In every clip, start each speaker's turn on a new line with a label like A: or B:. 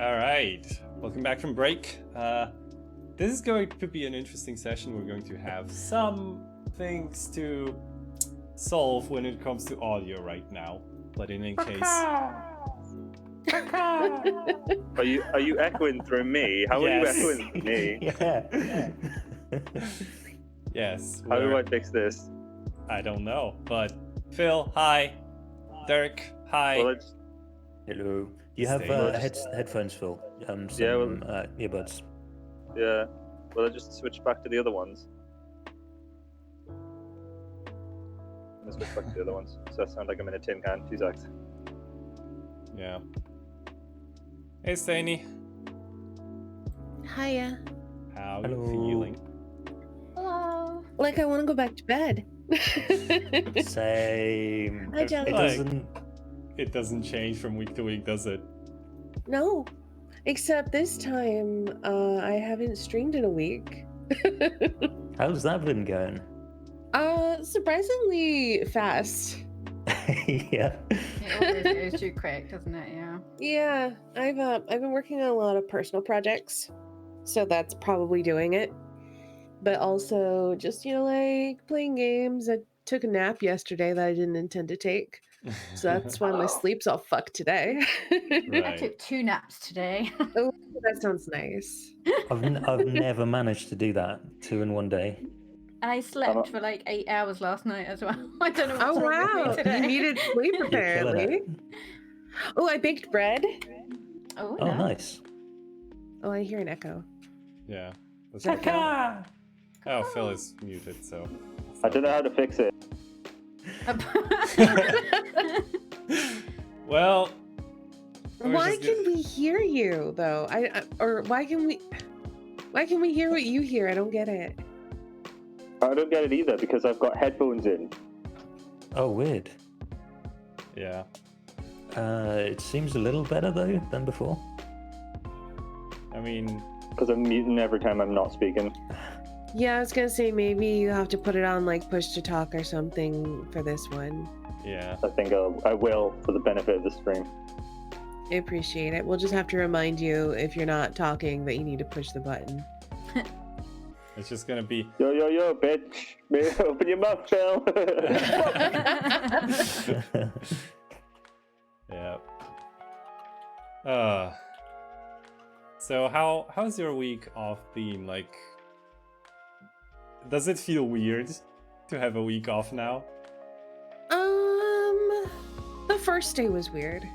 A: All right, welcome back from break. This is going to be an interesting session. We're going to have some things to solve when it comes to audio right now. But in any case,
B: Are you echoing through me? How are you
A: Yes.
B: echoing through me?
C: Yeah.
A: yes.
B: How do I fix this?
A: I don't know. But Phil, hi. Derek, hi.
B: Well, it's,
C: Hello. Do you have headphones, Phil? Some earbuds.
B: yeah. Well, I just switched back to the other ones. I'm gonna switch back to the other ones. So I sound like I'm in a tin can. 2 seconds.
A: Yeah. Hey, Stany.
D: Hiya.
A: How
C: Hello.
A: you feeling?
D: Hello. Like I want to go back to bed.
C: Same.
D: Hi, Jelly.
A: It doesn't change from week to week, does it?
D: No, except this time I haven't streamed in a week.
C: How's that been going?
D: Surprisingly fast.
C: Yeah.
E: It always goes too quick, doesn't it? Yeah.
D: Yeah, I've been working on a lot of personal projects, so that's probably doing it. But also just like playing games. I took a nap yesterday that I didn't intend to take, so that's why my sleep's all fucked today.
E: I
A: Right.
E: took 2 naps today.
D: Oh, that sounds nice.
C: I've never managed to do that 2 in one day.
E: And I slept for like 8 hours last night as well. I don't know what's
D: Oh
E: wrong with me
D: wow,
E: today.
D: you needed sleep
C: You're killing
D: apparently.
C: it.
D: Oh, I baked bread.
E: Oh,
C: Oh,
E: no.
C: nice.
D: Oh, I hear an echo.
A: Yeah. That's
D: Is that
A: right.
D: Phil?
A: Oh, Phil is muted, so.
B: I don't know how to fix it.
A: Well. we're
D: Why
A: just
D: can we hear you though? Or why can we hear what you hear? I don't get it.
B: I don't get it either because I've got headphones in.
C: Oh, weird.
A: Yeah.
C: It seems a little better though than before.
A: I mean,
B: Because I'm muting every time I'm not speaking.
D: Yeah, I was gonna say maybe you have to put it on like push to talk or something for this one.
A: yeah.
B: I think I will for the benefit of the stream.
D: I appreciate it. We'll just have to remind you if you're not talking that you need to push the button.
A: It's just gonna be.
B: Yo, bitch. Open your mouth, Phil.
A: Yeah. So how's your week off been? Like, does it feel weird to have a week off now?
D: The first day was weird.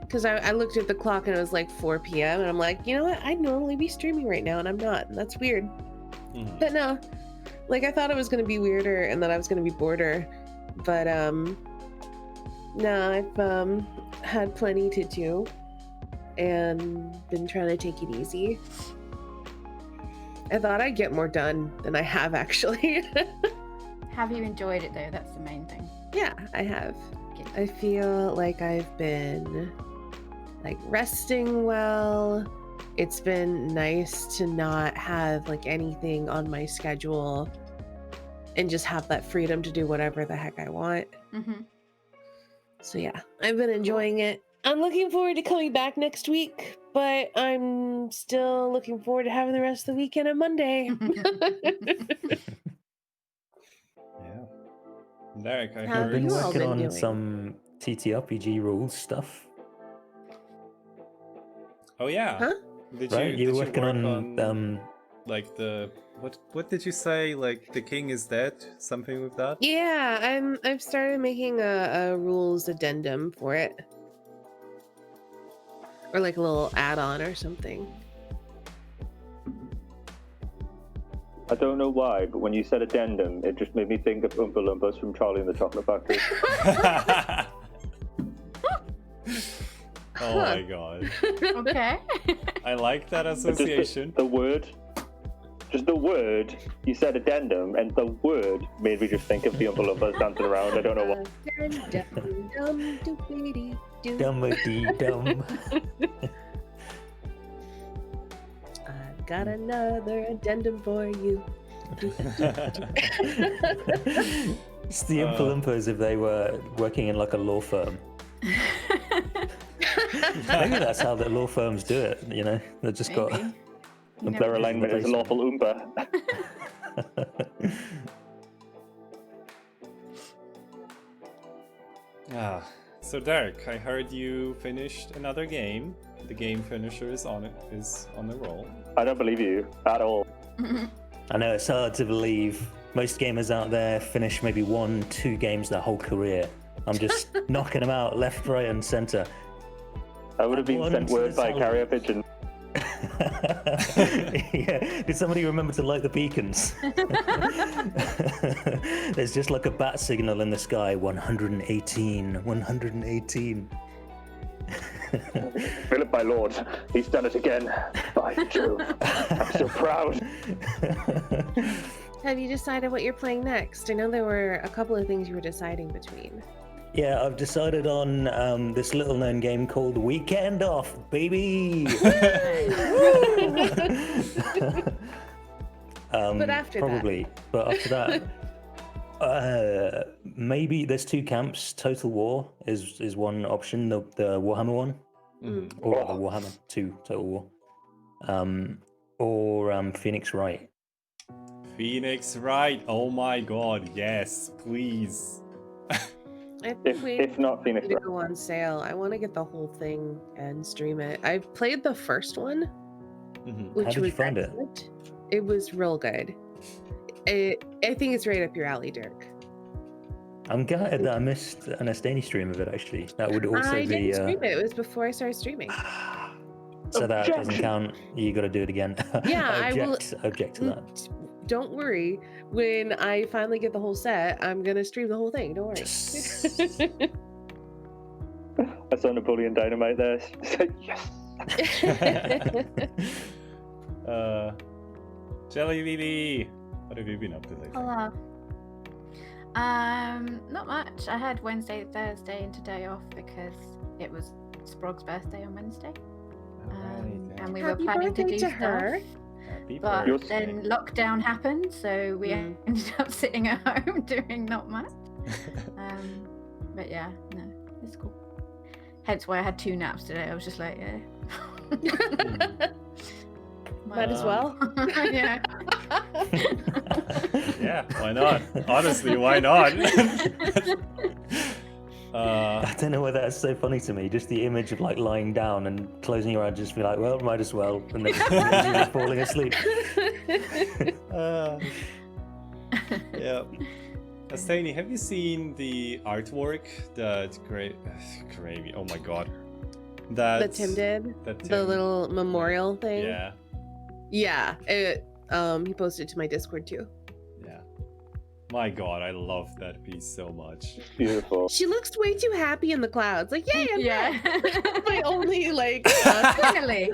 D: Because I looked at the clock and it was like 4 p.m. and I'm like, you know what? I'd normally be streaming right now and I'm not. And that's weird.
A: Mhm.
D: But no, like I thought it was going to be weirder and that I was going to be border. But no, I've had plenty to do and been trying to take it easy. I thought I'd get more done than I have actually.
E: Have you enjoyed it though? That's the main thing.
D: Yeah, I have.
E: Good.
D: I feel like I've been like resting well. It's been nice to not have like anything on my schedule and just have that freedom to do whatever the heck I want.
E: Mm-hmm.
D: So yeah, I've been enjoying it. I'm looking forward to coming back next week, but I'm still looking forward to having the rest of the weekend on Monday.
A: Yeah. Derek, I
D: How
C: I've
D: have
C: been
D: you all
C: working
D: been
C: on
D: doing?
C: some TTRPG rules stuff.
A: Oh yeah.
D: Huh?
A: Did
C: Right?
A: you
C: You're
A: work
C: working on
A: like the what did you say? Like the king is dead? Something with that?
D: Yeah, I've started making a rules addendum for it. Or like a little add-on or something.
B: I don't know why, but when you said addendum, it just made me think of Oompa Loompas from Charlie and the Chocolate Factory.
A: Oh my god.
E: Okay.
A: I like that association.
B: Just the word, you said addendum, and the word made me just think of the Oompa Loompas dancing around. I don't know why.
C: Dumbity-dum.
D: I've got another addendum for you.
C: It's the Oompa Loompas if they were working in like a law firm. Maybe that's how the law firms do it. You know, they've just got.
E: Maybe.
B: Their alignment is a lawful Oompa.
A: So Derek, I heard you finished another game. The game finisher is on the roll.
B: I don't believe you at all.
C: I know it's hard to believe. Most gamers out there finish maybe 1-2 games their whole career. I'm just knocking them out left, right, and center.
B: I would have been sent word by carrier pigeon.
C: Yeah. Did somebody remember to light the beacons? There's just like a bat signal in the sky. 118. 118.
B: Philip, my lord, he's done it again. By Jove, I'm so proud.
D: Have you decided what you're playing next? I know there were a couple of things you were deciding between.
C: Yeah, I've decided on this little-known game called Weekend Off, baby.
D: But after
C: probably. But after that, maybe there's 2 camps. Total War is one option, the Warhammer one, or the Warhammer 2 Total War, or Phoenix Wright.
A: Phoenix Wright. Oh my God, yes, please.
D: I think
B: If not Phoenix
D: to
B: Wright.
D: go on sale. I want to get the whole thing and stream it. I played the first one, which
C: How did
D: was
C: you find it?
D: excellent. It was real good. I think it's right up your alley, Dirk.
C: I'm gutted that I missed an Estani stream of it, actually. That would also
D: I
C: be...
D: didn't stream it. It was before I started streaming.
C: So that doesn't
B: Objection.
C: count. You got to do it again.
D: Yeah, I will-
C: Object to that.
D: Don't worry. When I finally get the whole set, I'm gonna stream the whole thing. Don't worry.
B: I saw Napoleon Dynamite there. Yes.
A: Jelly Lily, what have you been up to lately?
E: Hello. Not much. I had Wednesday, Thursday, and today off because it was Sprog's birthday on Wednesday. And we were
D: Happy
E: planning to
D: birthday
E: do
D: to her.
E: stuff.
A: Happy
E: But
A: birthday.
E: then lockdown happened, so we ended up sitting at home doing not much. But yeah, no, it's cool. Hence why I had 2 naps today. I was just like, yeah.
D: Might as well.
E: Yeah.
A: Yeah, why not? Honestly, why not?
C: I don't know why that's so funny to me. Just the image of like lying down and closing your eyes, just be like, well, might as well, and then just falling asleep.
A: Yeah. Stani, have you seen the artwork that Gravy? Oh my God,
D: That Tim did.
A: That
D: The
A: Tim-
D: little memorial thing.
A: Yeah,
D: Yeah. It, he posted it to my Discord too.
A: yeah. My God, I love that piece so much.
B: Beautiful.
D: She looks way too happy in the clouds. Like, yay, I'm
E: Yeah.
D: back. My only like.
E: Finally.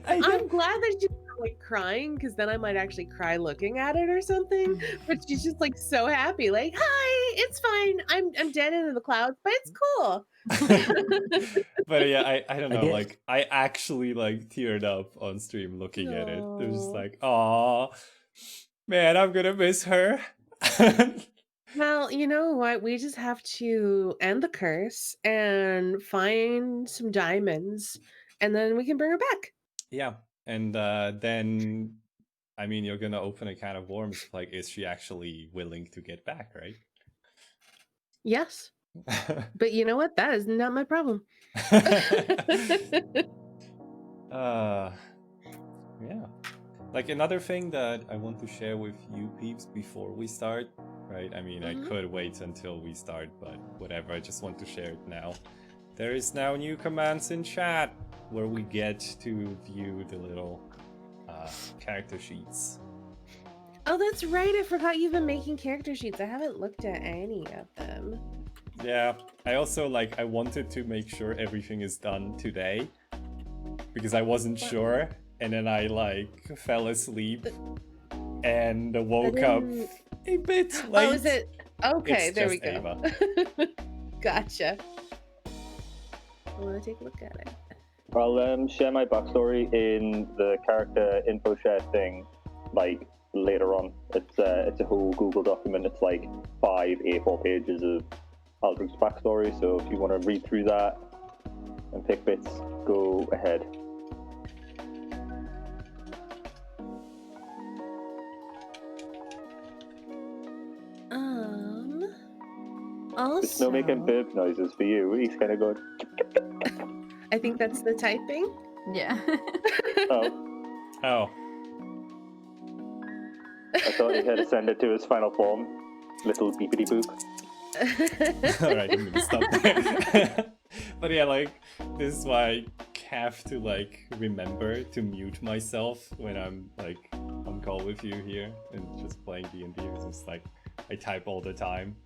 D: I'm glad that she's not like crying, because then I might actually cry looking at it or something. But she's just like so happy, like, hi, it's fine. I'm dead in the clouds, but it's cool.
A: But yeah, I don't know,
C: guess-
A: like I actually like teared up on stream looking at it. It was just
D: Aw.
A: like, aw, man, I'm gonna miss her.
D: Well, you know what? We just have to end the curse and find some diamonds, and then we can bring her back.
A: Yeah, and then, I mean, you're gonna open a can of worms. Like, is she actually willing to get back, right?
D: Yes. But you know what? That is not my problem.
A: Yeah. Like, another thing that I want to share with you peeps before we start, right? I mean, I could wait until we start, but whatever, I just want to share it now. There is now new commands in chat where we get to view the little character sheets.
D: Oh, that's right. I forgot you've been making character sheets. I haven't looked at any of them.
A: Yeah, I also, like, I wanted to make sure everything is done today because I wasn't sure, and then I, like, fell asleep and woke up a bit late.
D: Oh, is it? Okay,
A: It's
D: there we
A: just
D: go. Gotcha. I want to take a look at it.
B: I'll share my backstory in the character info share thing, like later on. It's a whole Google document. It's like 5 A4 pages of Aldrich's backstory. So if you want to read through that, and pick bits. Go ahead.
D: Also,
B: There's no making burp noises for you. He's kind of going.
D: I think that's the typing.
E: Yeah.
B: Oh,
A: Oh.
B: I thought he had ascended to his final form. Little beepity boop.
A: Alright, I'm gonna stop there. But yeah, like, this is why I have to, like, remember to mute myself when I'm, like, on call with you here and just playing D&D. It's just like, I type all the time.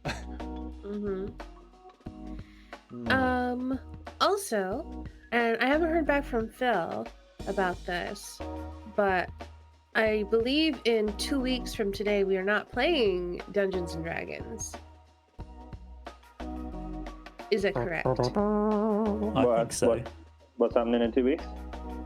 D: Also, and I haven't heard back from Phil about this, but I believe in 2 weeks from today we are not playing Dungeons and Dragons. Is that correct?
C: I think so.
B: What's happening in 2 weeks?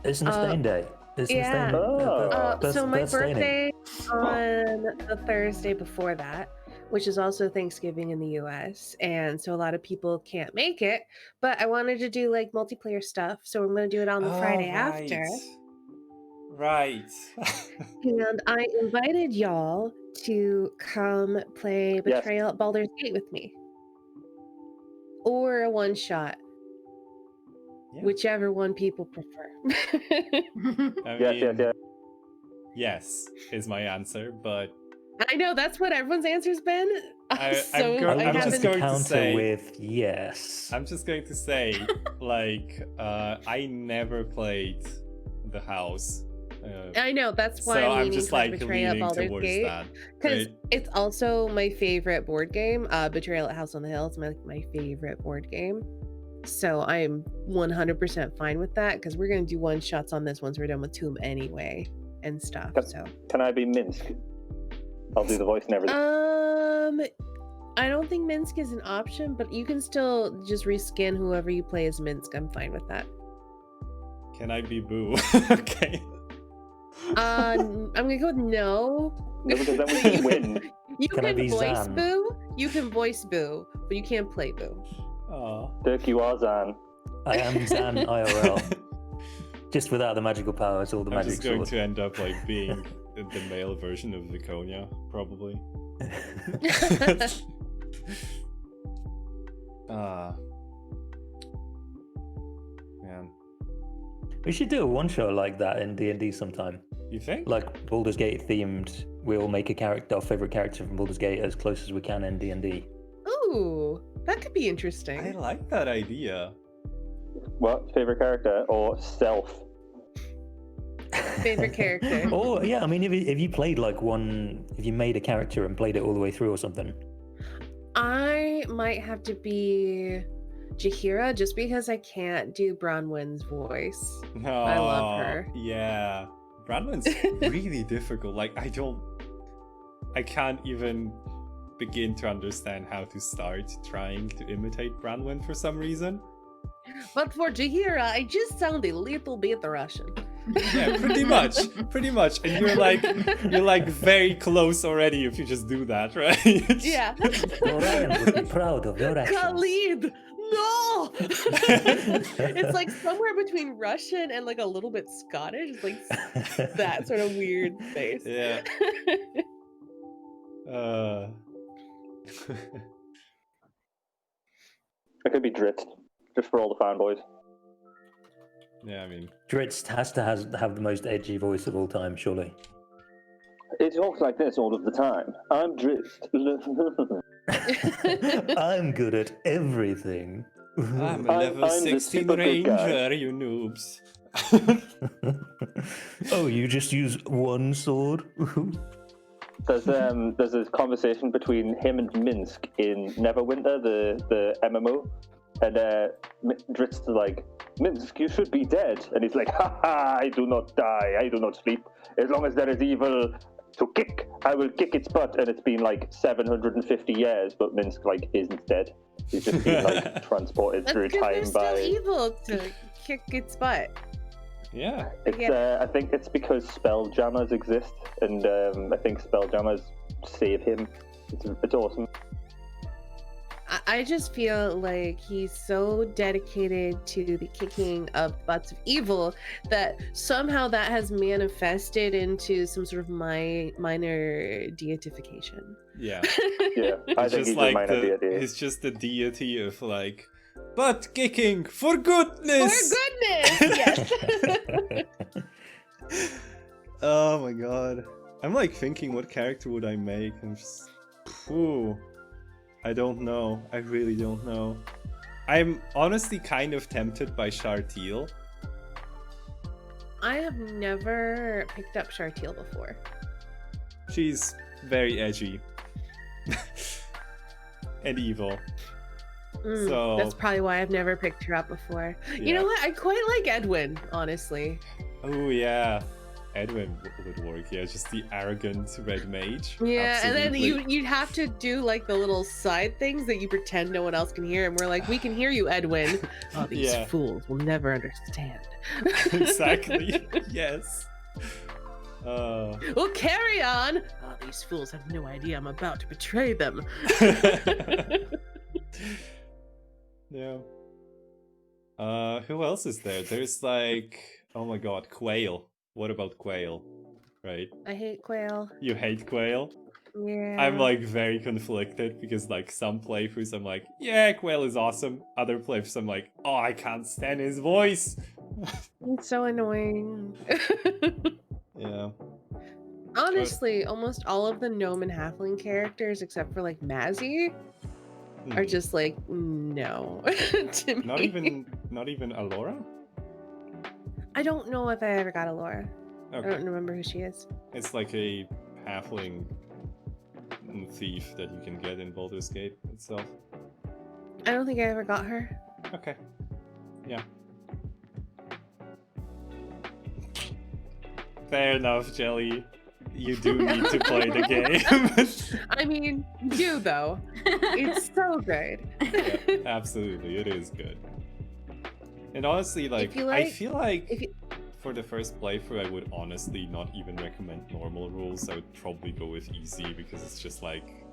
C: It's an Estain Day. It's an
D: yeah.
C: Estain Day.
D: So my
C: That's staining.
D: birthday on the Thursday before that, which is also Thanksgiving in the US, and so a lot of people can't make it, but I wanted to do like multiplayer stuff, so I'm going to do it on the Friday after.
A: Right.
D: And I invited y'all to come play Betrayal at Baldur's Gate with me. Or a one-shot.
A: Yeah.
D: Whichever one people prefer.
B: Yes.
A: Yes, is my answer, but
D: I know, that's what everyone's answer's been.
A: I'm
C: I'm
A: just going to
C: counter
A: say
C: with yes.
A: I'm just going to say, like, I never played the house.
D: I know, that's why
A: so
D: I'm
A: I'm
D: leaning
A: just
D: towards
A: like
D: Betrayal at
A: leaning
D: Baldur's
A: towards
D: Gate.
A: that.
D: Because
A: Right?
D: it's also my favorite board game. Betrayal at House on the Hill is my favorite board game. So I'm 100% fine with that, because we're going to do one-shots on this once we're done with Tomb anyway and stuff. So
B: Can I be Minsk? I'll do the voice and everything.
D: I don't think Minsk is an option, but you can still just reskin whoever you play as Minsk. I'm fine with that.
A: Can I be Boo? Okay.
D: I'm gonna go with no.
B: No, because then we can win.
D: You
C: Can I
D: can
C: be
D: voice
C: Zan?
D: Boo. You can voice Boo, but you can't play Boo.
A: Aw.
B: Dirk, you are Zan.
C: I am Zan IRL. Just without the magical powers or the
A: I'm
C: magic
A: just going
C: sword.
A: to end up like being the male version of Viconia, probably. Man.
C: We should do a one-shot like that in D&D sometime.
A: You think?
C: Like Baldur's Gate themed. We'll make a character, our favorite character from Baldur's Gate, as close as we can in D&D.
D: Ooh, that could be interesting.
A: I like that idea.
B: What? Favorite character or self?
D: Favorite character.
C: Or yeah, I mean, if you played if you made a character and played it all the way through or something.
D: I might have to be Jaheira, just because I can't do Bronwyn's voice.
A: No,
D: I love her.
A: Yeah. Bronwyn's really difficult. Like, I can't even begin to understand how to start trying to imitate Bronwyn for some reason.
D: But for Jaheira, I just sound a little bit Russian.
A: Yeah, pretty much. And you're like very close already if you just do that, right?
D: Yeah.
C: Orion would be proud of your actions.
D: Khalid! No! It's like somewhere between Russian and like a little bit Scottish. It's like that sort of weird space.
A: Yeah.
B: I could be Dritz, just for all the fanboys.
A: Yeah, I mean,
C: Dritz has to have the most edgy voice of all time, surely.
B: It talks like this all of the time. I'm Dritz.
C: I'm good at everything.
A: I'm a level
B: I'm the
A: 16
B: super good guy.
A: ranger, you noobs.
C: Oh, you just use one sword?
B: There's a conversation between him and Minsk in Neverwinter, the MMO, and Dritz is like, Minsk, you should be dead, and he's like, ha ha, I do not die, I do not sleep. As long as there is evil to kick, I will kick its butt. And it's been like 750 years, but Minsk like isn't dead. He's just been like transported
D: That's
B: through
D: because
B: time
D: they're still
B: by.
D: evil to kick its butt.
A: Yeah.
B: It's, I think it's because spelljammers exist, and I think spelljammers save him. It's awesome.
D: I just feel like he's so dedicated to the kicking of butts of evil that somehow that has manifested into some sort of minor deification.
A: Yeah.
B: Yeah, I
A: It's
B: think
A: just
B: he's a
A: like
B: minor deity.
A: he's just the deity of like butt kicking for goodness.
D: For goodness, yes.
A: Oh my god. I'm like thinking what character would I make? I'm just Ooh. I don't know. I really don't know. I'm honestly kind of tempted by Shartil.
D: I have never picked up Shartil before.
A: She's very edgy. And evil. So
D: That's probably why I've never picked her up before. You
A: Yeah.
D: know what? I quite like Edwin, honestly.
A: Oh yeah. Edwin would work, yeah, just the arrogant red mage.
D: Yeah, and then
A: Absolutely.
D: you'd have to do like the little side things that you pretend no one else can hear, and we're like, we can hear you, Edwin. Oh, these
A: Yeah.
D: fools will never understand.
A: Exactly. Yes.
D: Well, carry on. Oh, these fools have no idea I'm about to betray them.
A: Yeah. Who else is there? There's like, oh my god, Quail. What about Quail? Right?
D: I hate Quail.
A: You hate Quail?
D: Yeah.
A: I'm like very conflicted because like some playthroughs I'm like, yeah, Quail is awesome. Other playthroughs I'm like, oh, I can't stand his voice.
D: It's so annoying.
A: Yeah.
D: Honestly, almost all of the gnome and halfling characters, except for like Mazzy, are
A: Hmm.
D: just like no to me.
A: Not even Alora?
D: I don't know if I ever got a Laura. I
A: Okay.
D: don't remember who she is.
A: It's like a halfling thief that you can get in Baldur's Gate itself.
D: I don't think I ever got her.
A: Okay. Yeah. Fair enough, Jelly. You do need to play the game.
D: I mean, you do though. It's so good.
A: Yeah, absolutely, it is good. And honestly, like,
D: you
A: I
D: like-
A: feel like
D: if you-
A: for the first playthrough, I would honestly not even recommend normal rules. I would probably go with easy because it's just like,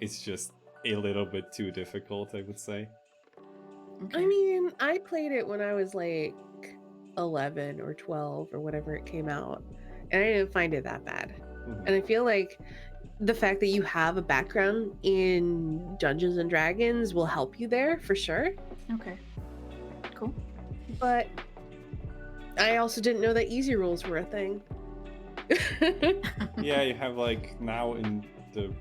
A: it's just a little bit too difficult, I would say.
D: I mean, I played it when I was like 11 or 12 or whatever it came out, and I didn't find it that bad.
A: Mhm.
D: And I feel like the fact that you have a background in Dungeons and Dragons will help you there for sure.
E: Okay. Cool.
D: But I also didn't know that easy rules were a thing.
A: Yeah, you have like now in the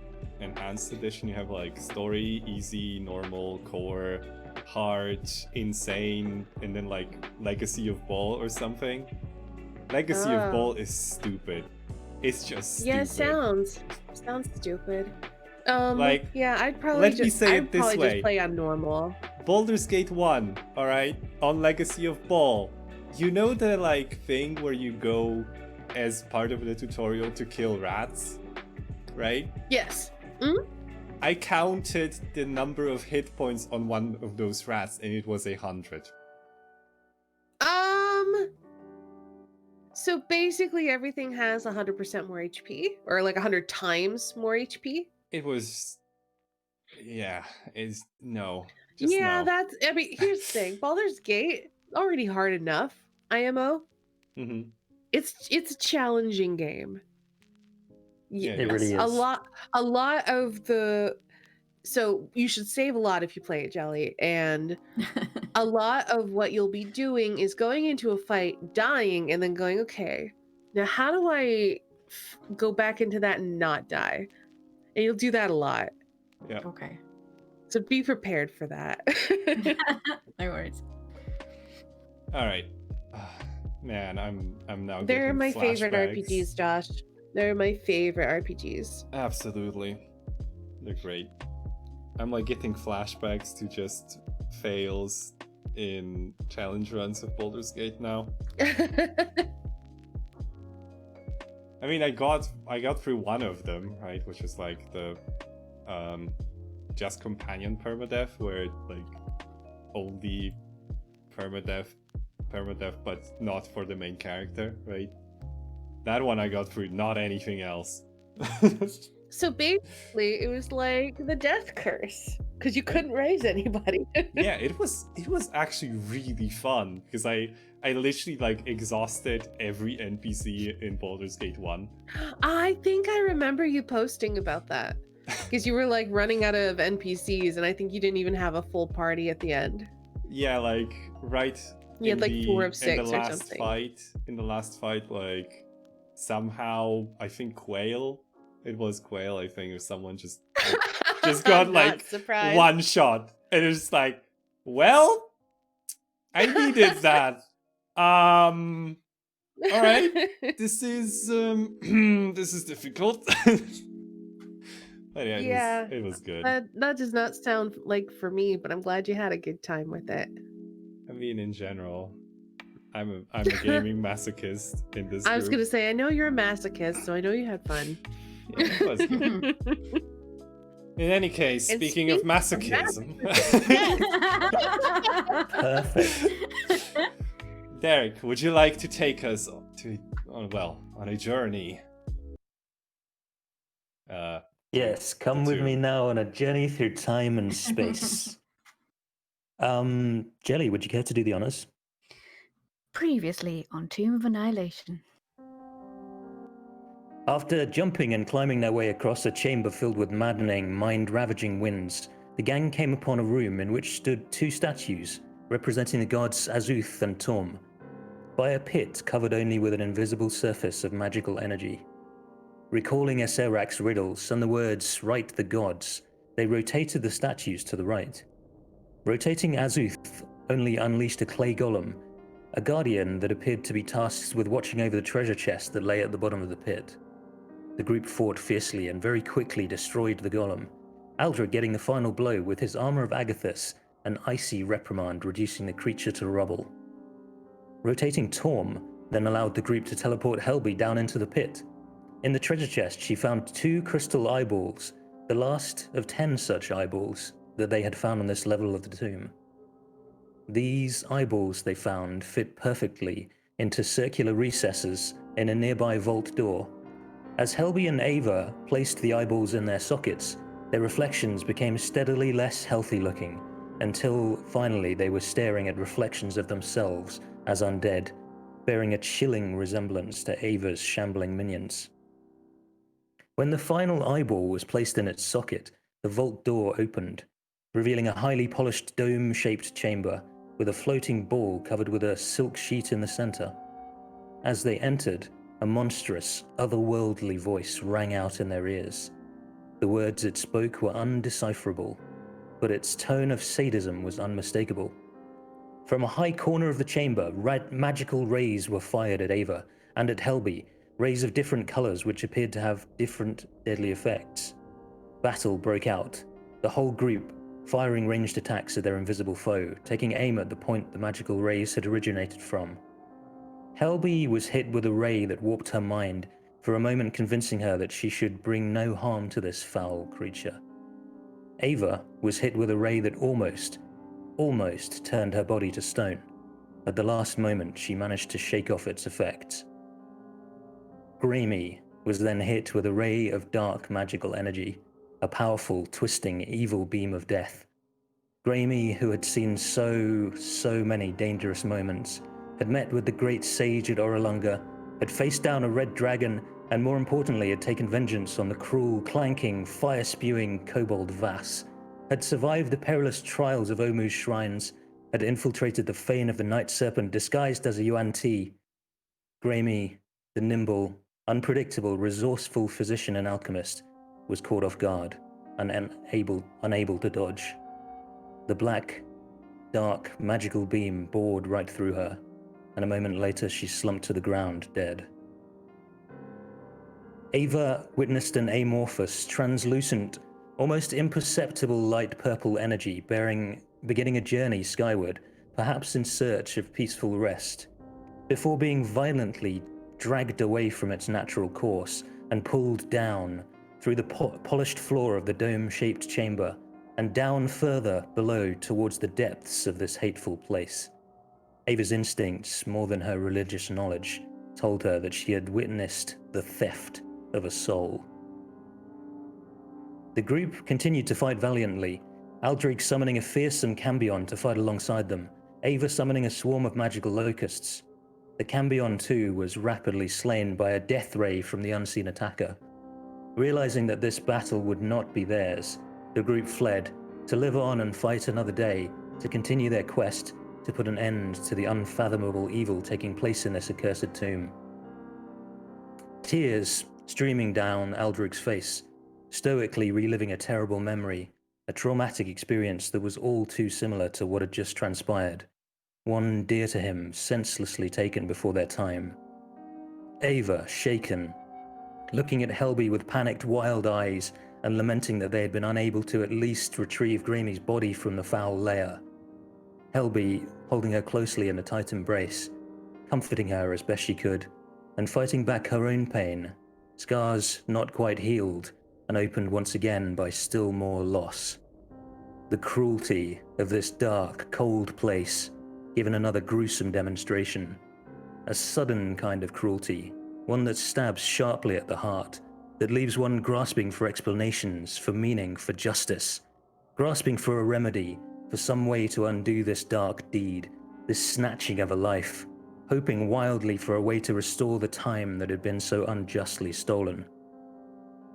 A: enhanced edition, you have like story, easy, normal, core, hard, insane, and then like Legacy of Ball or something. Legacy of
D: Oh.
A: Ball is stupid. It's just stupid.
D: Yeah, sounds stupid.
A: Like,
D: yeah, I'd probably
A: let me
D: just
A: say
D: I'd
A: it this
D: probably
A: way.
D: just play on normal.
A: Baldur's Gate 1, alright, on Legacy of Ball. You know the like thing where you go as part of the tutorial to kill rats, right?
D: Yes.
A: I counted the number of hit points on one of those rats and it was 100.
D: So basically everything has 100% more HP, or like 100 times more HP.
A: It was, yeah, it's no. Just
D: Yeah,
A: no.
D: that's. I mean, here's the thing: Baldur's Gate already hard enough. IMO.
A: Hmm.
D: It's a challenging game.
A: Yeah,
C: It really
D: A
C: is.
D: lot of the. So you should save a lot if you play it, Jelly, and a lot of what you'll be doing is going into a fight, dying, and then going, okay, now how do I go back into that and not die? And you'll do that a lot.
E: Okay.
D: So be prepared for that.
E: No worries.
A: All right. Man, I'm now
D: They're
A: getting
D: my favorite
A: flashbacks.
D: RPGs, Josh. They're my favorite RPGs.
A: Absolutely. They're great. I'm like getting flashbacks to just fails in challenge runs of Baldur's Gate now. I mean, I got through one of them, right, which was like the just companion permadeath, where like only permadeath, but not for the main character, right? That one I got through, not anything else.
D: So basically, it was like the death curse because you couldn't raise anybody.
A: Yeah, it was actually really fun because I literally like exhausted every NPC in Baldur's Gate 1.
D: I think I remember you posting about that because you were like running out of NPCs, and I think you didn't even have a full party at the end.
A: Yeah, like right
D: You had like 4 of
A: in
D: 6
A: the
D: or
A: last
D: something.
A: fight. In the last fight, like somehow I think Quail. It was Quail, I think, or someone just got
D: Not
A: like
D: surprised.
A: one shot, and it was like, well, I needed that. All right, this is this is difficult. But yeah,
D: Yeah,
A: it was good.
D: that does not sound like for me, but I'm glad you had a good time with it.
A: I mean, in general, I'm a gaming masochist in this
D: I was
A: group.
D: gonna say, I know you're a masochist, so I know you had fun.
A: Yeah, it was good. In any case,
D: And
A: speaking of
D: speaking of
A: masochism,
C: Perfect.
A: Derek, would you like to take us on a journey?
C: Yes, come with
A: two.
C: me now on a journey through time and space. Jelly, would you care to do the honors?
E: Previously on Tomb of Annihilation.
C: After jumping and climbing their way across a chamber filled with maddening, mind-ravaging winds, the gang came upon a room in which stood 2 statues representing the gods Azuth and Torm, by a pit covered only with an invisible surface of magical energy. Recalling Eserak's riddles and the words, "Right the gods," they rotated the statues to the right. Rotating Azuth only unleashed a clay golem, a guardian that appeared to be tasked with watching over the treasure chest that lay at the bottom of the pit. The group fought fiercely and very quickly destroyed the golem, Aldred getting the final blow with his armor of Agathis, an icy reprimand reducing the creature to rubble. Rotating Torm then allowed the group to teleport Helby down into the pit. In the treasure chest, she found 2 crystal eyeballs, the last of 10 such eyeballs that they had found on this level of the tomb. These eyeballs, they found, fit perfectly into circular recesses in a nearby vault door. As Helby and Ava placed the eyeballs in their sockets, their reflections became steadily less healthy looking, until finally they were staring at reflections of themselves as undead, bearing a chilling resemblance to Ava's shambling minions. When the final eyeball was placed in its socket, the vault door opened, revealing a highly polished dome-shaped chamber with a floating ball covered with a silk sheet in the center. As they entered, a monstrous, otherworldly voice rang out in their ears. The words it spoke were undecipherable, but its tone of sadism was unmistakable. From a high corner of the chamber, red magical rays were fired at Ava and at Helby, rays of different colors which appeared to have different deadly effects. Battle broke out, the whole group firing ranged attacks at their invisible foe, taking aim at the point the magical rays had originated from. Helby was hit with a ray that warped her mind, for a moment convincing her that she should bring no harm to this foul creature. Ava was hit with a ray that almost turned her body to stone. At the last moment, she managed to shake off its effects. Graeme was then hit with a ray of dark magical energy, a powerful, twisting, evil beam of death. Graeme, who had seen so many dangerous moments, had met with the great sage at Oralunga, had faced down a red dragon, and more importantly had taken vengeance on the cruel, clanking, fire-spewing kobold Vass, had survived the perilous trials of Omu's shrines, had infiltrated the fane of the Night Serpent disguised as a Yuan Ti. Graeme, the nimble, unpredictable, resourceful physician and alchemist, was caught off guard and unable to dodge. The black, dark, magical beam bored right through her, and a moment later she slumped to the ground, dead. Ava witnessed an amorphous, translucent, almost imperceptible light purple energy beginning a journey skyward, perhaps in search of peaceful rest, before being violently dragged away from its natural course and pulled down through the polished floor of the dome-shaped chamber and down further below towards the depths of this hateful place. Ava's instincts, more than her religious knowledge, told her that she had witnessed the theft of a soul. The group continued to fight valiantly, Aldrich summoning a fearsome Cambion to fight alongside them, Ava summoning a swarm of magical locusts. The Cambion too was rapidly slain by a death ray from the unseen attacker. Realizing that this battle would not be theirs, the group fled, to live on and fight another day, to continue their quest to put an end to the unfathomable evil taking place in this accursed tomb. Tears streaming down Aldrich's face, stoically reliving a terrible memory, a traumatic experience that was all too similar to what had just transpired, one dear to him senselessly taken before their time. Ava, shaken, looking at Helby with panicked wild eyes and lamenting that they had been unable to at least retrieve Gramey's body from the foul lair. Helby holding her closely in a tight embrace, comforting her as best she could, and fighting back her own pain, scars not quite healed and opened once again by still more loss. The cruelty of this dark, cold place given another gruesome demonstration. A sudden kind of cruelty, one that stabs sharply at the heart, that leaves one grasping for explanations, for meaning, for justice, grasping for a remedy, for some way to undo this dark deed, this snatching of a life, hoping wildly for a way to restore the time that had been so unjustly stolen.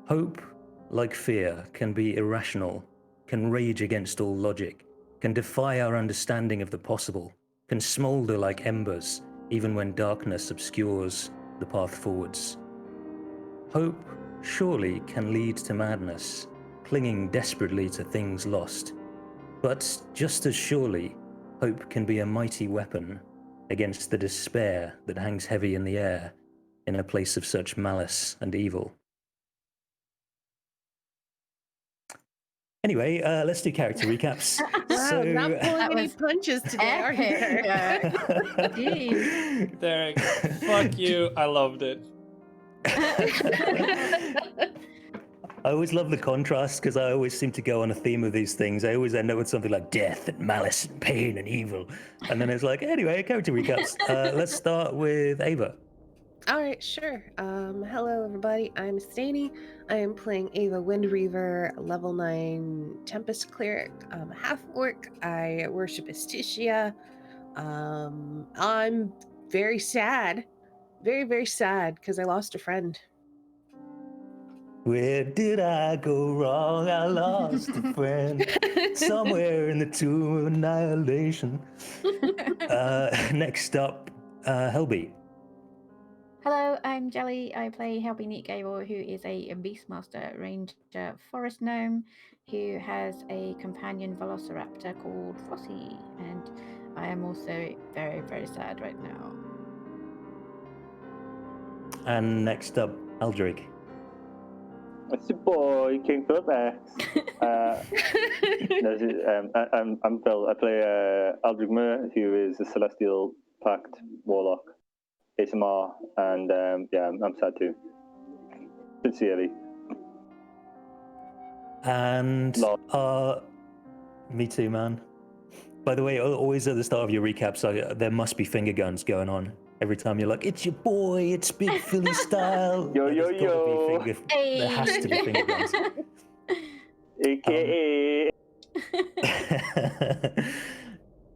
C: Hope, like fear, can be irrational, can rage against all logic, can defy our understanding of the possible, can smolder like embers, even when darkness obscures the path forwards. Hope surely can lead to madness, clinging desperately to things lost. But just as surely, hope can be a mighty weapon against the despair that hangs heavy in the air in a place of such malice and evil. Anyway, let's do character recaps.
D: Wow, not pulling
E: That
D: any
E: was
D: punches today, are you?
E: epic. Jeez.
A: Derek, fuck you. I loved it.
C: I always love the contrast because I always seem to go on a theme of these things. I always end up with something like death and malice and pain and evil. And then it's like, anyway, character recaps. Let's start with Ava.
D: All right, sure. Hello, everybody. I'm Staney. I am playing Ava Windreaver, level 9 Tempest Cleric, half-orc. I worship Asticia. I'm very sad. Very, very sad because I lost a friend.
C: Where did I go wrong? I lost a friend somewhere in the tomb of annihilation. Next up, Helby.
E: Hello, I'm Jelly. I play Helby Neat Gable, who is a Beastmaster Ranger Forest Gnome who has a companion Velociraptor called Flossie, and I am also very, very sad right now.
C: And next up, Aldrich.
B: It's your boy, King Philip X. I'm Phil. I play Aldrich Mur, who is a Celestial Pact Warlock, ASMR, and I'm sad too. Sincerely.
C: And me too, man. By the way, always at the start of your recaps, there must be finger guns going on. Every time you're like, it's your boy, it's Big Philly style.
B: Yo, yo,
C: There's gotta be
B: yo.
C: There has to be finger guns.
B: AKA.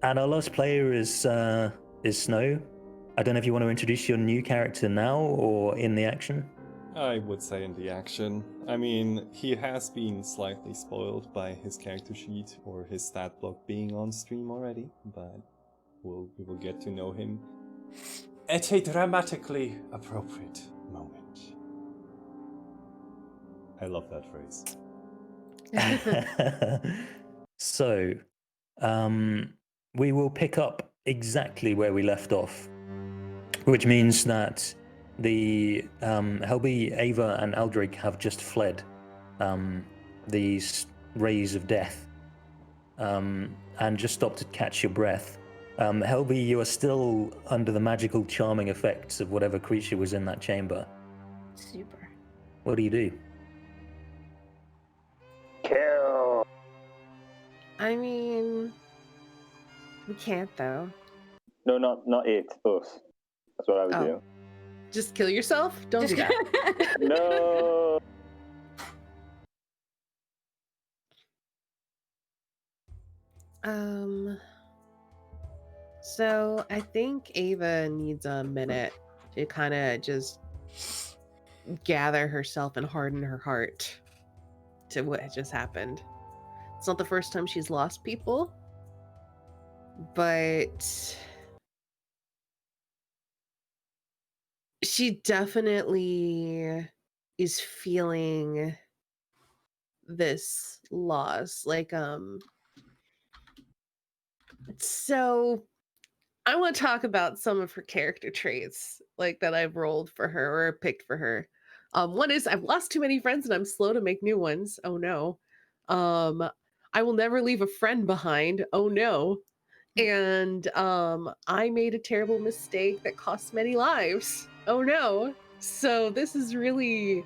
C: And our last player is Snow. I don't know if you want to introduce your new character now or in the action.
A: I would say in the action. I mean, he has been slightly spoiled by his character sheet or his stat block being on stream already, but we will get to know him at a dramatically appropriate moment. I love that phrase.
C: So, we will pick up exactly where we left off, which means that the Helby, Ava, and Aldrich have just fled these rays of death and just stopped to catch your breath. Helby, you are still under the magical charming effects of whatever creature was in that chamber.
E: Super.
C: What do you do?
B: Kill.
D: I mean, we can't though.
B: No, not it. Us. That's what I would do.
D: Just kill yourself? Don't do that.
B: No.
D: So I think Ava needs a minute to kind of just gather herself and harden her heart to what had just happened. It's not the first time she's lost people, but she definitely is feeling this loss. So I want to talk about some of her character traits, like that I've rolled for her or picked for her. One is I've lost too many friends and I'm slow to make new ones. Oh no. I will never leave a friend behind. Oh no. And I made a terrible mistake that cost many lives. Oh no. So this is really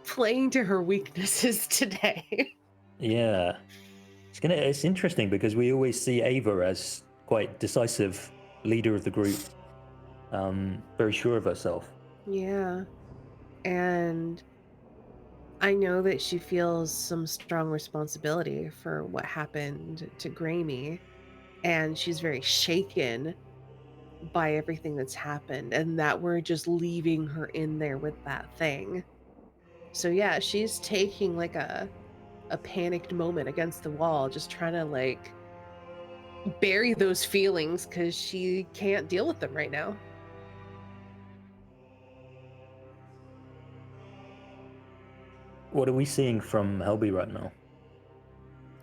D: playing to her weaknesses today.
C: Yeah. It's interesting because we always see Ava as quite decisive leader of the group, very sure of herself.
D: Yeah. And I know that she feels some strong responsibility for what happened to Grammy, and she's very shaken by everything that's happened, and that we're just leaving her in there with that thing. So yeah, she's taking like a panicked moment against the wall, just trying to like bury those feelings because she can't deal with them right now.
C: What are we seeing from Helby right now?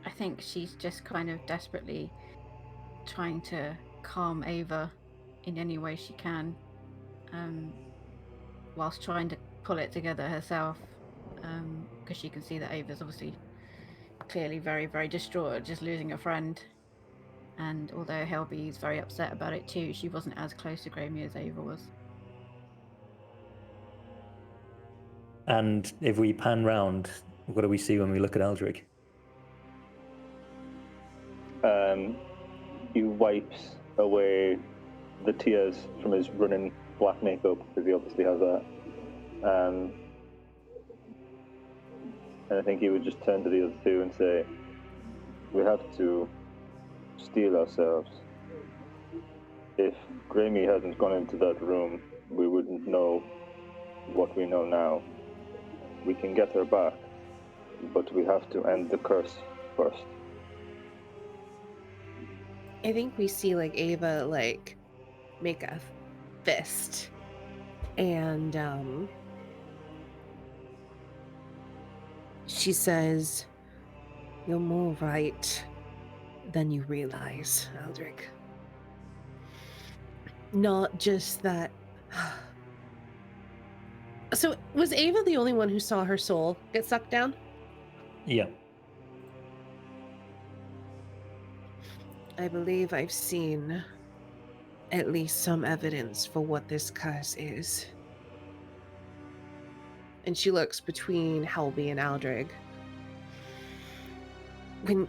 E: I think she's just kind of desperately trying to calm Ava in any way she can, whilst trying to pull it together herself, because she can see that Ava's obviously clearly very, very distraught, just losing a friend. And although Helby's very upset about it too, she wasn't as close to Grammy as Ava was.
C: And if we pan round, what do we see when we look at Eldrick?
B: He wipes away the tears from his running black makeup, because he obviously has that. And I think he would just turn to the other two and say, we have to steel ourselves. If Grammy hadn't gone into that room, we wouldn't know what we know now. We can get her back, but we have to end the curse first.
D: I think we see like Ava like make a fist and she says, "You're more right than you realize, Eldrick. Not just that." So was Ava the only one who saw her soul get sucked down?
C: Yeah.
D: I believe I've seen at least some evidence for what this curse is. And she looks between Helby and Aldrig. When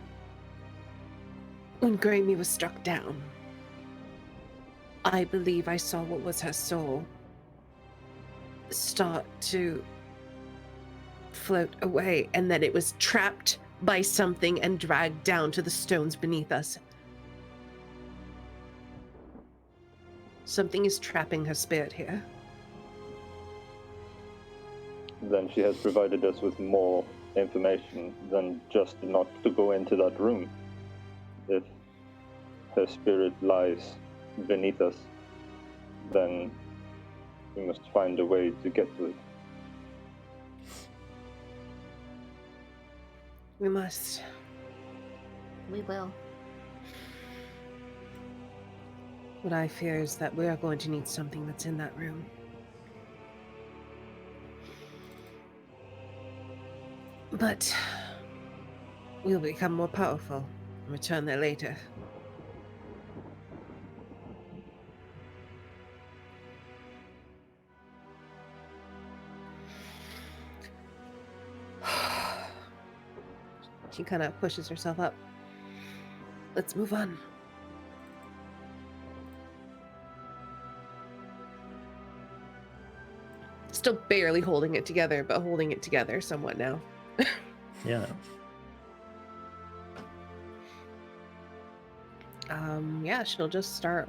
D: Grammy was struck down, I believe I saw what was her soul start to float away, and that it was trapped by something and dragged down to the stones beneath us. Something is trapping her spirit here.
B: Then she has provided us with more information than just not to go into that room. If her spirit lies beneath us, then we must find a way to get to it.
D: We must.
E: We will.
D: What I fear is that we are going to need something that's in that room. But we'll become more powerful and return there later. She kind of pushes herself up. Let's move on. Still barely holding it together, but holding it together somewhat now.
C: Yeah.
D: yeah, she'll just start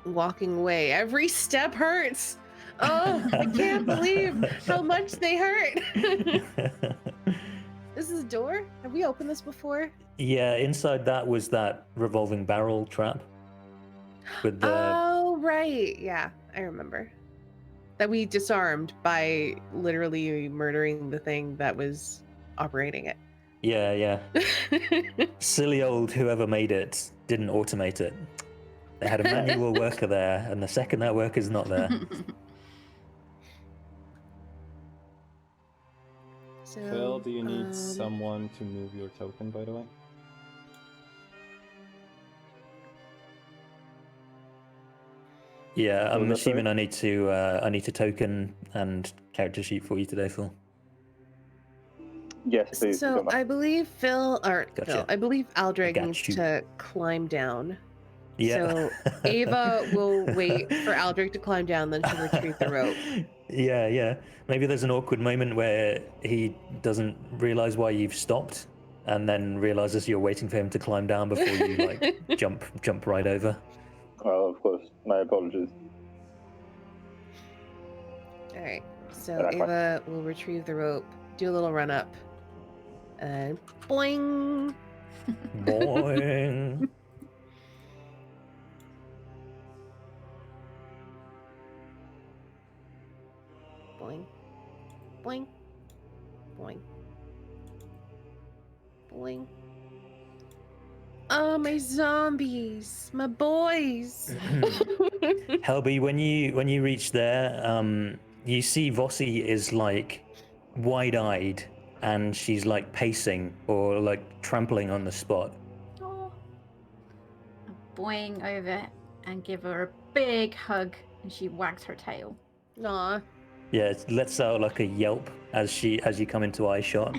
D: walking away. Every step hurts. Oh, I can't believe how much they hurt. This is a door? Have we opened this before?
C: Yeah, inside that was that revolving barrel trap. With the
D: Oh, right. Yeah, I remember. That we disarmed by literally murdering the thing that was operating it.
C: yeah. Silly old whoever made it didn't automate it. They had a manual worker there, and the second that worker's not there.
D: So,
A: Phil, do you need someone to move your token, by the way?
C: Yeah, I'm
B: Was that
C: assuming I need to token and character sheet for you today, Phil.
B: Yes, please.
D: So
B: Come on.
D: I believe
C: Gotcha.
D: I believe Aldrich
C: got
D: needs
C: you.
D: to climb down.
C: Yeah.
D: So Ava will wait for Aldrich to climb down, then she'll retrieve the rope.
C: Yeah. Maybe there's an awkward moment where he doesn't realize why you've stopped, and then realizes you're waiting for him to climb down before you like jump right over.
B: Oh, of course. My apologies.
D: All right. So
B: And I
D: Ava will retrieve the rope, do a little run up, and boing.
C: Boing.
D: Boing. Boing. Boing. Boing. Oh, my zombies, my boys.
C: Helby, when you reach there, you see Vossi is like wide-eyed, and she's like pacing or like trampling on the spot.
E: Oh. I boing over and give her a big hug, and she wags her tail.
D: Aw.
C: Yeah, it lets out like a yelp as you come into eye shot.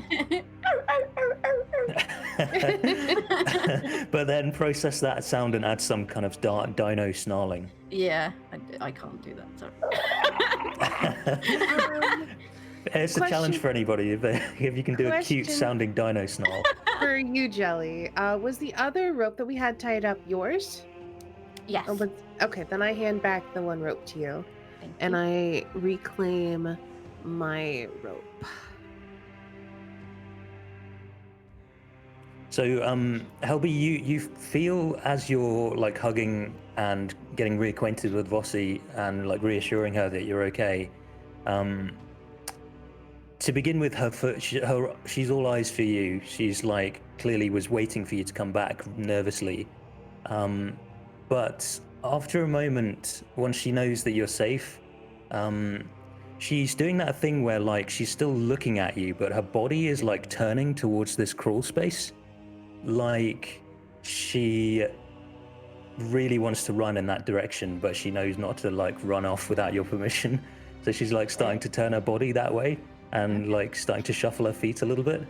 C: But then process that sound and add some kind of dino snarling.
E: Yeah, I can't do that. Sorry.
C: It's a challenge for anybody if you can do a cute
D: Question.
C: sounding dino snarl.
D: For you, Jelly, was the other rope that we had tied up yours?
E: Yes.
D: Oh, but, okay, then I hand back the one rope to you,
E: Thank
D: and
E: you.
D: I reclaim my rope.
C: So, Helby, you feel as you're like hugging and getting reacquainted with Vossi and like reassuring her that you're okay. To begin with, she's all eyes for you. She's like clearly was waiting for you to come back nervously. But after a moment, once she knows that you're safe, she's doing that thing where like she's still looking at you, but her body is like turning towards this crawl space. Like she really wants to run in that direction, but she knows not to like run off without your permission. So she's like starting to turn her body that way and like starting to shuffle her feet a little bit.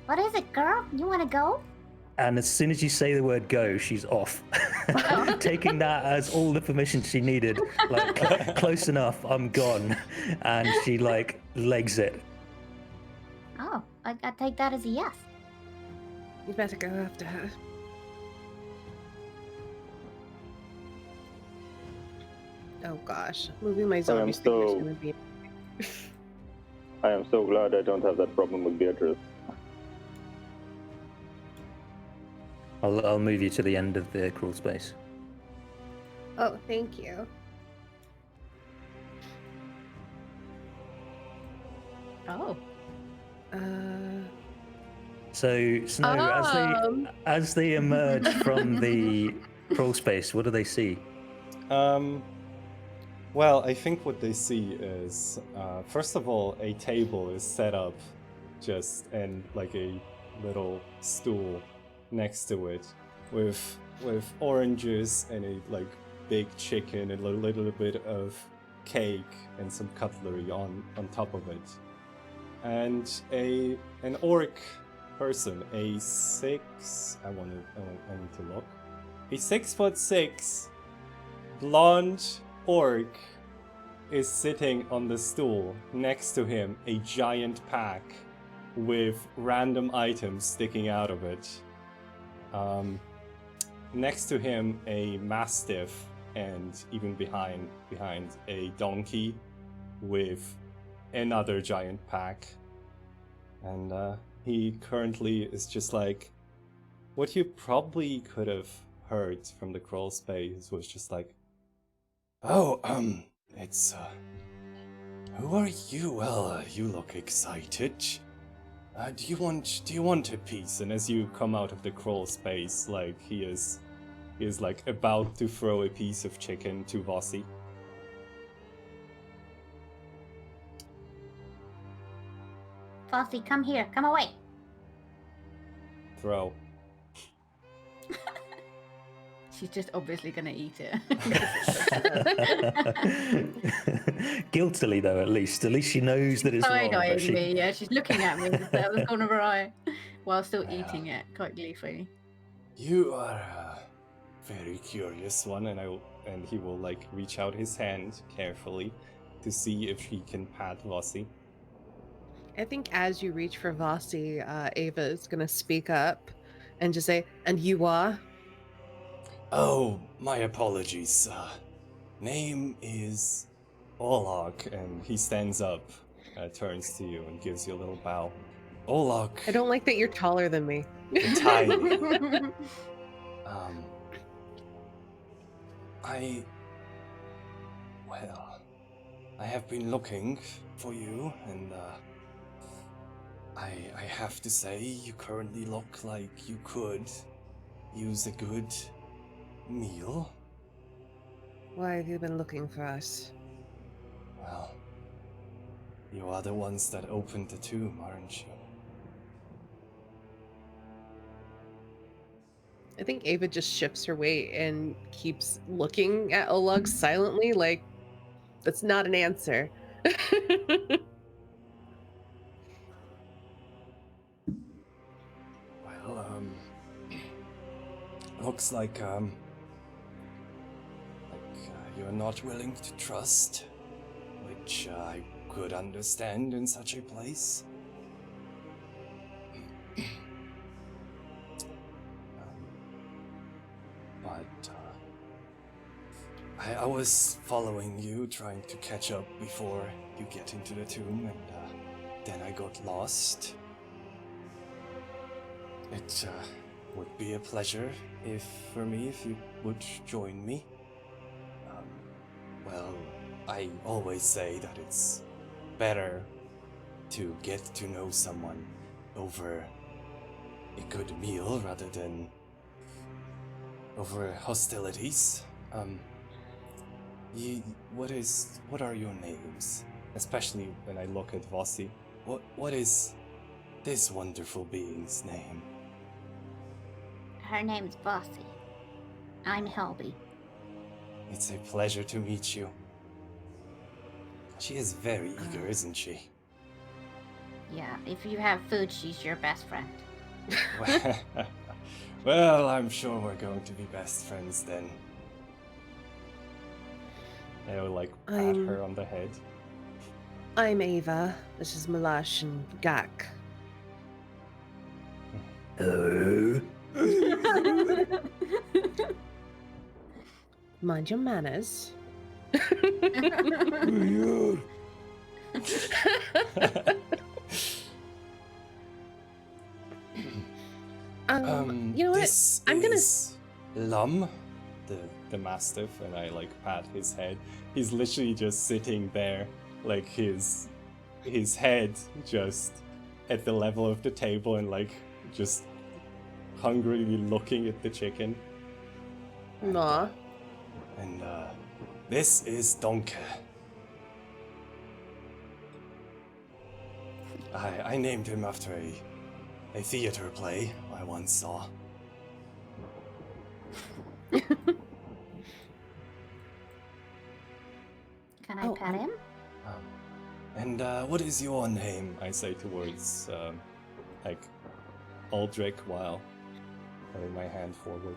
F: What is it, girl? You want to go?
C: And as soon as you say the word go, she's off. Taking that as all the permission she needed. Like, close enough, I'm gone. And she like legs it.
F: Oh, I take that as a yes.
D: You better go after her. Oh gosh, moving my zombie sticker is
B: so-
D: gonna be.
B: I am so glad I don't have that problem with Beatrice.
C: I'll move you to the end of the crawl space.
D: Oh, thank you.
E: Oh.
C: So, Snow, as they emerge from the crawl space, what do they see?
A: Well, I think what they see is, first of all, a table is set up just and like a little stool next to it with oranges and a like big chicken and a little bit of cake and some cutlery on top of it. And an orc person, I need to look. A 6'6" blonde orc is sitting on the stool next to him, a giant pack with random items sticking out of it. next to him a mastiff, and even behind a donkey with another giant pack. And he currently is just like, what you probably could have heard from the crawl space was just like, oh, it's, who are you? Well, you look excited. Do you want a piece? And as you come out of the crawl space, like, he is like about to throw a piece of chicken to Vossi.
F: Fossy, come here. Come away.
A: Throw.
E: She's just obviously going to eat it.
C: Guiltily, though, at least she knows that it's wrong. But
E: Side-eyeing
C: she...
E: me, yeah. She's looking at me with the corner of her eye while still
A: Yeah.
E: eating it quite gleefully.
A: You are a very curious one, and he will like reach out his hand carefully to see if he can pat Vossi.
D: I think as you reach for Vossi, Ava is going to speak up and just say, and you are?
A: Oh, my apologies. Name is Olog, and he stands up, turns to you, and gives you a little bow. Olog.
D: I don't like that you're taller than me.
A: Tiny. I have been looking for you, and I have to say, you currently look like you could use a good meal.
D: Why have you been looking for us?
A: Well, you are the ones that opened the tomb, aren't you?
D: I think Ava just shifts her weight and keeps looking at Olug silently, like, that's not an answer.
A: Well, looks like you're not willing to trust, which I could understand in such a place. But I was following you, trying to catch up before you get into the tomb, and then I got lost. It would be a pleasure for me if you would join me. Well, I always say that it's better to get to know someone over a good meal rather than over hostilities. What are your names? Especially when I look at Vossi. What is this wonderful being's name?
F: Her name's Bossy. I'm Helby.
A: It's a pleasure to meet you. She is very eager, isn't she?
F: Yeah, if you have food, she's your best friend.
A: Well, I'm sure we're going to be best friends then. I will like pat her on the head.
D: I'm Ava. This is Malash and Gak.
C: Hello.
D: Mind your manners. You know what?
A: This
D: I'm gonna
A: is Lum, the mastiff, and I like pat his head. He's literally just sitting there, like his head just at the level of the table, and like just hungrily looking at the chicken.
D: Aw.
A: And this is Donke. I named him after a theater play I once saw.
F: Can I
D: Oh,
F: pet him?
A: And what is your name? I say towards like Aldrich while putting my hand forward.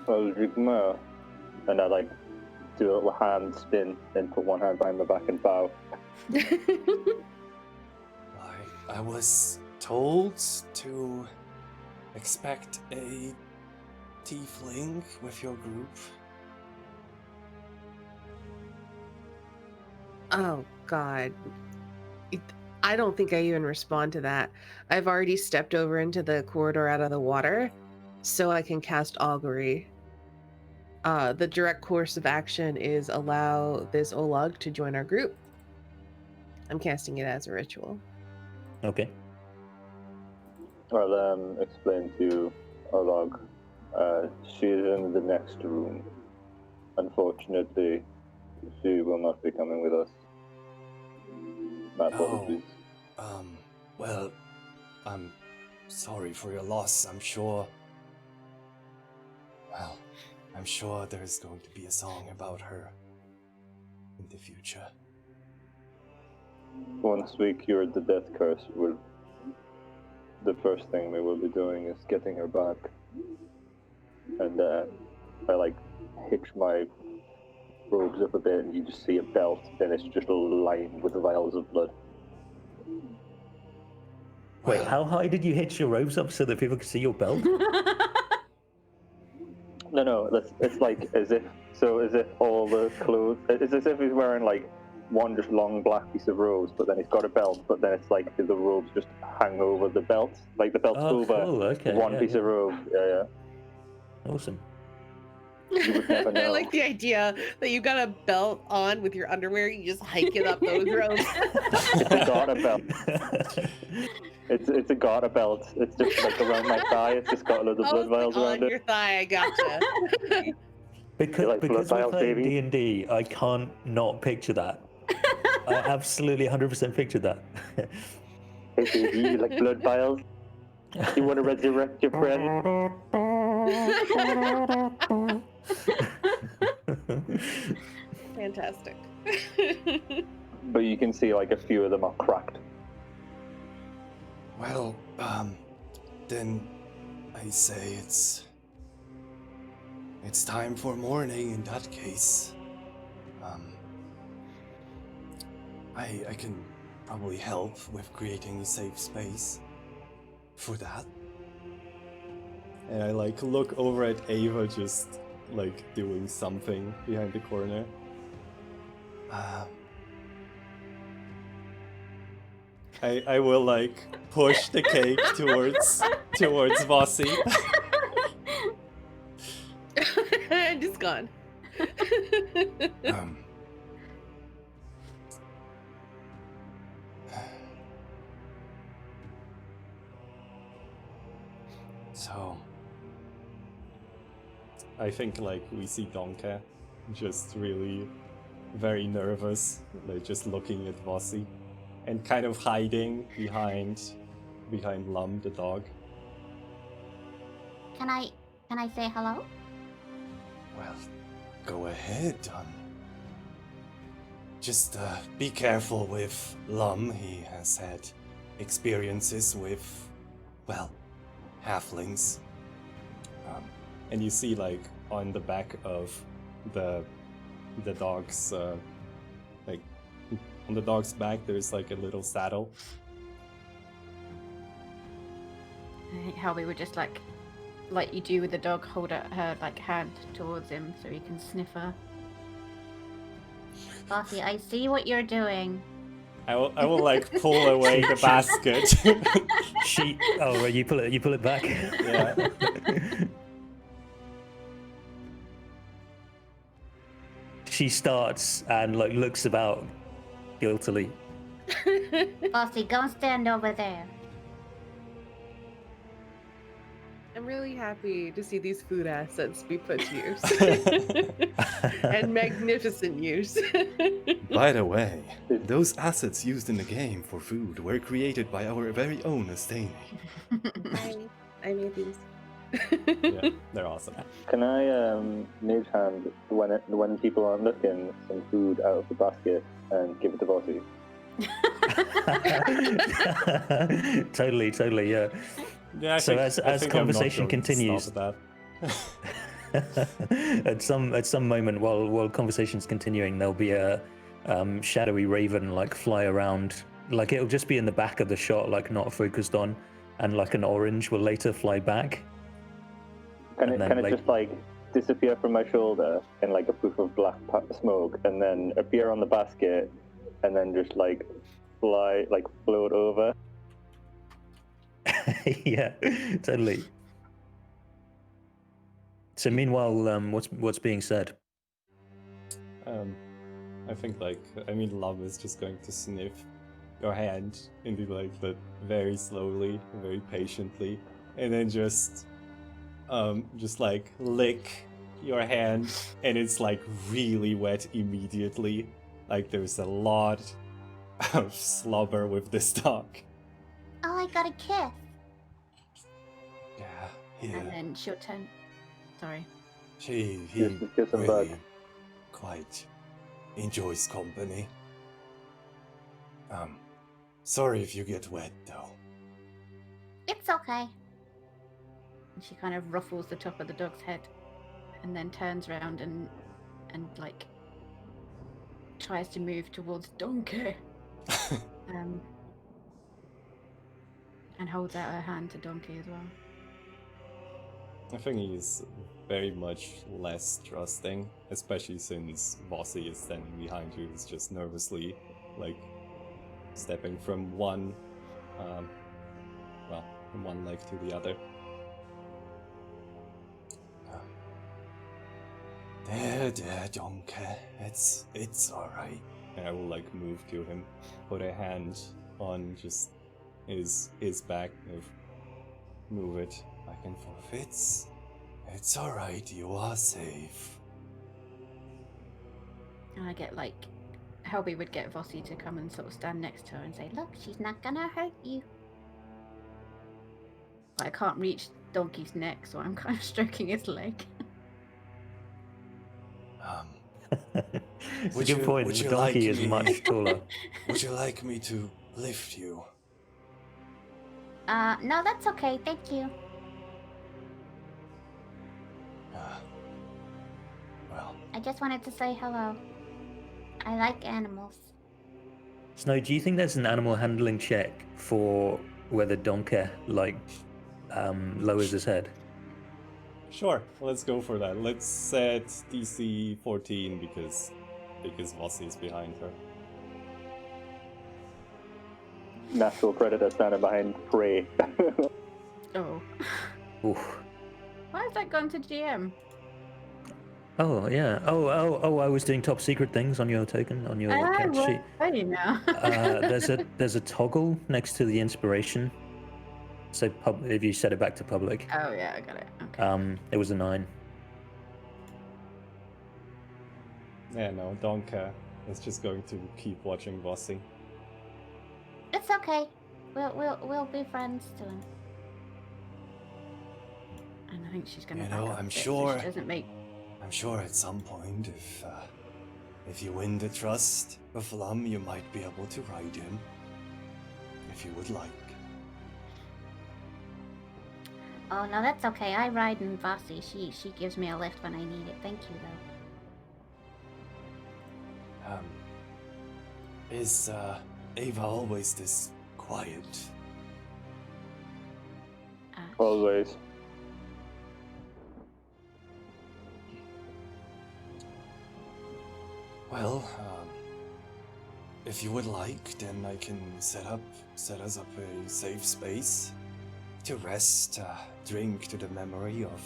B: Aldrich, and I like do a little hand spin and put one hand behind my back and bow.
A: I was told to expect a tiefling with your group?
D: Oh, God. I don't think I even respond to that. I've already stepped over into the corridor out of the water, so I can cast augury. The direct course of action is allow this Olag to join our group. I'm casting it as a ritual.
C: Okay.
B: I'll explain to Olag. She is in the next room. Unfortunately, she will not be coming with us. My apologies.
A: Well, I'm sorry for your loss. I'm sure there's going to be a song about her in the future.
B: Once we cured the death curse, the first thing we will be doing is getting her back. And I hitch my robes up a bit, and you just see a belt, and it's just lined with vials of blood.
C: Wait,
A: Well,
C: how high did you hitch your robes up so that people could see your belt?
B: No, it's like as if all the clothes, it's as if he's wearing like one just long black piece of robes, but then he's got a belt, but then it's like the robes just hang over the belt, like the belt's over
C: cool. Okay,
B: one piece of robe. Yeah.
C: Awesome.
B: You would never
D: I
B: know.
D: like the idea that you got a belt on with your underwear. You just hike it up those robes.
B: It's a garter belt. It's a garter belt. It's just like around my thigh. It's just got loads of blood vials
D: on
B: around it.
D: your thigh. I gotcha.
C: Because
B: like blood
C: we're
B: vials,
C: playing
B: baby?
C: D&D, I can't not picture that. I absolutely 100% pictured that.
B: Hey baby, you like blood vials? You want to resurrect your friend?
D: Fantastic.
B: But you can see like a few of them are cracked.
A: Well, then I say it's time for mourning in that case. I can probably help with creating a safe space for that. And I look over at Ava just doing something behind the corner. I will push the cake towards Vossi.
D: I'm just gone.
A: So I think we see Donka just really very nervous, just looking at Vossi and kind of hiding behind Lum, the dog.
F: Can I say hello?
A: Well, go ahead, just be careful with Lum. He has had experiences with, well, halflings. And you see on the back of the dog's on the dog's back there's a little saddle.
E: I think Helby would just like you do with the dog, hold out her hand towards him so he can sniff her.
F: Bossy, I see what you're doing.
A: I will pull away the basket.
C: You pull it back.
A: Yeah.
C: She starts and looks about guiltily.
F: Bossy, go and stand over there.
D: I'm really happy to see these food assets be put to use. And magnificent use.
A: By the way, those assets used in the game for food were created by our very own Astani.
D: I made these.
A: Yeah, they're awesome.
B: Can I mage hand when people aren't looking some food out of the basket and give it to Bossy?
C: Totally, yeah.
A: Yeah,
C: So as conversation continues,
A: that.
C: at some moment while conversation's continuing, there'll be a shadowy raven fly around. It'll just be in the back of the shot, not focused on, and like an orange will later fly back.
B: Can
C: And
B: it
C: then, like-
B: just like disappear from my shoulder in like a poof of black smoke, and then appear on the basket, and then just like fly, like float over?
C: Yeah, totally. So meanwhile, what's being said?
A: I think Lum is just going to sniff your hand and be like, but very slowly, very patiently, and then just like lick your hand, and it's like really wet immediately. Like there's a lot of slobber with this dog.
F: Oh, I got a kiss.
A: Yeah,
E: And
A: yeah.
E: then she'll turn. Sorry.
A: He
B: Kiss him
A: really
B: back.
A: quite enjoys company. Sorry if you get wet though.
F: It's okay.
E: And she kind of ruffles the top of the dog's head, and then turns around and like tries to move towards Donkey. And holds out her hand to Donkey as well.
A: I think he's very much less trusting, especially since Bossy is standing behind you. He's just nervously, like, stepping from one leg to the other. There, Donkey. It's alright. And I will, like, move to him, put a hand on just his back, move it back and forth. It's alright, you are safe.
E: And I get like, Helby would get Vossi to come and sort of stand next to her and say, "Look, she's not gonna hurt you." But I can't reach Donkey's neck, so I'm kind of stroking his leg.
C: It's a
A: Would
C: good
A: you-
C: point.
A: would
C: The
A: you
C: donkey
A: like
C: is
A: me-
C: much taller.
A: Would you like me to lift you?
F: No, that's okay. Thank you.
A: Well,
F: I just wanted to say hello. I like animals.
C: Snow, do you think there's an animal handling check for whether Donkey lowers his head?
A: sure, let's go for that. Let's set DC 14 because Vossi is behind her.
B: Natural predator standing behind prey.
E: Oh.
C: Oof.
E: Why has that gone to GM?
C: Oh yeah. Oh! I was doing top secret things on your token on your character sheet.
E: Ready now.
C: There's a toggle next to the inspiration. So if you set it back to public,
E: Oh yeah, I got it. Okay.
C: it was a 9.
A: Yeah, no, Donka is just going to keep watching Vossi.
F: It's okay. We'll be friends soon.
E: And I think she's gonna.
A: You
E: back
A: know,
E: up a
A: I'm
E: bit so
A: sure-
E: she doesn't make.
A: I'm sure at some point, if you win the trust of Lum, you might be able to ride him. If you would like.
F: Oh no, that's okay. I ride in Vossi. She gives me a lift when I need it. Thank you though.
A: Is Ava always this quiet?
B: Always.
A: Well, if you would like, then I can set us up a safe space to rest, drink to the memory of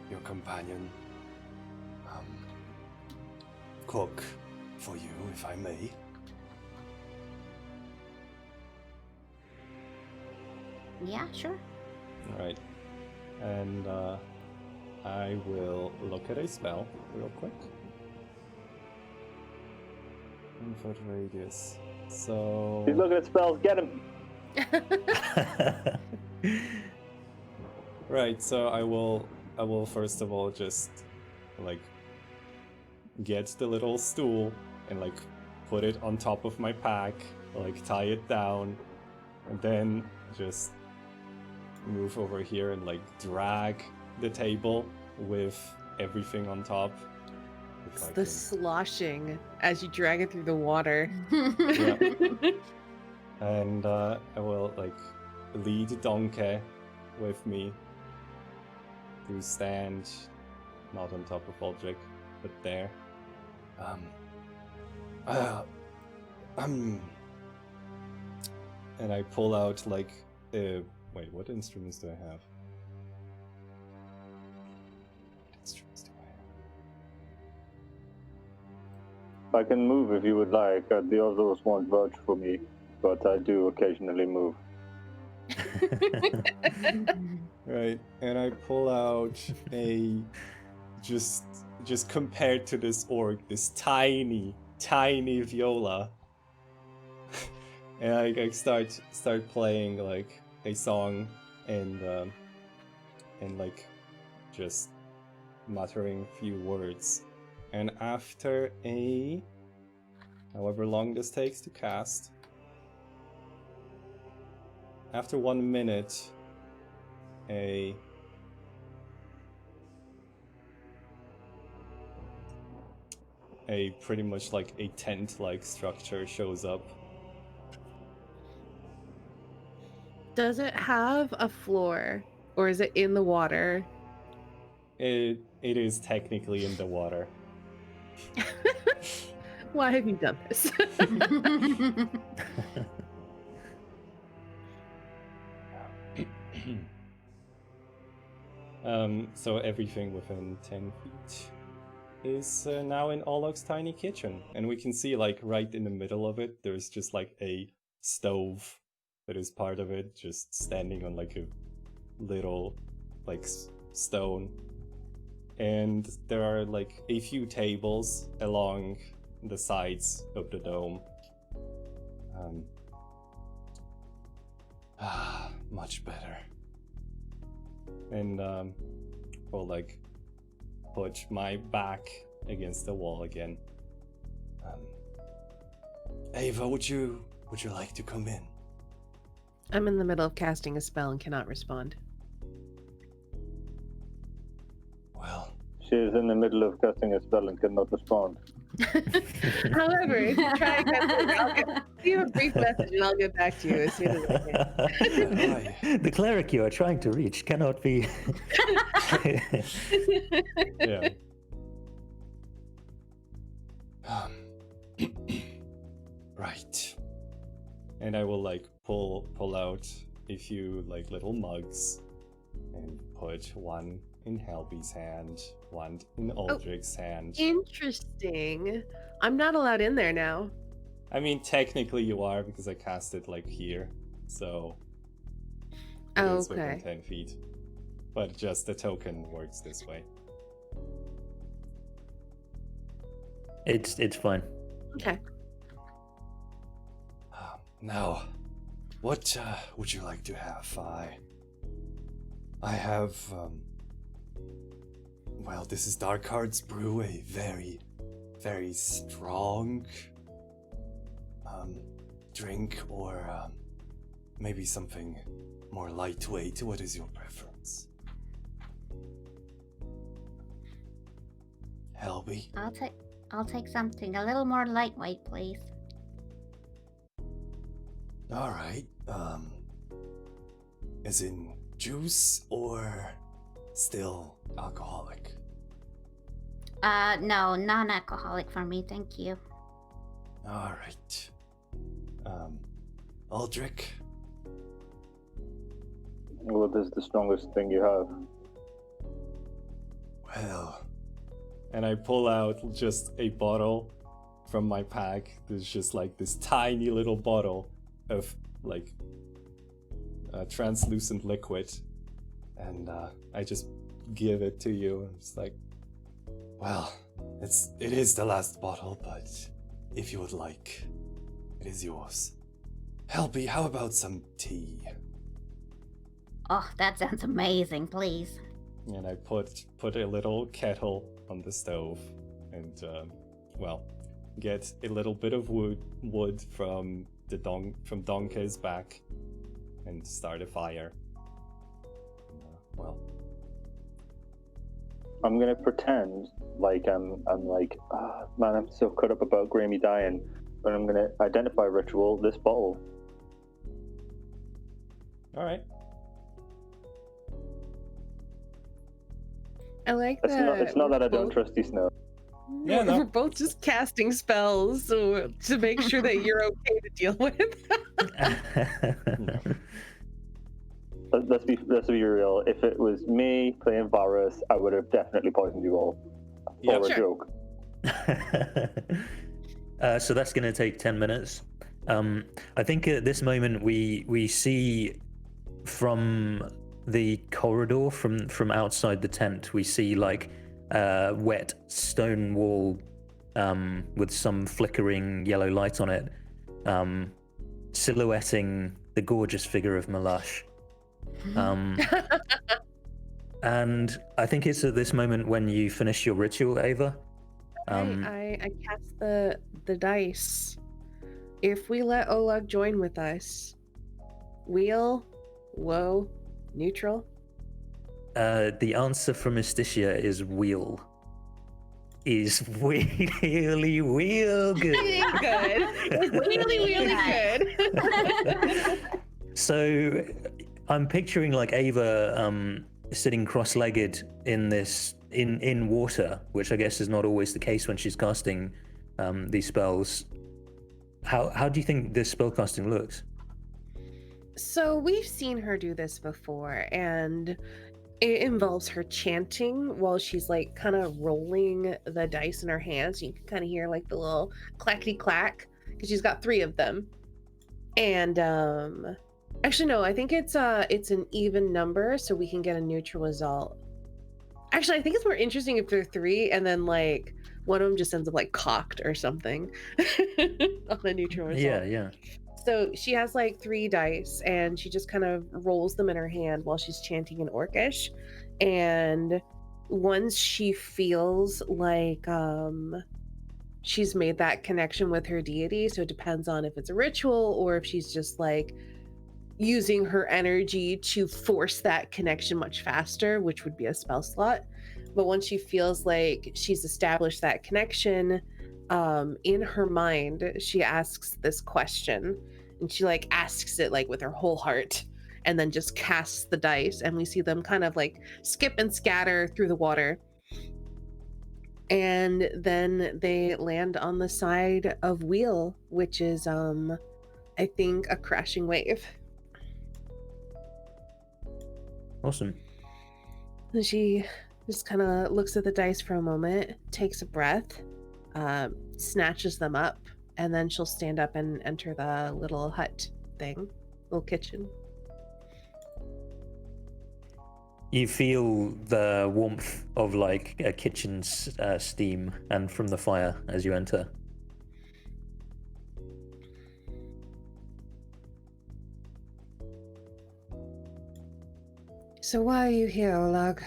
A: your companion. Cook for you, if I may.
F: Yeah, sure.
A: Alright. And I will look at a spell real quick. 1-foot radius. So
B: He's looking at spells. Get him.
A: right, so I will first of all just like get the little stool and like put it on top of my pack, like tie it down, and then just move over here and like drag the table with everything on top. If
D: It's
A: I
D: the
A: can-
D: sloshing as you drag it through the water.
A: And I will like lead donkey with me to stand not on top of Aldrich, but there. And I pull out like wait, what instruments do I have? What instruments do I have?
B: I can move if you would like. The others won't vouch for me, but I do occasionally move.
A: Right, and I pull out a just compared to this orc, this tiny viola, and I start playing like a song and like just muttering a few words, and after a however long this takes to cast, after 1 minute, a pretty much like a tent-like structure shows up.
D: Does it have a floor, or is it in the water?
A: It is technically in the water.
D: Why have you done this?
A: So everything within 10 feet is now in Olok's tiny kitchen. And we can see, like, right in the middle of it, there's just, like, a stove that is part of it, just standing on, like, a little, like, stone. And there are, like, a few tables along the sides of the dome. Much better. And we'll like put my back against the wall again. Ava, would you like to come in?
D: I'm in the middle of casting a spell and cannot respond.
A: Well,
B: She is in the middle of casting a spell and cannot respond.
D: However, if you try again, I'll leave a brief message and I'll get back to you as soon as I can.
C: The cleric you are trying to reach cannot be.
A: yeah. Right. And I will like pull out a few like little mugs and put one in Helby's hand, one in Aldrich's hand.
D: Interesting. I'm not allowed in there now.
A: I mean, technically you are because I cast it like here, so it is within
D: Okay.
A: 10 feet. But just the token works this way.
C: It's fine.
D: Okay.
A: Now, what would you like to have? I have, well, this is Dark Heart's brew, a very, very strong drink, or maybe something more lightweight. What is your preference? Helby?
F: I'll take something a little more lightweight, please.
A: All right. As in juice or still alcoholic?
F: No, non-alcoholic for me, thank you.
A: All right. Aldrich?
B: What is the strongest thing you have?
A: Well, and I pull out just a bottle from my pack. There's just like this tiny little bottle of like translucent liquid, and I just give it to you. It's like, well, it is the last bottle, but if you would like, it is yours. Helby, how about some tea?
F: Oh, that sounds amazing, please.
A: And I put a little kettle on the stove, and well, get a little bit of wood from from Donkey's back, and start a fire. Well,
B: I'm gonna pretend like I'm like, man, I'm so caught up about Grammy dying, but I'm gonna identify ritual this bottle.
A: All right.
D: I like
B: It's
D: that.
B: not
D: we're
B: that I don't
D: both-
B: trust you, Snow.
A: Yeah, no.
D: We're both just casting spells so, to make sure that you're okay to deal with.
B: Let's be real. If it was me playing Varus, I would have definitely poisoned you all
A: Yep.
B: for a
D: Sure.
B: joke.
C: So that's going to take 10 minutes. I think at this moment we see from the corridor from outside the tent, we see like a wet stone wall with some flickering yellow light on it, silhouetting the gorgeous figure of Malash. And I think it's at this moment when you finish your ritual, Ava.
D: I cast the dice. If we let Oleg join with us, wheel, low, neutral.
C: The answer from Mysticia is wheel. Is really, real good.
D: Good. It's really good.
C: So I'm picturing like Ava sitting cross-legged in water, which I guess is not always the case when she's casting these spells. How do you think this spellcasting looks?
D: So we've seen her do this before, and it involves her chanting while she's like kind of rolling the dice in her hands. You can kind of hear like the little clackety clack because she's got 3 of them. And actually no, I think it's an even number, so we can get a neutral result. Actually, I think it's more interesting if they're 3 and then like one of them just ends up like cocked or something on a neutral result.
C: Yeah.
D: So she has like 3 dice and she just kind of rolls them in her hand while she's chanting in Orcish. And once she feels like she's made that connection with her deity, so it depends on if it's a ritual or if she's just like using her energy to force that connection much faster, which would be a spell slot. But once she feels like she's established that connection, in her mind, she asks this question, and she like asks it like with her whole heart, and then just casts the dice, and we see them kind of like skip and scatter through the water. And then they land on the side of Wheel, which is I think a crashing wave.
C: Awesome.
D: And she just kind of looks at the dice for a moment, takes a breath, snatches them up, and then she'll stand up and enter the little hut thing, little kitchen.
C: You feel the warmth of like a kitchen's steam and from the fire as you enter.
D: So why are you here, Olag?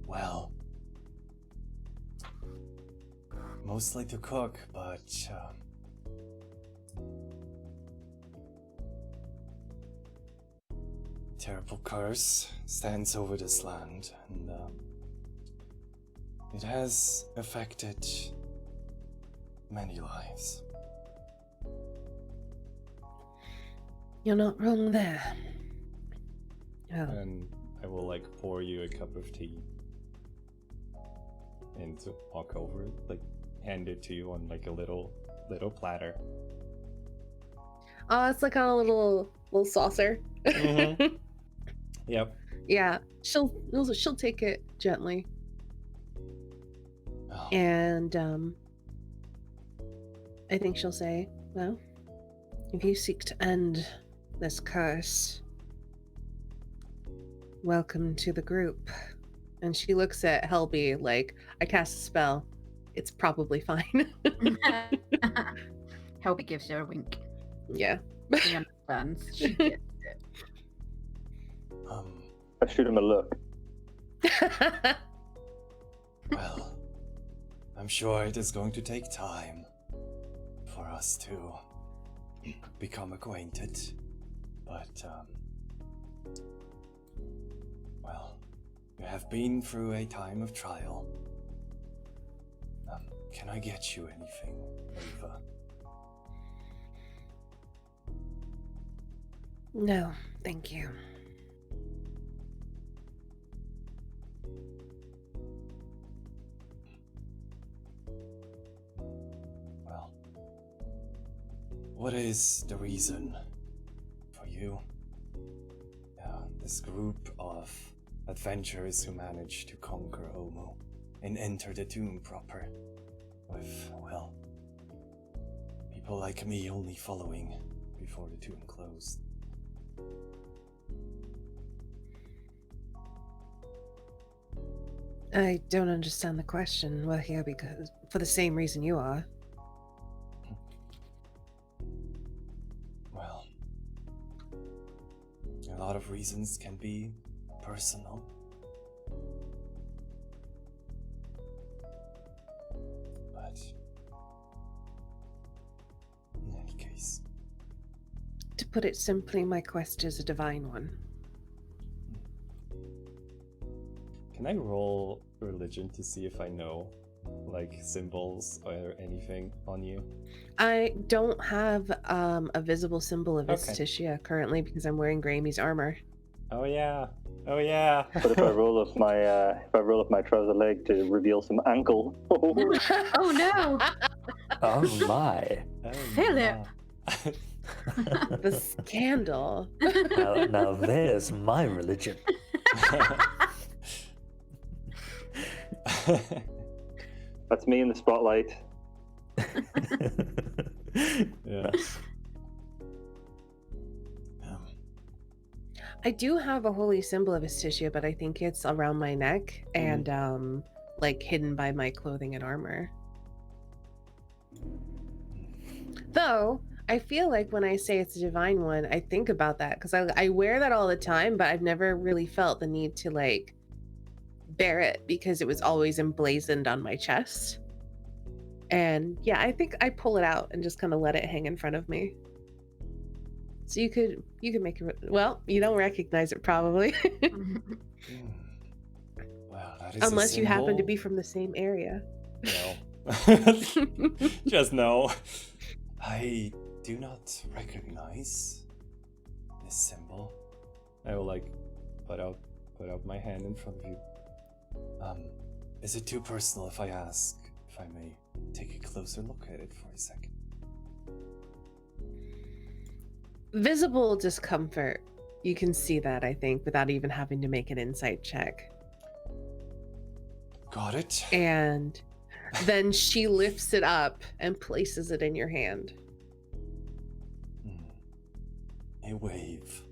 A: Well, mostly to cook, but terrible curse stands over this land, and it has affected many lives.
D: You're not wrong there. Oh.
A: And I will like pour you a cup of tea and to walk over it, like hand it to you on like a little platter.
D: Oh, it's like on a little saucer.
A: Mhm. Yep.
D: Yeah, she'll take it gently,
A: Oh,
D: and I think she'll say, "Well, if you seek to end this curse, welcome to the group." And she looks at Helby like, "I cast a spell. It's probably fine."
E: Helby gives her a wink.
D: Yeah.
E: She understands. She gets it.
B: I shoot him a look.
A: well, I'm sure it is going to take time for us to become acquainted, but well, you have been through a time of trial. Can I get you anything, Ava?
D: No, thank you.
A: Well, what is the reason for you? This group of adventurers who managed to conquer Omo and enter the tomb proper, with, well, people like me only following before the tomb closed.
D: I don't understand the question. We're here because for the same reason you are.
A: Well, a lot of reasons can be personal. But in any case,
D: To put it simply, my quest is a divine one.
A: can I roll religion to see if I know, like, symbols or anything on you?
D: I don't have a visible symbol of
A: Okay.
D: Istitia currently because I'm wearing Grammy's armor.
A: Oh yeah. Oh yeah.
B: But if I roll up my trouser leg to reveal some ankle,
E: Oh no!
C: Oh my.
A: Oh,
E: Philip.
A: my.
D: The scandal.
C: Now there's my religion.
B: that's me in the spotlight.
A: Yeah.
D: I do have a holy symbol of Istitia, but I think it's around my neck and like hidden by my clothing and armor. Though I feel like when I say it's a divine one, I think about that because I wear that all the time, but I've never really felt the need to like bear it because it was always emblazoned on my chest. And yeah, I think I pull it out and just kind of let it hang in front of me. So you could make it. Well, you don't recognize it probably,
A: Wow, that is
D: unless
A: a
D: you happen to
A: symbol?
D: be from the same area.
A: No. Just no. I do not recognize this symbol. I will like put out my hand in front of you. Is it too personal if I ask if I may take a closer look at it for a second?
D: Visible discomfort. You can see that, I think, without even having to make an insight check.
A: Got it.
D: And then she lifts it up and places it in your hand.
A: A wave.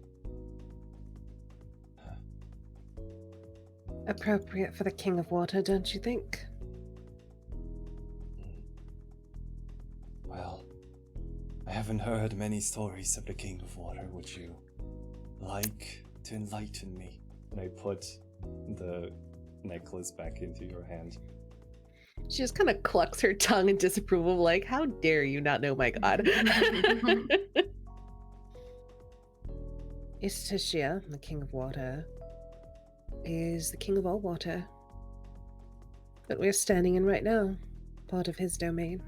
D: Appropriate for the King of Water, don't you think?
A: Well, I haven't heard many stories of the King of Water. Would you like to enlighten me? And I put the necklace back into your hand.
D: She just kind of clucks her tongue in disapproval, like, how dare you not know my god? Istitia, the King of Water, is the king of all water that we're standing in right now, part of his domain.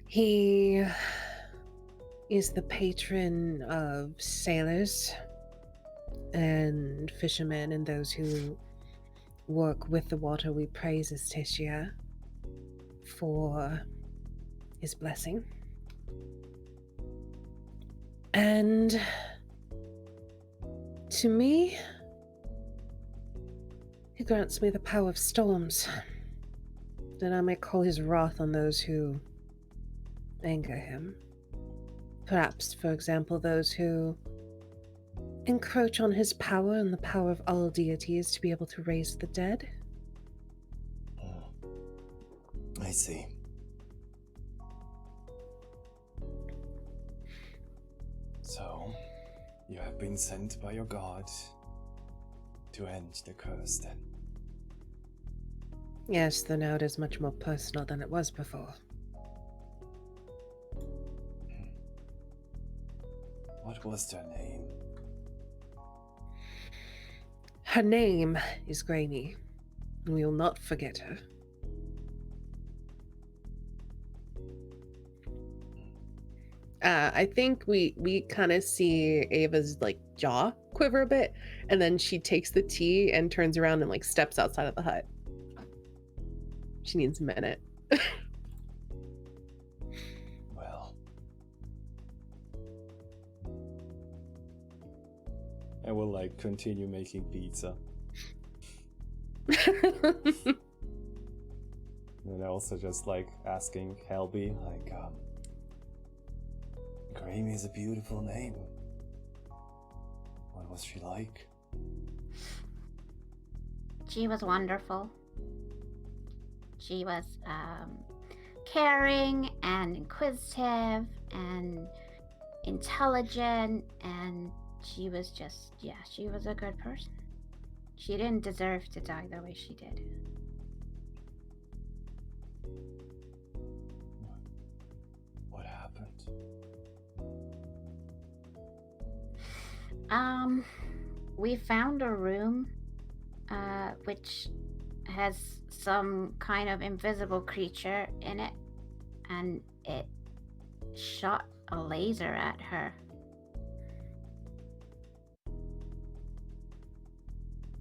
D: He is the patron of sailors and fishermen and those who work with the water. We praise Istitia for his blessing. And to me, he grants me the power of storms, that I may call his wrath on those who anger him. Perhaps, for example, those who encroach on his power and the power of all deities to be able to raise the dead.
A: I see. So, you have been sent by your god to end the curse then?
D: Yes, though now it is much more personal than it was before.
A: What was their name?
D: Her name is Granny, and we will not forget her. I think we kind of see Ava's like jaw quiver a bit, and then she takes the tea and turns around and like steps outside of the hut. She needs a minute.
A: Well, I will like continue making pizza. And also just like asking Helby, like, Grammy is a beautiful name. What was she like?
F: She was wonderful. She was caring and inquisitive and intelligent, and she was just, yeah, she was a good person. She didn't deserve to die the way she did.
A: What happened?
F: We found a room, which has some kind of invisible creature in it, and it shot a laser at her.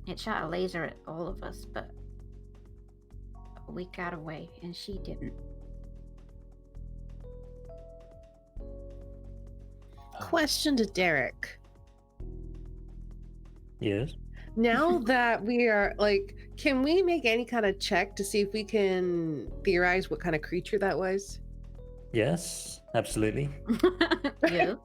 F: It shot a laser at all of us, but we got away, and she didn't.
D: Question to Derek.
C: Yes.
D: Now that we are like, can we make any kind of check to see if we can theorize what kind of creature that was?
C: Yes, absolutely.
F: You?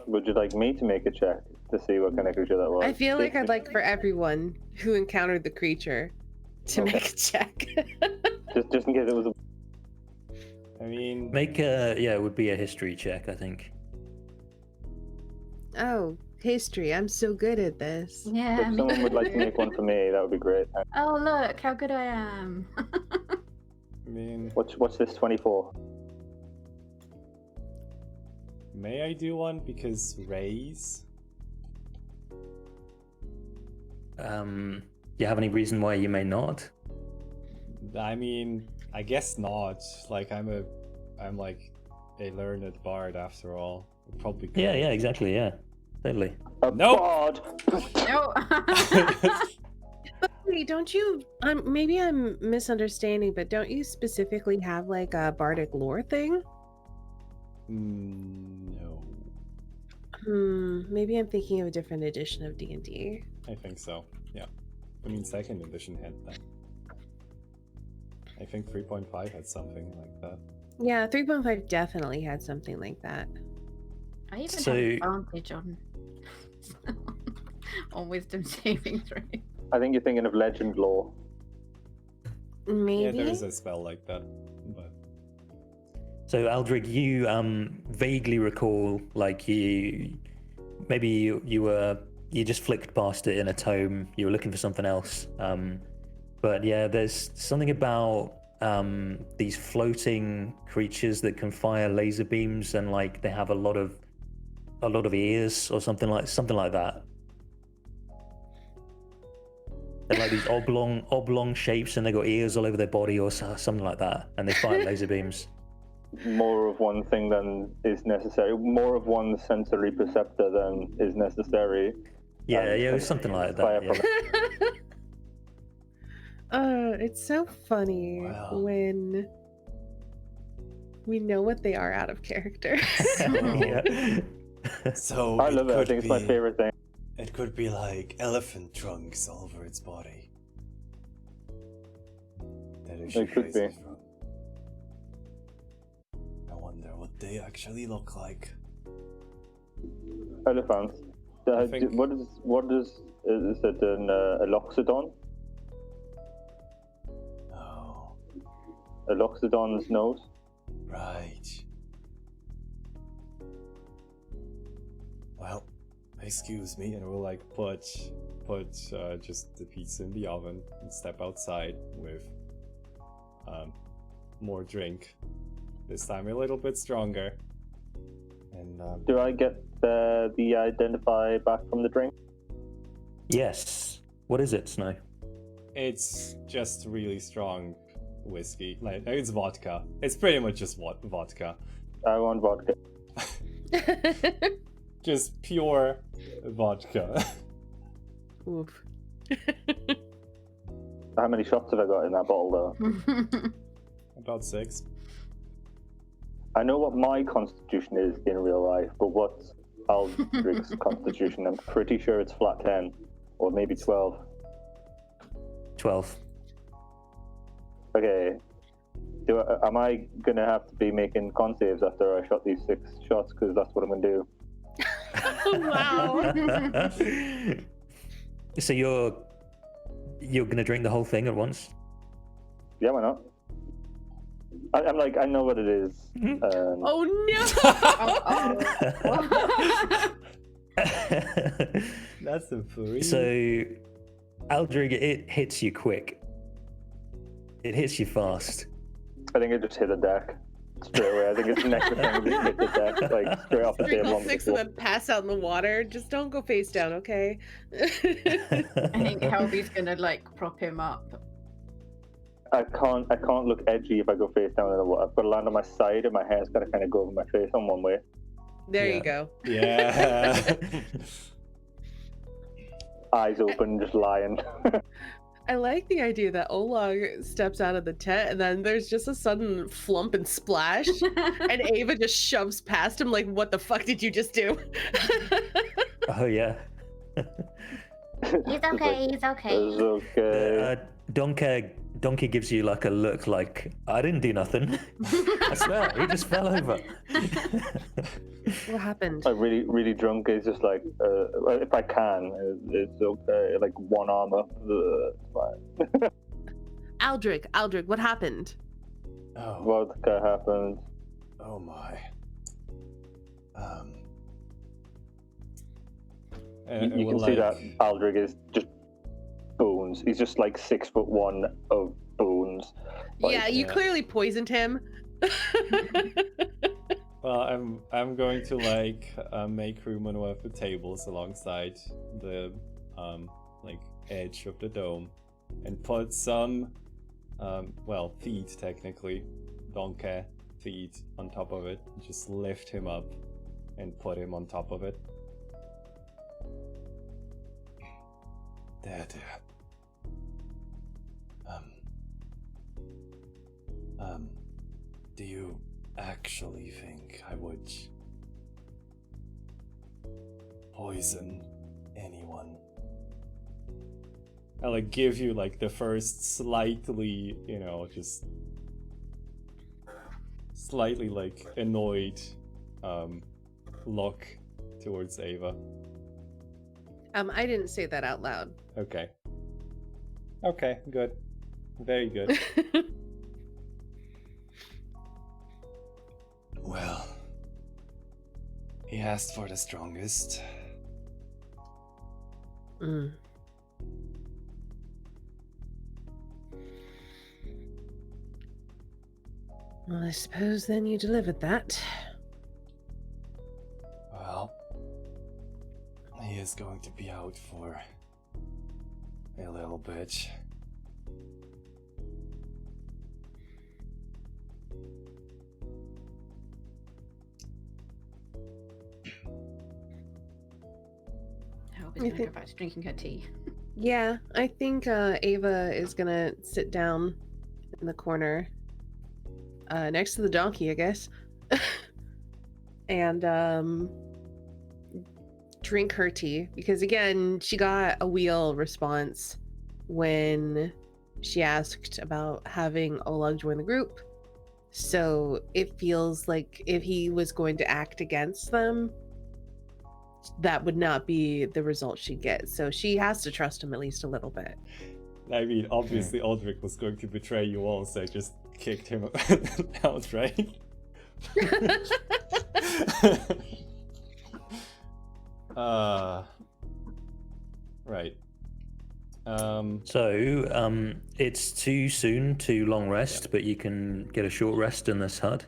B: Would you like me to make a check to see what kind of creature that was?
D: I feel like I'd like for everyone who encountered the creature to
B: Okay.
D: make a check.
B: just in case it was a...
A: I mean,
C: Make a it would be a history check, I think.
D: Oh, history. I'm so good at this.
F: Yeah.
B: If someone would like to make one for me, that would be great.
F: Oh, look how good I am.
A: I mean,
B: What's this 24?
A: may I do one because raise?
C: Do you have any reason why you may not?
A: I mean, I guess not. Like I'm like a learned bard after all. Probably could.
C: Yeah, exactly, yeah. Totally.
B: A
A: Nope.
B: bard!
F: No.
D: Wait, don't you? Maybe I'm misunderstanding, but don't you specifically have like a bardic lore thing?
A: No,
D: Maybe I'm thinking of a different edition of D&D.
A: I think so. Yeah, I mean, second edition had that. I think 3.5 had something like that.
D: Yeah, 3.5 definitely had something like that.
F: I even
C: So-
F: have advantage on wisdom saving throw.
B: I think you're thinking of legend lore.
D: Maybe.
A: Yeah, there is a spell like that, but
C: So Aldrig, you vaguely recall like you just flicked past it in a tome, you were looking for something else. But yeah, there's something about these floating creatures that can fire laser beams, and like they have a lot of ears or something like that. They're like these oblong shapes, and they got ears all over their body or something like that, and they fire laser beams.
B: More of one thing than is necessary. More of one sensory perceptor than is necessary.
C: Yeah, it was something like
B: Fire
C: that.
B: from
C: Yeah.
D: It's so funny
A: Wow.
D: when we know what they are out of character.
C: Yeah.
A: so
B: I love it. I
A: could
B: think it's my
A: be-
B: favorite thing.
A: It could be like elephant trunks all over its body. That is
B: It could be.
A: from. I wonder what they actually look like.
B: Elephants.
A: I think-
B: What is it an loxodon?
A: Oh,
B: A loxodon's nose?
A: right. Well, excuse me, and we'll like put just the pizza in the oven and step outside with more drink. This time a little bit stronger. And
B: Do I get the identify back from the drink?
C: Yes. What is it, Snow?
A: it's just really strong whiskey. Like it's vodka. It's pretty much just vodka.
B: I want vodka.
A: Just pure vodka.
D: Oof.
B: How many shots have I got in that bottle, though?
A: About 6.
B: I know what my constitution is in real life, but what's Aldrich's constitution? I'm pretty sure it's flat 10, or maybe 12.
C: 12.
B: Okay. Am I gonna have to be making con saves after I shot these 6 shots? Because that's what I'm gonna do.
D: Wow.
C: So you're gonna drink the whole thing at once?
B: Yeah, why not? I'm like, I know what it is.
D: Oh no!
A: That's a free.
C: So, Aldrich, it hits you quick. It hits you fast.
B: I think it just hit the deck straight away. I think it's next to thing just hit the deck, like straight off the
D: Drink
B: table.
D: all 6 and then pass out in the water. Just don't go face down, okay?
E: I think Helby's gonna like prop him up.
B: I can't look edgy if I go face down in the water. I've got to land on my side, and my hair's got to kind of go over my face on one way.
D: There
A: Yeah.
D: you go.
A: Yeah.
B: Eyes open, just lying.
D: I like the idea that Olag steps out of the tent and then there's just a sudden flump and splash, and Ava just shoves past him like, "What the fuck did you just do?"
C: Oh yeah.
F: He's okay. He's okay.
B: It's okay.
C: Donkey gives you like a look like, I didn't do nothing. I swear, he just fell over.
D: What happened?
B: Like really drunk. It's just like, if I can, it's okay. Like one arm up. It's fine.
D: Aldrich, what happened?
A: Oh.
B: Vodka happened.
A: Oh my.
B: You can see that Aldrich is just bones. He's just like 6'1" of bones. Like,
D: Yeah, you
A: Yeah.
D: clearly poisoned him.
A: Well, I'm going to like make room on one of the tables alongside the like edge of the dome, and put some feet technically, donkey feet on top of it. Just lift him up and put him on top of it. There. Do you actually think I would poison anyone? I like give you like the first slightly, just slightly like annoyed look towards Ava.
D: I didn't say that out loud.
A: Okay. Okay, good. Very good. Well, he asked for the strongest.
D: Mm. Well, I suppose then you delivered that.
A: Well, he is going to be out for a little bit.
E: Helby's gonna go back to drinking her tea.
D: Yeah, I think Ava is gonna sit down in the corner next to the donkey, I guess, and drink her tea, because again, she got a wheel response when she asked about having Oleg join the group. So it feels like if he was going to act against them, that would not be the result she'd get. So she has to trust him at least a little bit.
A: I mean, obviously Aldrich was going to betray you all, so I just kicked him out, right? Right.
C: So, it's too soon to long rest, but you can get a short rest in this hut.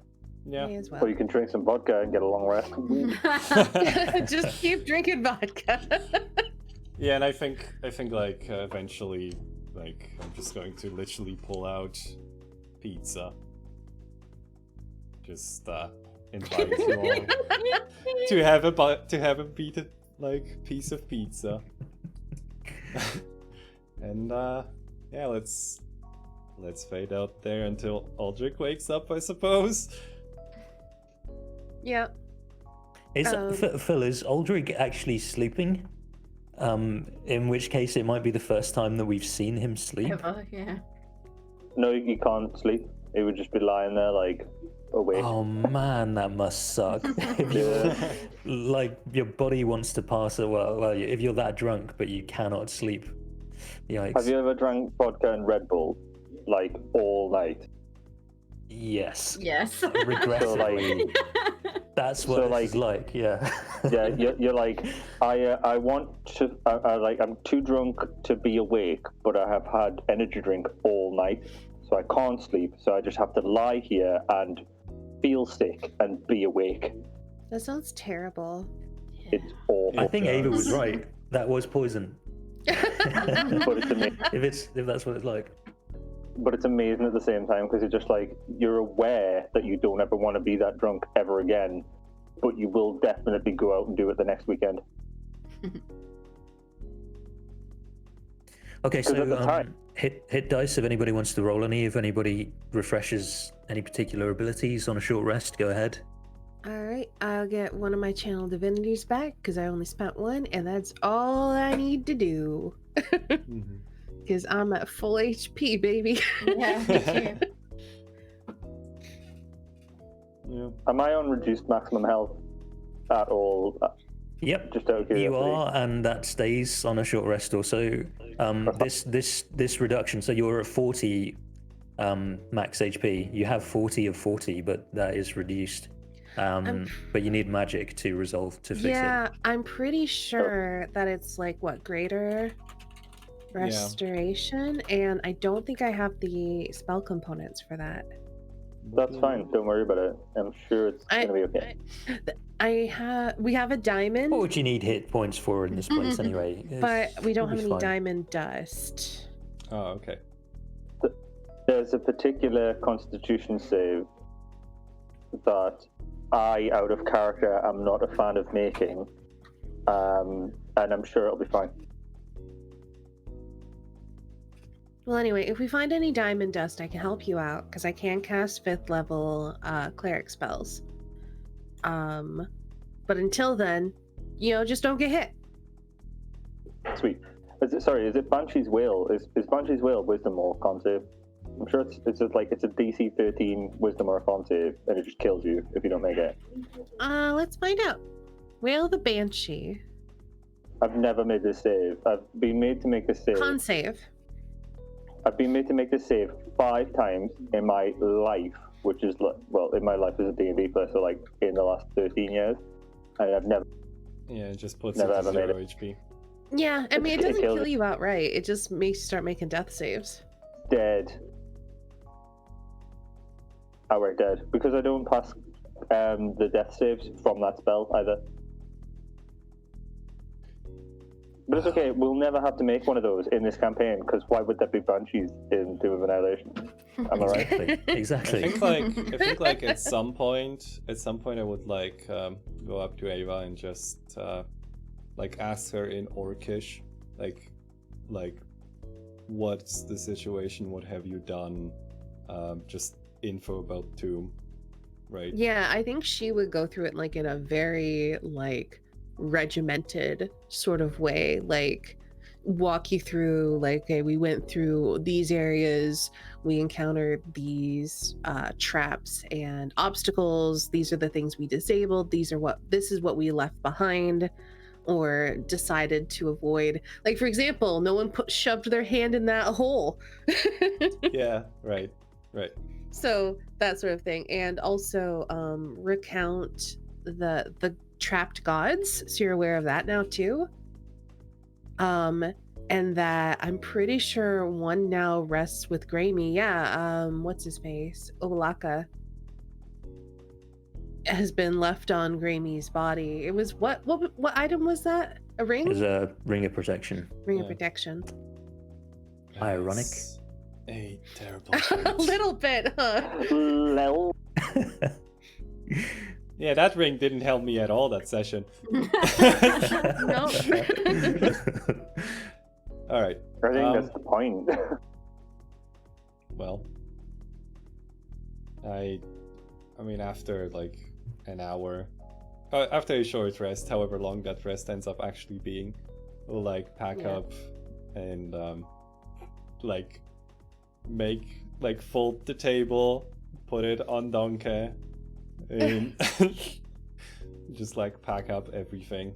A: Yeah.
D: Me as
B: Or
D: well.
B: you can drink some vodka and get a long rest.
D: Just keep drinking vodka.
A: Yeah, and I think like eventually, like I'm just going to literally pull out pizza. Just invite you all to have a beat like piece of pizza. And yeah, let's fade out there until Aldrich wakes up, I suppose.
D: Yeah.
C: Is Phil, is Aldrich actually sleeping? In which case, it might be the first time that we've seen him sleep.
E: Ever, yeah.
B: No, you can't sleep. He would just be lying there, like, awake.
C: Oh man, that must suck. If you're, like, your body wants to pass it. Well, if you're that drunk, but you cannot sleep. Yikes.
B: Have you ever drank vodka and Red Bull, like, all night?
C: Yes.
E: Yes.
C: Regrettably. That's what
B: So,
C: this
B: like-
C: is like, yeah.
B: Yeah, you're like, I want to, I'm too drunk to be awake, but I have had energy drink all night, so I can't sleep, so I just have to lie here and feel sick and be awake.
D: That sounds terrible.
B: It's awful.
C: I think Ava was
A: does.
C: right. That was poison.
B: But it's amazing.
C: if that's what it's like.
B: But it's amazing at the same time because you're just like, you're aware that you don't ever want to be that drunk ever again, but you will definitely go out and do it the next weekend.
C: Okay,
B: 'Cause at the
C: so
B: time-
C: hit dice if anybody wants to roll any. If anybody refreshes any particular abilities on a short rest, go ahead.
D: All right, I'll get one of my channel divinities back because I only spent one, and that's all I need to do.
A: Mhm.
D: Because I'm at full HP, baby.
E: Yeah, me too.
A: Yeah.
B: Am I on reduced maximum health at all?
C: Yep.
B: Just out of curiosity.
C: You are, and that stays on a short rest also. This reduction, so you're at 40 max HP. You have 40 of 40, but that is reduced. But you need magic to resolve to fix
D: Yeah,
C: it.
D: I'm pretty sure that it's like what, greater restoration, and I don't think I have the spell components for that.
B: That's fine. Don't worry about it. I'm sure it's
D: I-
B: gonna be okay.
D: We have a diamond,
C: What would you need hit points for in this place anyway?
D: but we don't
C: It'll
D: have
C: be
D: any
C: fine.
D: diamond dust.
A: Oh, okay.
B: There's a particular Constitution save that I, out of character, am not a fan of making, and I'm sure it'll be fine.
D: Well, anyway, if we find any diamond dust, I can help you out because I can cast 5th level cleric spells. But until then, just don't get hit.
B: Sweet. Is it Banshee's Wail? Is Banshee's Wail Wisdom or Con save? I'm sure it's a DC 13 Wisdom or a Con save, and it just kills you if you don't make it.
D: Let's find out. Wail the Banshee.
B: I've never made this save. I've been made to make this save.
D: Con save.
B: I've been made to make this save 5 times in my life, which is, well, in my life as a D&D player, so like in the last 13 years, and I've never.
A: Yeah, it just puts
B: Never
A: it to
B: ever made
A: 0 HP.
D: Yeah, I mean, it
B: It
D: doesn't
B: kills
D: kill
B: it.
D: you outright. It just makes you start making death saves.
B: Dead. Outright dead. Because I don't pass the death saves from that spell either. But it's okay, we'll never have to make one of those in this campaign, because why would there be banshees in Doom of Annihilation? Am I right?
C: Exactly.
A: I think like at some point I would like go up to Ava and just like ask her in Orcish, like what's the situation? What have you done? Just info about Tomb, right?
D: Yeah, I think she would go through it like in a very regimented sort of way, like walk you through like, okay, we went through these areas, we encountered these traps and obstacles, these are the things we disabled, this is what we left behind or decided to avoid. Like, for example, no one shoved their hand in that hole.
A: Yeah, right.
D: So that sort of thing. And also recount the trapped gods, so you're aware of that now too. And that I'm pretty sure one now rests with Grammy. Yeah, what's his face? Olaka has been left on Grammy's body. It was what item was that? A ring?
C: It was a ring of protection.
D: Ring of
A: Yeah.
D: protection.
C: Ironic.
A: That's a terrible
D: A
A: choice.
D: little bit, huh?
B: Lel.
A: Yeah, that ring didn't help me at all that session.
D: No.
A: All right.
B: I think that's the point.
A: Well, I mean, after like an hour, after a short rest, however long that rest ends up actually being, we'll like pack
D: Yeah.
A: up and like fold the table, put it on Donkey, and just like pack up everything,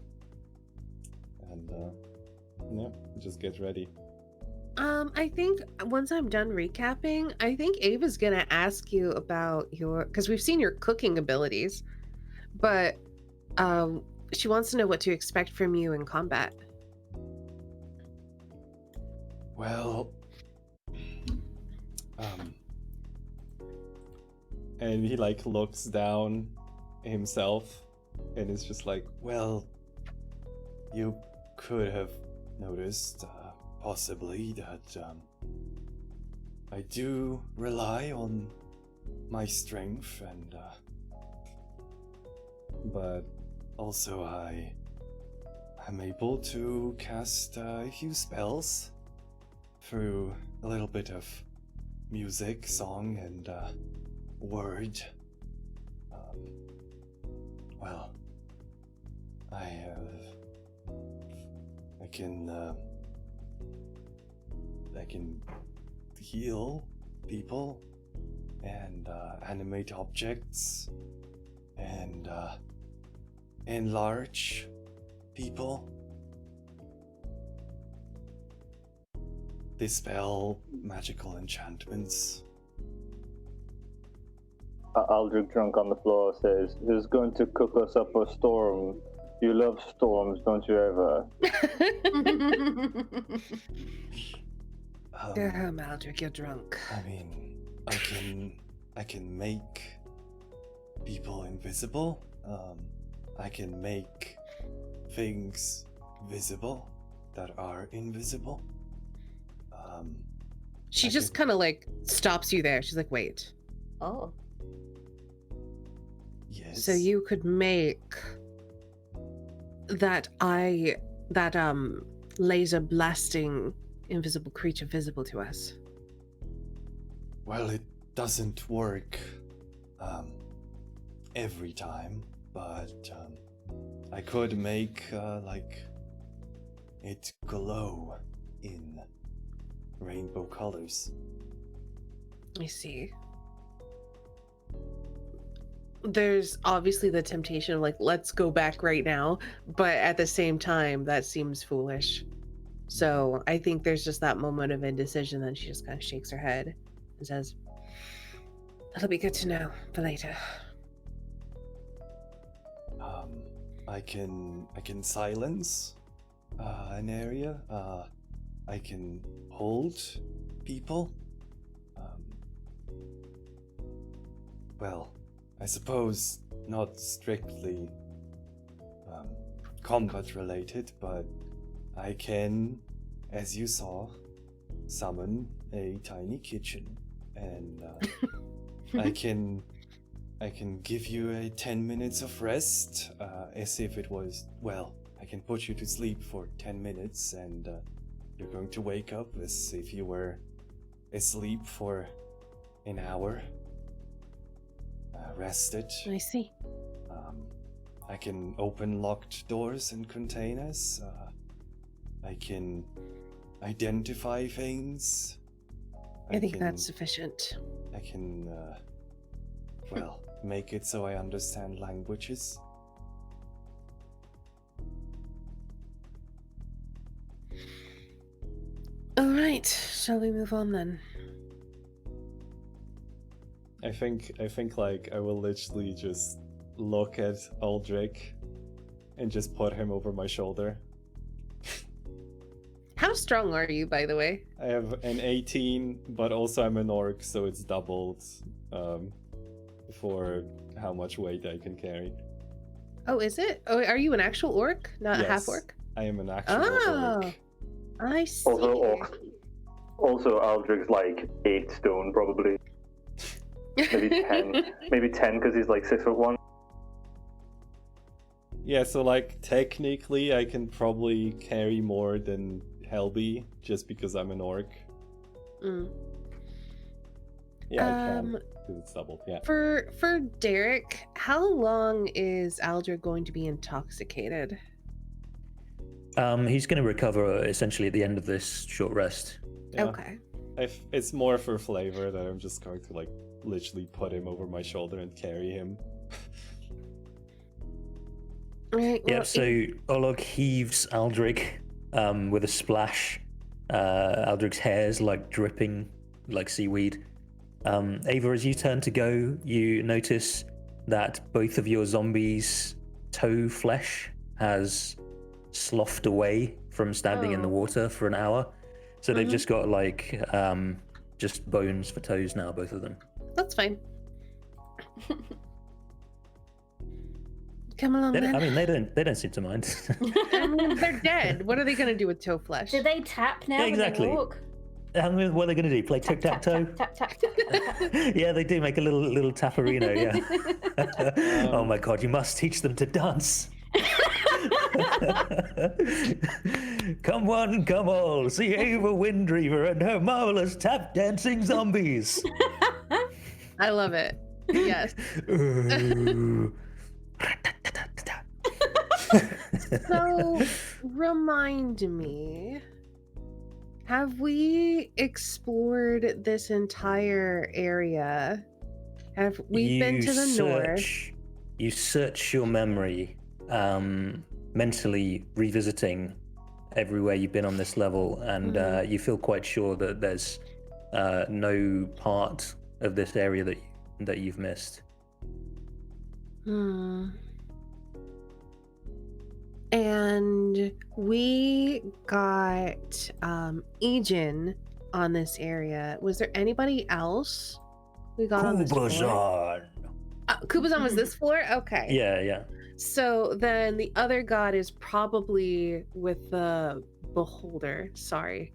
A: and yeah, just get ready.
D: I think once I'm done recapping, I think Ava's gonna ask you about because we've seen your cooking abilities, but she wants to know what to expect from you in combat.
A: Well, and he like looks down himself and is just like, well, you could have noticed possibly that I do rely on my strength, and but also I'm able to cast a few spells through a little bit of music, song, and word. Well, I can heal people and animate objects and enlarge people. Dispel magical enchantments.
B: Aldrich, drunk on the floor, says, "Who's going to cook us up a storm? You love storms, don't you ever?"
D: Maldrick, you're drunk.
A: I mean, I can make people invisible. I can make things visible that are invisible.
D: She
A: I
D: just
A: could-
D: kind of like stops you there. She's like, wait.
F: Oh.
A: Yes.
D: So you could make that laser blasting invisible creature visible to us.
A: Well, it doesn't work every time, but I could make like it glow in rainbow colors.
D: I see. There's obviously the temptation of like, let's go back right now, but at the same time, that seems foolish. So I think there's just that moment of indecision, then she just kind of shakes her head and says, "That'll be good to know for later."
A: I can silence an area. I can hold people. Well, I suppose not strictly combat related, but I can, as you saw, summon a tiny kitchen, and I can give you a 10 minutes of rest, as if it was, well, I can put you to sleep for 10 minutes, and you're going to wake up as if you were asleep for an hour. Rested.
D: I see.
A: I can open locked doors and containers. I can identify things.
D: I think that's sufficient.
A: I can, well, make it so I understand languages.
D: All right, shall we move on then?
A: I think like I will literally just look at Aldrich and just put him over my shoulder.
D: How strong are you, by the way?
A: I have an 18, but also I'm an orc, so it's doubled for how much weight I can carry.
D: Oh, is it? Oh, are you an actual orc, not a half
A: Yes,
D: orc?
A: I am an actual
D: Oh,
A: orc.
D: I see.
B: Also, Aldrich's like 8 stone, probably. Maybe 10. Maybe 10 because he's like 6'1".
A: Yeah, so like technically I can probably carry more than Helby just because I'm an orc.
D: Mm.
A: Yeah, I can. 'Cause it's doubled, yeah.
D: For Derek, how long is Aldra going to be intoxicated?
C: He's going to recover essentially at the end of this short rest.
A: Yeah.
D: Okay.
A: It's more for flavor that I'm just going to like literally put him over my shoulder and carry him.
D: Right.
C: Yeah,
D: well,
C: so Olog heaves Aldrich with a splash. Aldrich's hair's like dripping like seaweed. Ava, as you turn to go, you notice that both of your zombies' toe flesh has sloughed away from standing in the
D: Oh.
C: water for an hour. So they've
D: Mhm.
C: just got like just bones for toes now, both of them.
D: That's fine. Come along,
C: They
D: then.
C: don't, I mean, they don't seem to mind.
D: I mean, they're dead. What are they gonna do with toe flesh?
E: Do they tap now
C: Yeah,
E: when
C: exactly.
E: they walk?
C: I mean, what are they going to do? Play
E: Tap,
C: tic tac toe?
E: tap, tap, tap, tap, tap.
C: Yeah, they do make a little taparino. Yeah. Oh my god, you must teach them to dance. Come one, come all, see Ava Windreaver and her marvelous tap dancing zombies.
D: I love it. Yes.
C: Ooh.
D: So, remind me, have we explored this entire area? Have we been to the north?
C: You search your memory, mentally revisiting everywhere you've been on this level, and you feel quite sure that there's no part of this area that you've missed.
D: And we got Ejin on this area. Was there anybody else we got on this floor?
C: Kubazan.
D: Kubazan was this floor? Okay.
C: Yeah.
D: So then the other god is probably with the beholder. Sorry.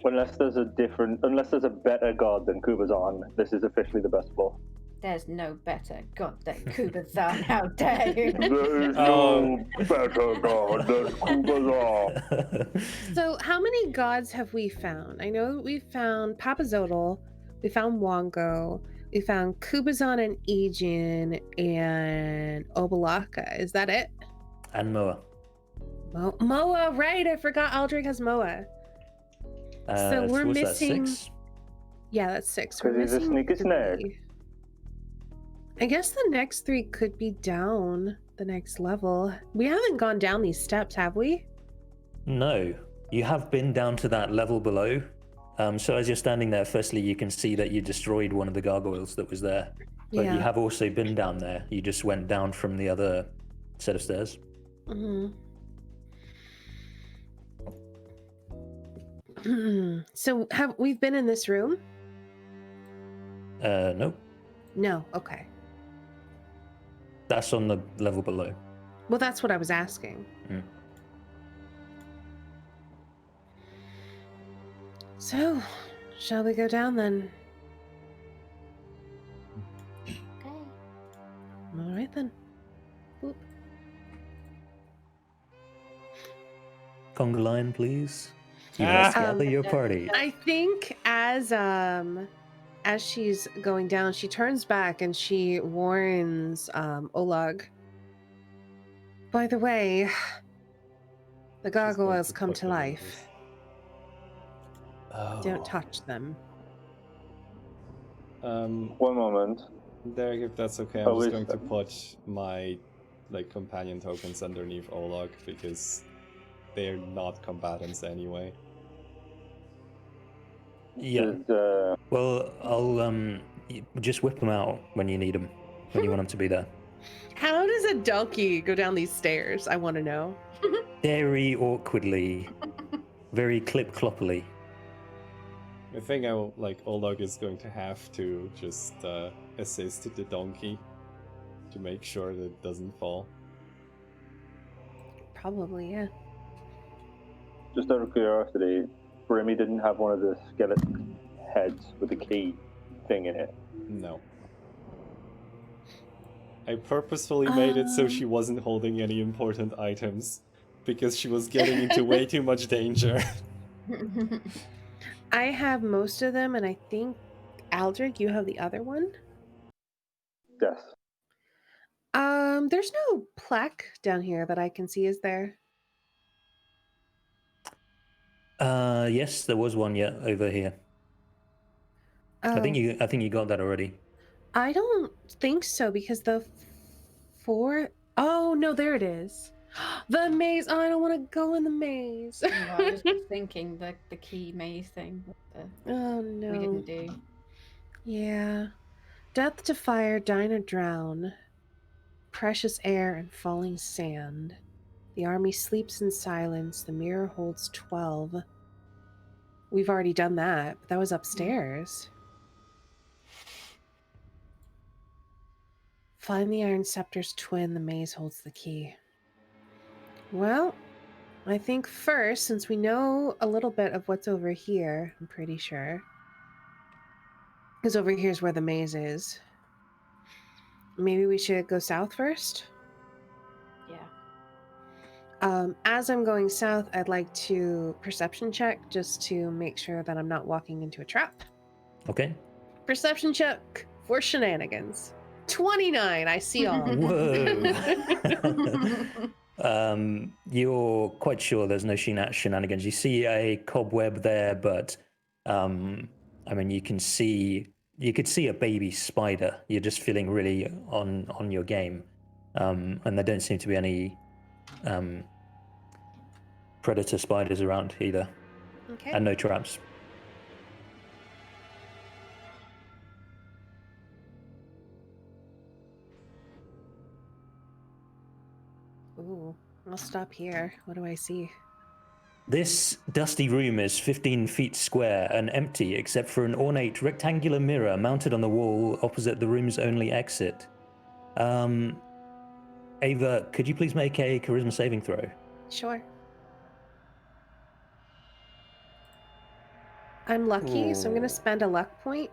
B: Unless there's a better god than Kubazan, this is officially the best floor.
E: There's no better god than Kubazan. How dare you?
B: There is no better god than Kubazan.
D: So how many gods have we found? I know we found Papazotl, we found Wongo, we found Kubazan and Ejin and Obalaka. Is that it?
C: And Moa.
D: Moa, right? I forgot Aldrich has Moa. So we're
C: what's that,
D: missing.
C: 6?
D: Yeah, that's 6.
B: 'Cause
D: We're
B: he's a
D: missing
B: sneaky snake.
D: 3. I guess the next 3 could be down the next level. We haven't gone down these steps, have we?
C: No, you have been down to that level below. So as you're standing there, firstly, you can see that you destroyed one of the gargoyles that was there. But you have also been down there. You just went down from the other set of stairs.
D: So have we've been in this room?
C: Nope.
D: No. Okay.
C: That's on the level below.
D: Well, that's what I was asking. So, shall we go down then?
F: Okay.
D: All right then. Boop.
C: Conga line, please. You must gather your party.
D: I think as she's going down, she turns back and she warns Olag. By the way, the gargoyles come to life.
C: Oh.
D: Don't touch them.
B: One moment.
A: Derek, if that's okay, I'm just going to put my companion tokens underneath Olag because they're not combatants anyway.
C: Yeah. Well, I'll just whip them out when you need them, when you want them to be there.
D: How does a donkey go down these stairs? I want to know.
C: Very awkwardly, very clip-cloppily.
A: I think Olag is going to have to just assist the donkey to make sure that it doesn't fall.
D: Probably, yeah.
B: Just out of curiosity, Brimmy didn't have one of the skeleton heads with the key thing in it.
A: No. I purposefully made it so
D: Um.
A: she wasn't holding any important items, because she was getting into way too much danger.
D: I have most of them, and I think Aldrich, you have the other one.
B: Yes.
D: There's no plaque down here that I can see, is there?
C: Yes, there was one over here.
D: Oh,
C: I think you got that already.
D: I don't think so because the four. Oh no, there it is. The maze. Oh, I don't want to go in the maze.
E: No, I was just thinking the key maze thing that
D: Oh no.
E: we didn't do.
D: Yeah. Death to fire, dine or drown. Precious air and falling sand. The army sleeps in silence. The mirror holds 12. We've already done that, but that was upstairs. Find the iron scepter's twin. The maze holds the key. Well, I think first, since we know a little bit of what's over here, I'm pretty sure. Because over here's where the maze is. Maybe we should go south first?
E: Yeah.
D: As I'm going south, I'd like to perception check just to make sure that I'm not walking into a trap.
C: Okay.
D: Perception check for shenanigans. 29, I see all.
C: Whoa. You're quite sure there's no shenanigans. You see a cobweb there, but I mean, you could see a baby spider. You're just feeling really on your game, and there don't seem to be any predator spiders around either,
D: Okay.
C: and no traps.
D: Ooh, I'll stop here. What do I see?
C: This dusty room is 15 feet square and empty except for an ornate rectangular mirror mounted on the wall opposite the room's only exit. Ava, could you please make a charisma saving throw?
D: Sure. I'm lucky, so I'm going to spend a luck point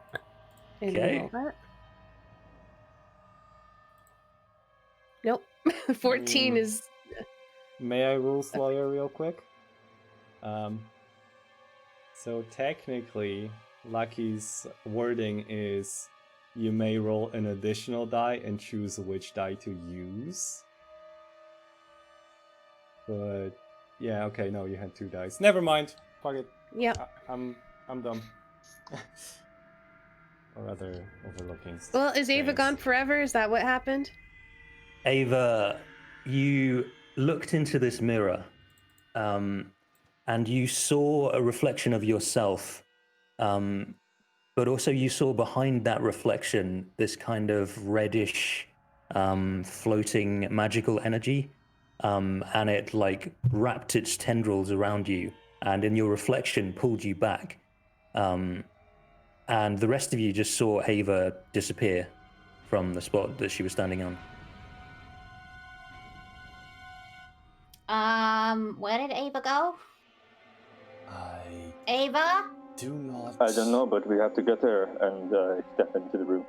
D: and
C: Okay.
D: roll that. Nope. 14 is...
A: May I rule Slayer real quick? So technically, Lucky's wording is you may roll an additional die and choose which die to use. But yeah, okay, no, you had 2 dice. Never mind. Fuck it.
D: Yep.
A: I'm dumb. Or rather, overlooking.
D: Well, is Ava
A: things.
D: gone forever? Is that what happened?
C: Ava, you looked into this mirror, and you saw a reflection of yourself, but also you saw behind that reflection this kind of reddish, floating magical energy, and it like wrapped its tendrils around you, and in your reflection pulled you back, and the rest of you just saw Ava disappear from the spot that she was standing on.
F: Where did Ava go?
A: I
F: Ava?
A: do not.
B: I don't know, but we have to get there and step into the room.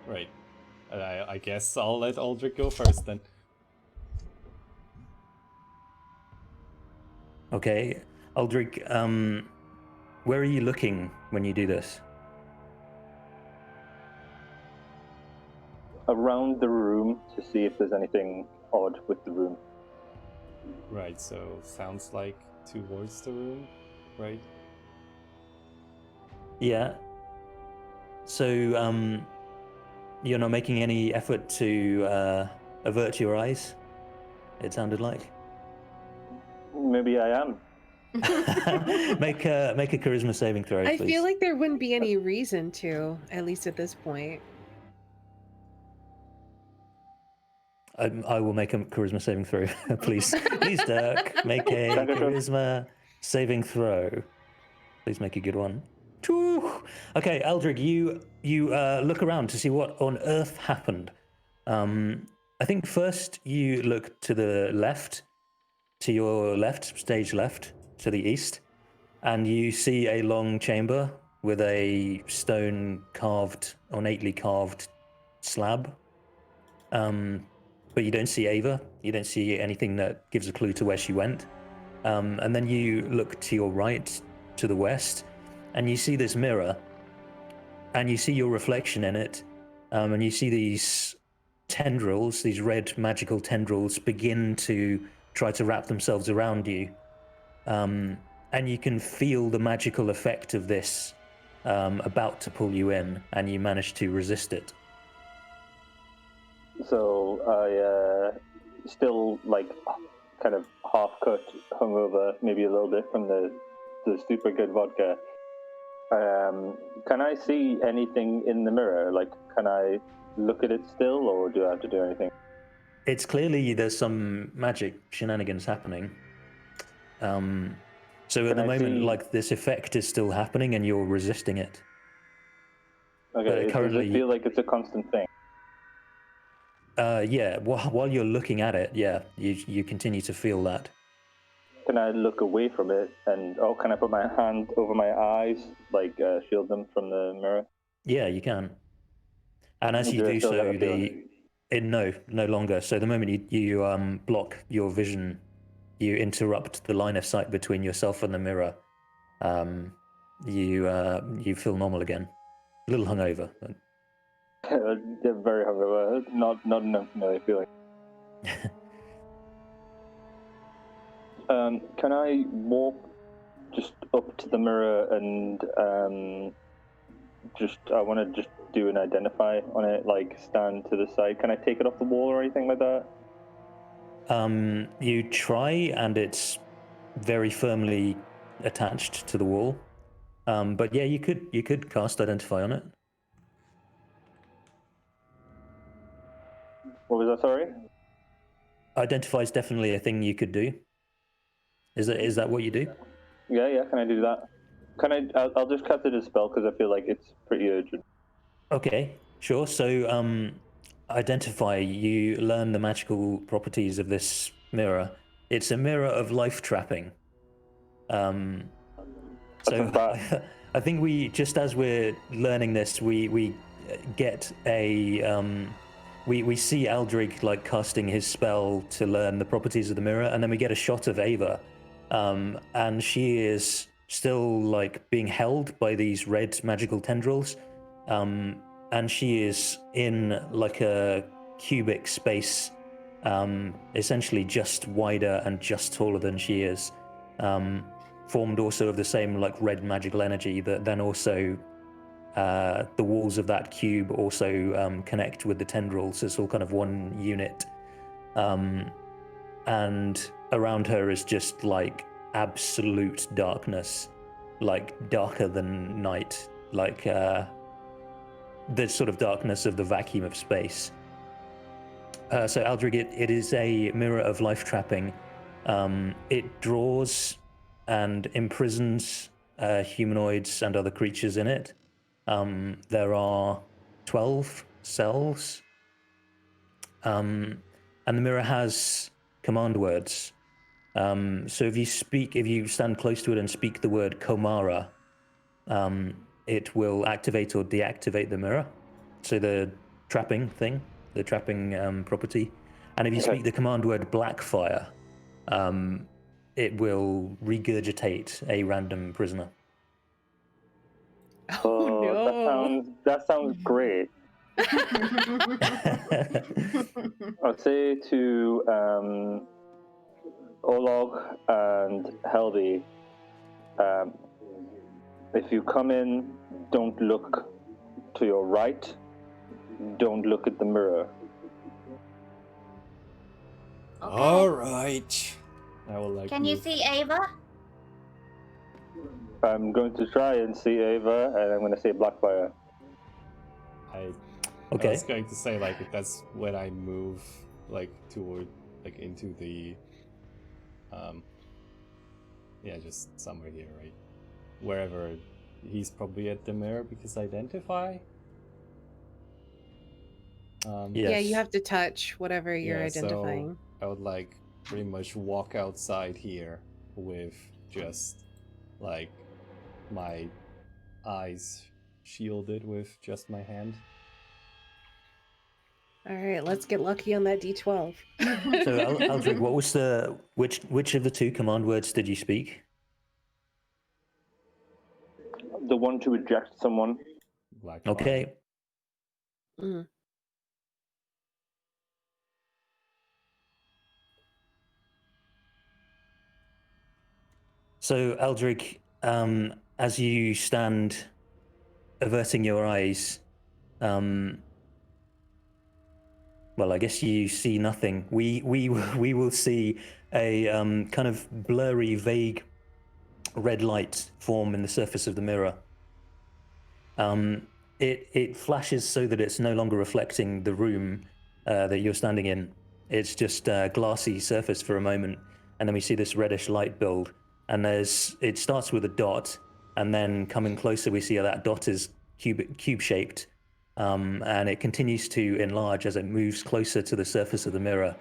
A: Right. I guess I'll let Aldrich go first then.
C: Okay, Aldrich, where are you looking when you do this?
B: Around the room to see if there's anything odd with the room.
A: Right, so sounds like towards the room, right?
C: Yeah. So, you're not making any effort to avert your eyes, it sounded like.
B: Maybe I am.
C: make a charisma saving throw,
D: I
C: please.
D: feel like there wouldn't be any reason to, at least at this point.
C: I will make a charisma saving throw, please. Please, Dirk, make a charisma saving throw. Please make a good one. Okay, Aldrich, you look around to see what on earth happened. I think first you look to the left, to your left, stage left, to the east, and you see a long chamber with a stone ornately carved slab. But you don't see Ava. You don't see anything that gives a clue to where she went. And then you look to your right, to the west, and you see this mirror, and you see your reflection in it, and you see these tendrils, these red magical tendrils, begin to try to wrap themselves around you. And you can feel the magical effect of this about to pull you in, and you manage to resist it.
B: So I still like kind of half cut, hungover, maybe a little bit from the super good vodka. Can I see anything in the mirror? Like, can I look at it still, or do I have to do anything?
C: It's clearly there's some magic shenanigans happening. So at the moment, like, this effect is still happening and you're resisting it.
B: Okay, does it feel like it's a constant thing?
C: Yeah, while you're looking at it, yeah, you continue to feel that.
B: Can I look away from it and, can I put my hand over my eyes, like shield them from the mirror?
C: Yeah, you can. And as you do so, no longer. So the moment you block your vision, you interrupt the line of sight between yourself and the mirror. You feel normal again. A little hungover. But...
B: They're very hungover. Not an unfamiliar feeling. Can I walk just up to the mirror and I want to just do an identify on it, like stand to the side. Can I take it off the wall or anything like that?
C: You try, and it's very firmly attached to the wall. But yeah, you could cast identify on it.
B: What was that? Sorry.
C: Identify is definitely a thing you could do. Is that what you do?
B: Yeah. Can I do that? I'll just cast it as a spell because I feel like it's pretty urgent.
C: Okay, sure. So, identify. You learn the magical properties of this mirror. It's a mirror of life trapping. So I think we, just as we're learning this, we get a we see Aldrich like casting his spell to learn the properties of the mirror, and then we get a shot of Ava, and she is still like being held by these red magical tendrils, and she is in like a cubic space, essentially just wider and just taller than she is, formed also of the same like red magical energy that then also the walls of that cube also connect with the tendrils. It's all kind of one unit, and around her is just like absolute darkness, like darker than night, like the sort of darkness of the vacuum of space. So Aldrich, it is a mirror of life trapping. It draws and imprisons humanoids and other creatures in it. There are 12 cells, and the mirror has command words. So if you stand close to it and speak the word Komara, it will activate or deactivate the mirror. So the trapping thing, the trapping property. And if you speak the command word Blackfire, it will regurgitate a random prisoner.
D: Oh no!
B: That sounds great. I'll say to Olog and Helby, if you come in, don't look to your right, don't look at the mirror.
F: Okay.
A: All right. I will like.
F: Can you see Ava?
B: I'm going to try and see Ava, and I'm going to say Blackfire.
A: I
C: Okay.
A: was going to say like that's when I move like toward like into the just somewhere here, right? Wherever he's probably at the mirror because identify.
D: Yeah, you have to touch whatever you're identifying.
A: So I would like pretty much walk outside here with just like my eyes shielded with just my hand.
D: All right, let's get lucky on that D12.
C: So, Aldrich, what was which of the two command words did you speak?
B: The one to eject someone.
A: Black
C: Okay.
D: Mm.
C: So, Aldrich, as you stand averting your eyes, well, I guess you see nothing. We will see a kind of blurry, vague red light form in the surface of the mirror. It flashes so that it's no longer reflecting the room that you're standing in. It's just a glassy surface for a moment, and then we see this reddish light build. And it starts with a dot, and then coming closer, we see how that dot is cube shaped, and it continues to enlarge as it moves closer to the surface of the mirror,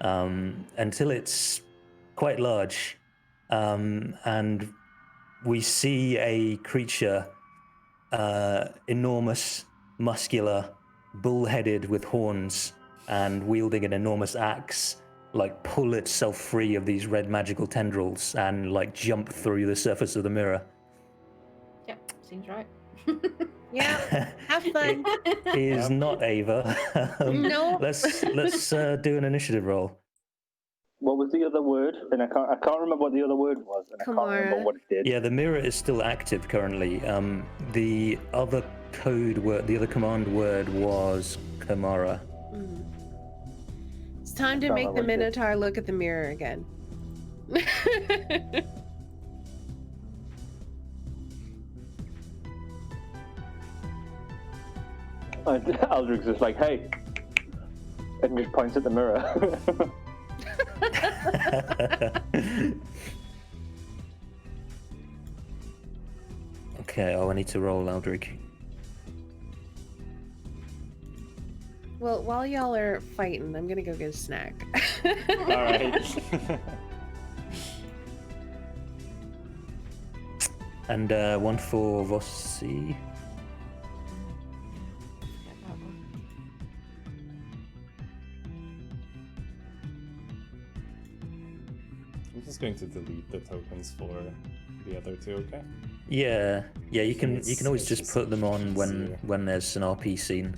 C: until it's quite large, and we see a creature, enormous, muscular, bull-headed with horns, and wielding an enormous axe, like pull itself free of these red magical tendrils and like jump through the surface of the mirror.
E: Yep, seems right.
D: Yeah, have fun.
C: It is not Ava.
D: No.
C: Let's do an initiative roll.
B: What was the other word? And I can't remember what the other word was, and I can't remember
D: Kamara.
B: what it did.
C: Yeah, the mirror is still active currently. The other code word, the other command word was Kamara.
D: It's time to
B: Sound
D: make
B: like
D: the
B: what it did.
D: Minotaur look at the mirror again.
B: Aldrich's just like, hey, and just points at the mirror.
C: Okay, I need to roll Aldrich.
D: Well, while y'all are fighting, I'm gonna go get a snack.
A: All right.
C: And one for Vossi.
A: I'm just going to delete the tokens for the other two, okay?
C: Yeah, you can always
A: it's
C: just
A: just
C: put them on
A: easier.
C: when there's an RP scene.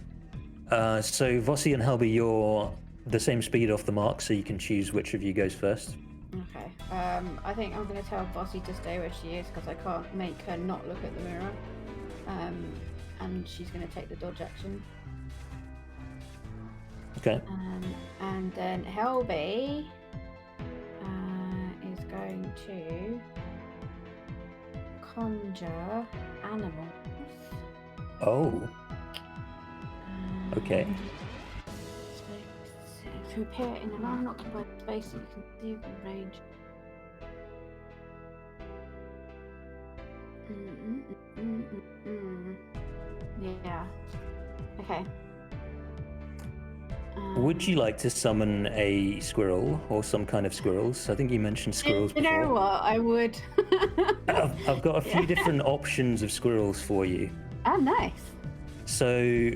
C: So Vossi and Helby, you're the same speed off the mark, so you can choose which of you goes first.
E: Okay. I think I'm going to tell Bossy to stay where she is because I can't make her not look at the mirror. And she's going to take the dodge action.
C: Okay.
E: And then Helby is going to conjure animals.
C: Oh. Okay.
E: To appear in an unoccupied space, you can see within range. Yeah. Okay.
C: Would you like to summon a squirrel or some kind of squirrels? I think you mentioned squirrels
E: You
C: before.
E: know what? I would.
C: I've got a few different options of squirrels for you.
E: Oh, nice.
C: So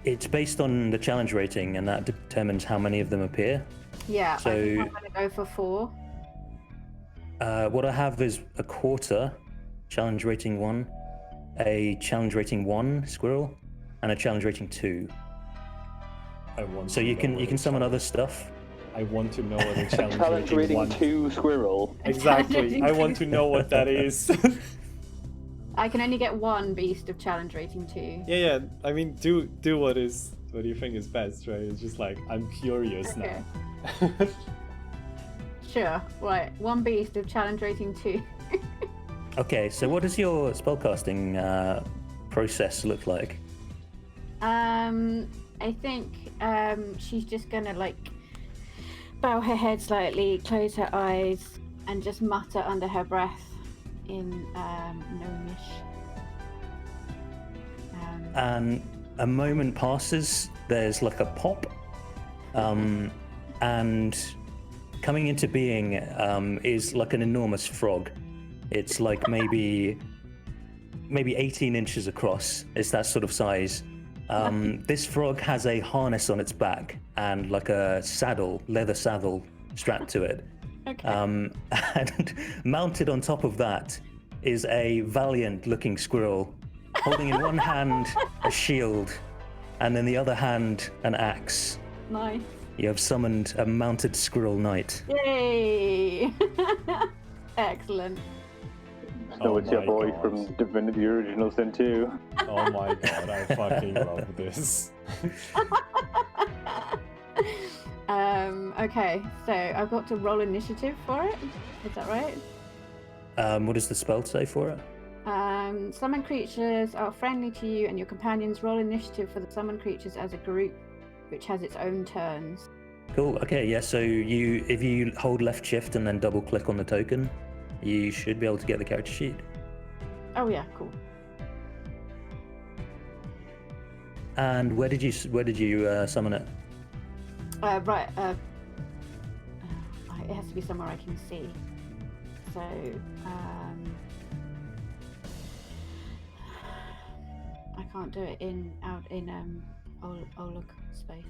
C: it's based on the challenge rating, and that determines how many of them appear.
E: Yeah,
C: So-
E: I think I'm going to go for 4.
C: What I have is a quarter, challenge rating 1, a challenge rating 1 squirrel, and a challenge rating 2.
A: I want
C: So
A: to
C: you
A: know
C: can
A: what
C: you can
A: a
C: summon other
A: challenge-
C: stuff.
A: I want to know what a challenge,
B: Challenge
A: rating
B: rating 2 squirrel.
A: Exactly. I want to know what that is.
E: I can only get 1 beast of challenge rating 2.
A: yeah. I mean, do what you think is best, right? It's just like I'm curious
E: Okay.
A: now.
E: Sure. Right. 1 beast of challenge rating 2.
C: Okay, so what does your spellcasting process look like?
E: I think she's just gonna like bow her head slightly, close her eyes, and just mutter under her breath in gnomish.
C: And a moment passes, there's like a pop, and coming into being is like an enormous frog. It's like maybe maybe 18 inches across. It's that sort of size. This frog has a harness on its back and like a leather saddle strapped to it.
E: Okay.
C: And mounted on top of that is a valiant-looking squirrel, holding in one hand a shield, and in the other hand an axe.
E: Nice.
C: You have summoned a mounted squirrel knight.
E: Yay! Excellent.
B: So
A: Oh
B: it's your
A: my
B: boy
A: God.
B: from Divinity Original Sin 2.
A: Oh my god, I fucking love this.
E: Okay, so I've got to roll initiative for it. Is that right?
C: What does the spell say for it?
E: Summon creatures are friendly to you and your companions. Roll initiative for the summoned creatures as a group, which has its own turns.
C: Cool. Okay, yeah. So if you hold left shift and then double click on the token, you should be able to get the character sheet.
E: Oh yeah, cool.
C: And where did you summon it?
E: Right. It has to be somewhere I can see. So, I can't do it out in Olug space.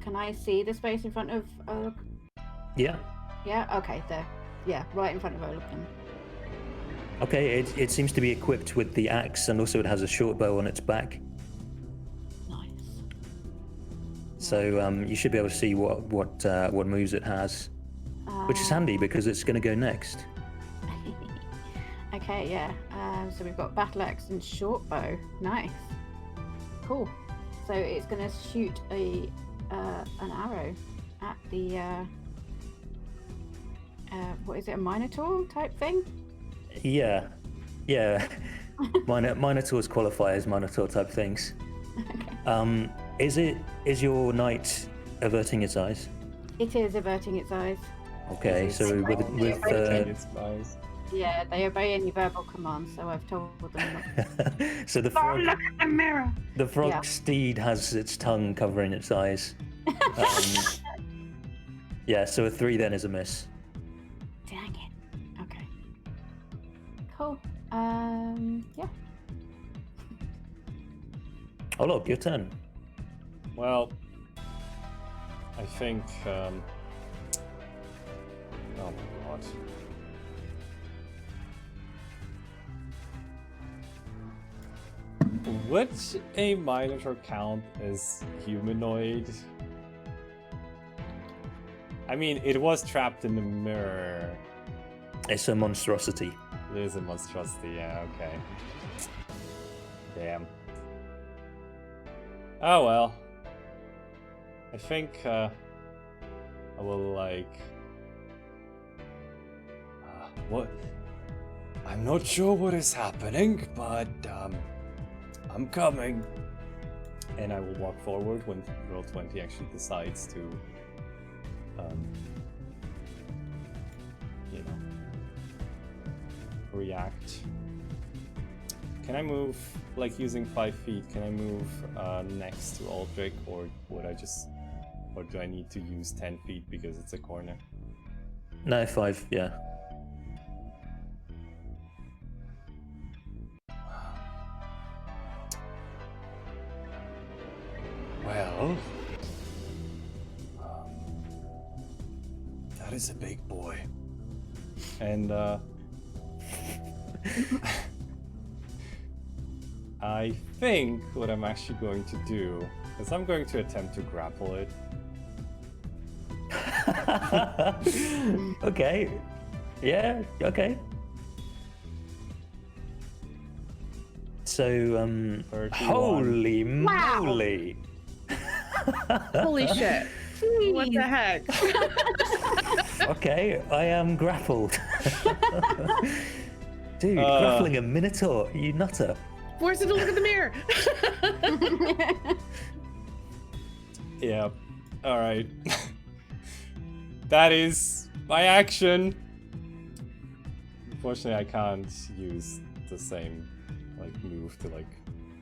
E: Can I see the space in front of Olug?
C: Yeah.
E: Yeah. Okay. There. Yeah. Right in front of Olug. Then.
C: Okay. It seems to be equipped with the axe, and also it has a short bow on its back.
E: Nice.
C: So you should be able to see what moves it has, which is handy because it's going to go next.
E: Okay. Yeah. So we've got battle axe and short bow. Nice. Cool. So it's going to shoot an arrow at the what is it, a minotaur type thing?
C: Yeah. Minotaurs qualify as minotaur type things.
E: Okay.
C: Is your knight averting its eyes?
E: It is averting its eyes.
C: Okay, so with
A: It's nice.
E: Yeah, they obey any verbal commands, so I've told them not.
C: so the frog,
E: Look at the mirror.
C: the frog
E: Yeah.
C: steed has its tongue covering its eyes. Yeah, so a 3 then is a miss.
E: Dang it. Okay. Cool. Yeah.
C: Oh look, your turn.
A: Well, I think. Oh my god. Would a minotaur count as humanoid? I mean, it was trapped in the mirror.
C: It's a monstrosity.
A: It is a monstrosity, yeah, okay. Damn. Oh well. I think I will what? I'm not sure what is happening, but I'm coming. And I will walk forward when Roll20 actually decides to you know, react. Can I move, like using 5 feet, can I move next to Aldrich, or do I need to use 10 feet because it's a corner?
C: No, 5, yeah.
A: Well, that is a big boy. And I think what I'm actually going to do is I'm going to attempt to grapple it.
C: Okay. Yeah, okay. So,
A: 31.
C: holy moly!
D: Holy shit. What the heck?
C: Okay, I am grappled. Dude, grappling a minotaur, you nutter.
D: Force it to look at the mirror.
A: Yeah. Alright. That is my action. Unfortunately, I can't use the same move to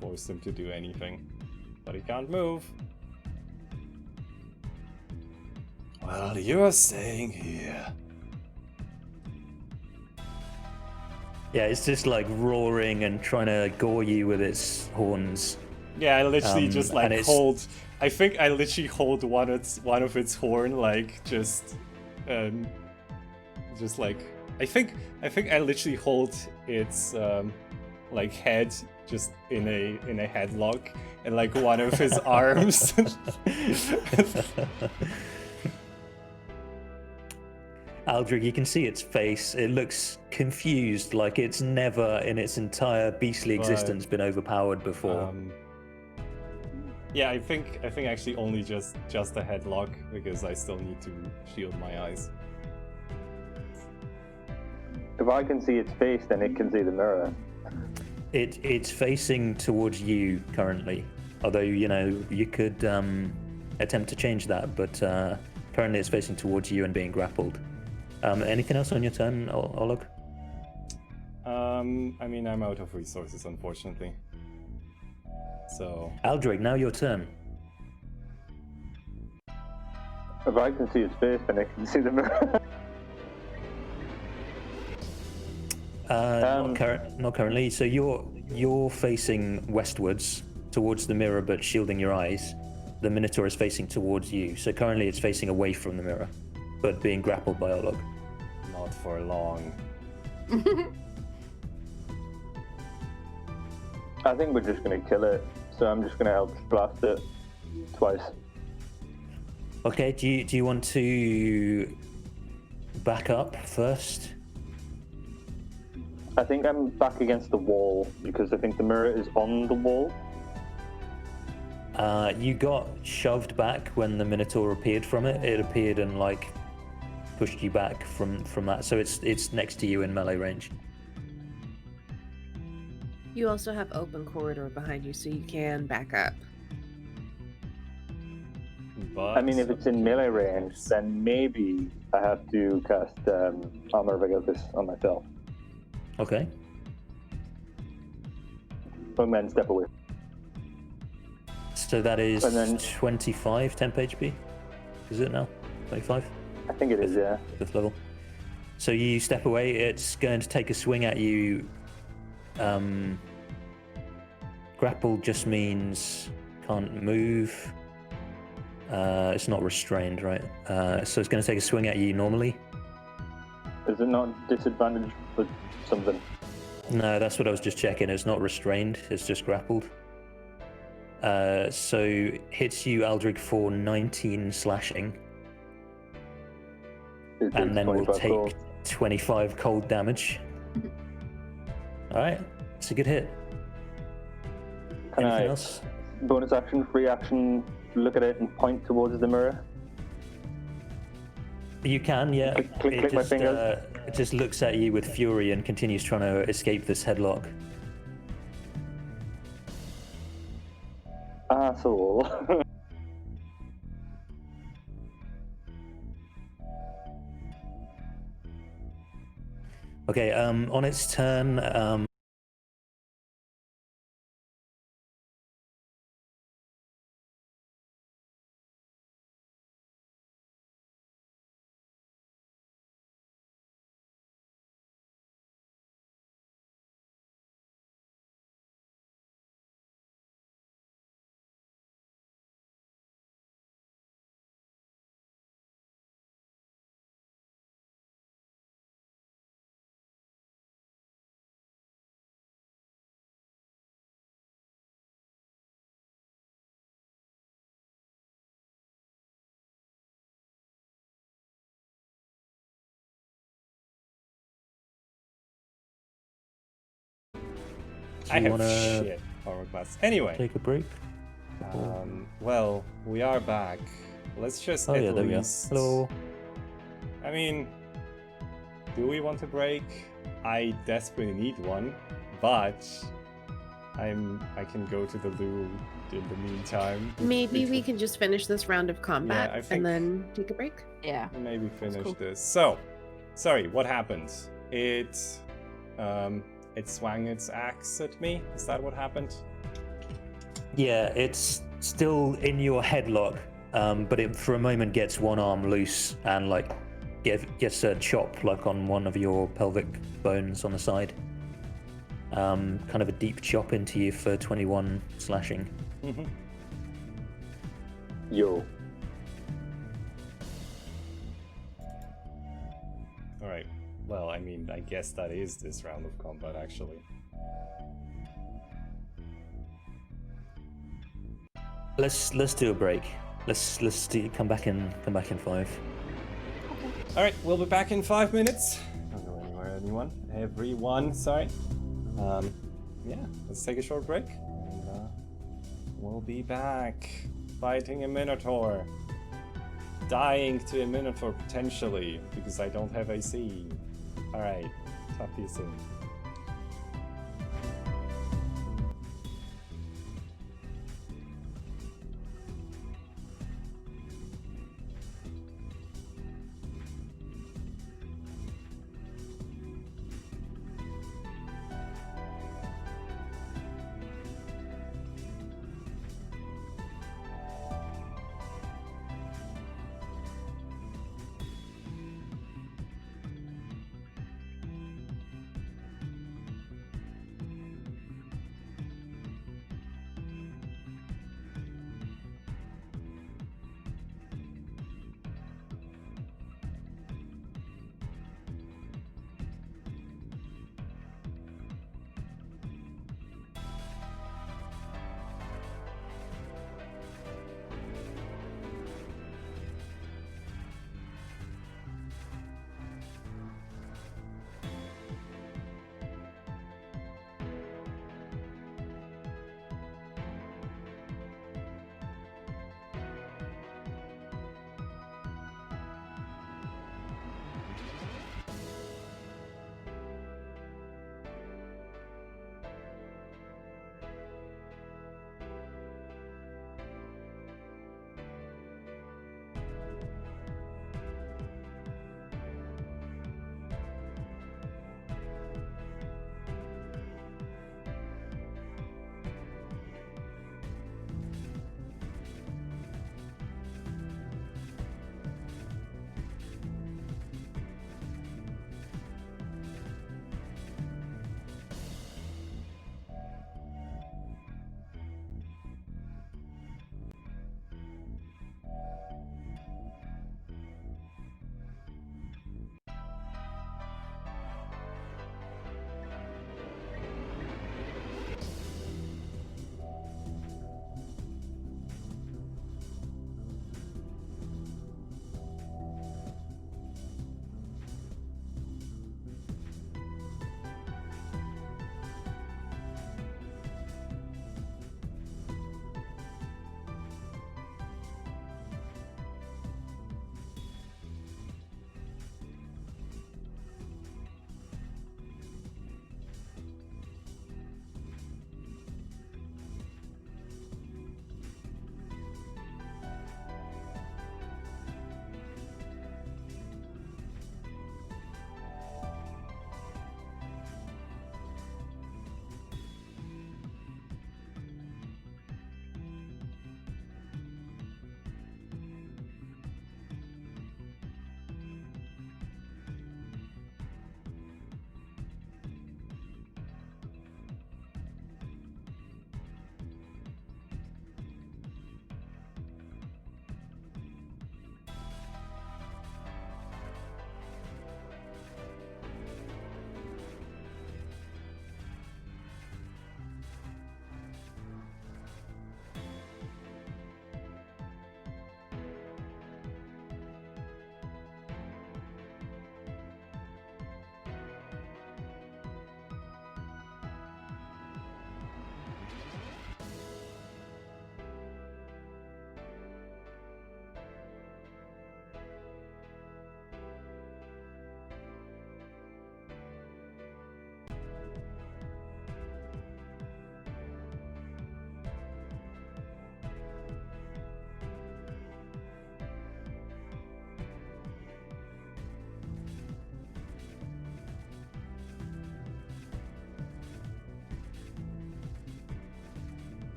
A: force him to do anything. But he can't move. Well, you're staying here.
C: Yeah, it's just like roaring and trying to gore you with its horns.
A: Yeah, I literally just
C: and
A: like
C: it's-
A: hold. I think I literally hold one of its horn, like just like I think I literally hold its like head just in a headlock, and like one of his arms.
C: Aldrich, you can see its face. It looks confused, like it's never in its entire beastly existence been overpowered before.
A: Yeah, I think actually only just a headlock, because I still need to shield my eyes.
B: If I can see its face, then it can see the mirror.
C: It's facing towards you currently, although you could attempt to change that, but currently it's facing towards you and being grappled. Anything else on your turn, Oleg?
A: I mean, I'm out of resources, unfortunately. So
C: Aldrich, now your turn.
B: If I can see its face, then I can see the mirror.
C: Not currently. So you're facing westwards towards the mirror, but shielding your eyes. The Minotaur is facing towards you. So currently it's facing away from the mirror, but being grappled by Oleg.
A: not for long.
B: I think we're just gonna kill it, so I'm just gonna help blast it twice.
C: Okay. Do you want to back up first?
B: I think I'm back against the wall because I think the mirror is on the wall.
C: You got shoved back when the Minotaur appeared from it. It appeared and like pushed you back from that. So it's next to you in melee range.
D: You also have open corridor behind you, so you can back up.
A: But
B: I mean, if it's in melee range, then maybe I have to cast Armor of Agathis on myself.
C: Okay.
B: And then step away.
C: So that is
B: And then-
C: 25 temp HP. Is it now? 25?
B: I think it is, yeah.
C: 5th level. So you step away, it's going to take a swing at you. Grapple just means can't move. It's not restrained, right? So it's going to take a swing at you normally.
B: Is it not disadvantaged for something?
C: No, that's what I was just checking. It's not restrained, it's just grappled. So hits you, Aldrich, for 19 slashing.
B: It
C: And
B: takes
C: then we'll
B: 25
C: take
B: gold.
C: 25 cold damage. Alright, it's a good hit.
B: Can
C: Anything
B: I,
C: else?
B: bonus action, free action, look at it and point towards the mirror?
C: You can, yeah.
B: Click my fingers.
C: It just looks at you with fury and continues trying to escape this headlock.
B: Asshole.
C: Okay, on its turn,
A: I
C: you
A: have
C: wanna
A: shit armor class. Anyway,
C: take a break?
A: well, we are back. Let's just
C: Oh
A: at
C: yeah, there we go.
A: least.
C: Hello.
A: I mean, do we want a break? I desperately need one, but I can go to the loo in the meantime.
D: Maybe we can just finish this round of combat
A: I think-
D: and then take a break.
E: Yeah.
A: Maybe finish
E: cool.
A: this. So, sorry, what happened? It swung its axe at me. Is that what happened?
C: Yeah, it's still in your headlock, but it for a moment gets one arm loose and like gets a chop like on one of your pelvic bones on the side. kind of a deep chop into you for 21 slashing.
A: Mm-hmm.
B: Yo.
A: Alright. Well, I mean, I guess that is this round of combat, actually.
C: Let's do a break. Come back in 5.
A: Alright, we'll be back in 5 minutes. Don't go anywhere, everyone, sorry. Yeah, let's take a short break. And we'll be back. Fighting a Minotaur. Dying to a Minotaur, potentially, because I don't have AC. Alright, talk to you soon.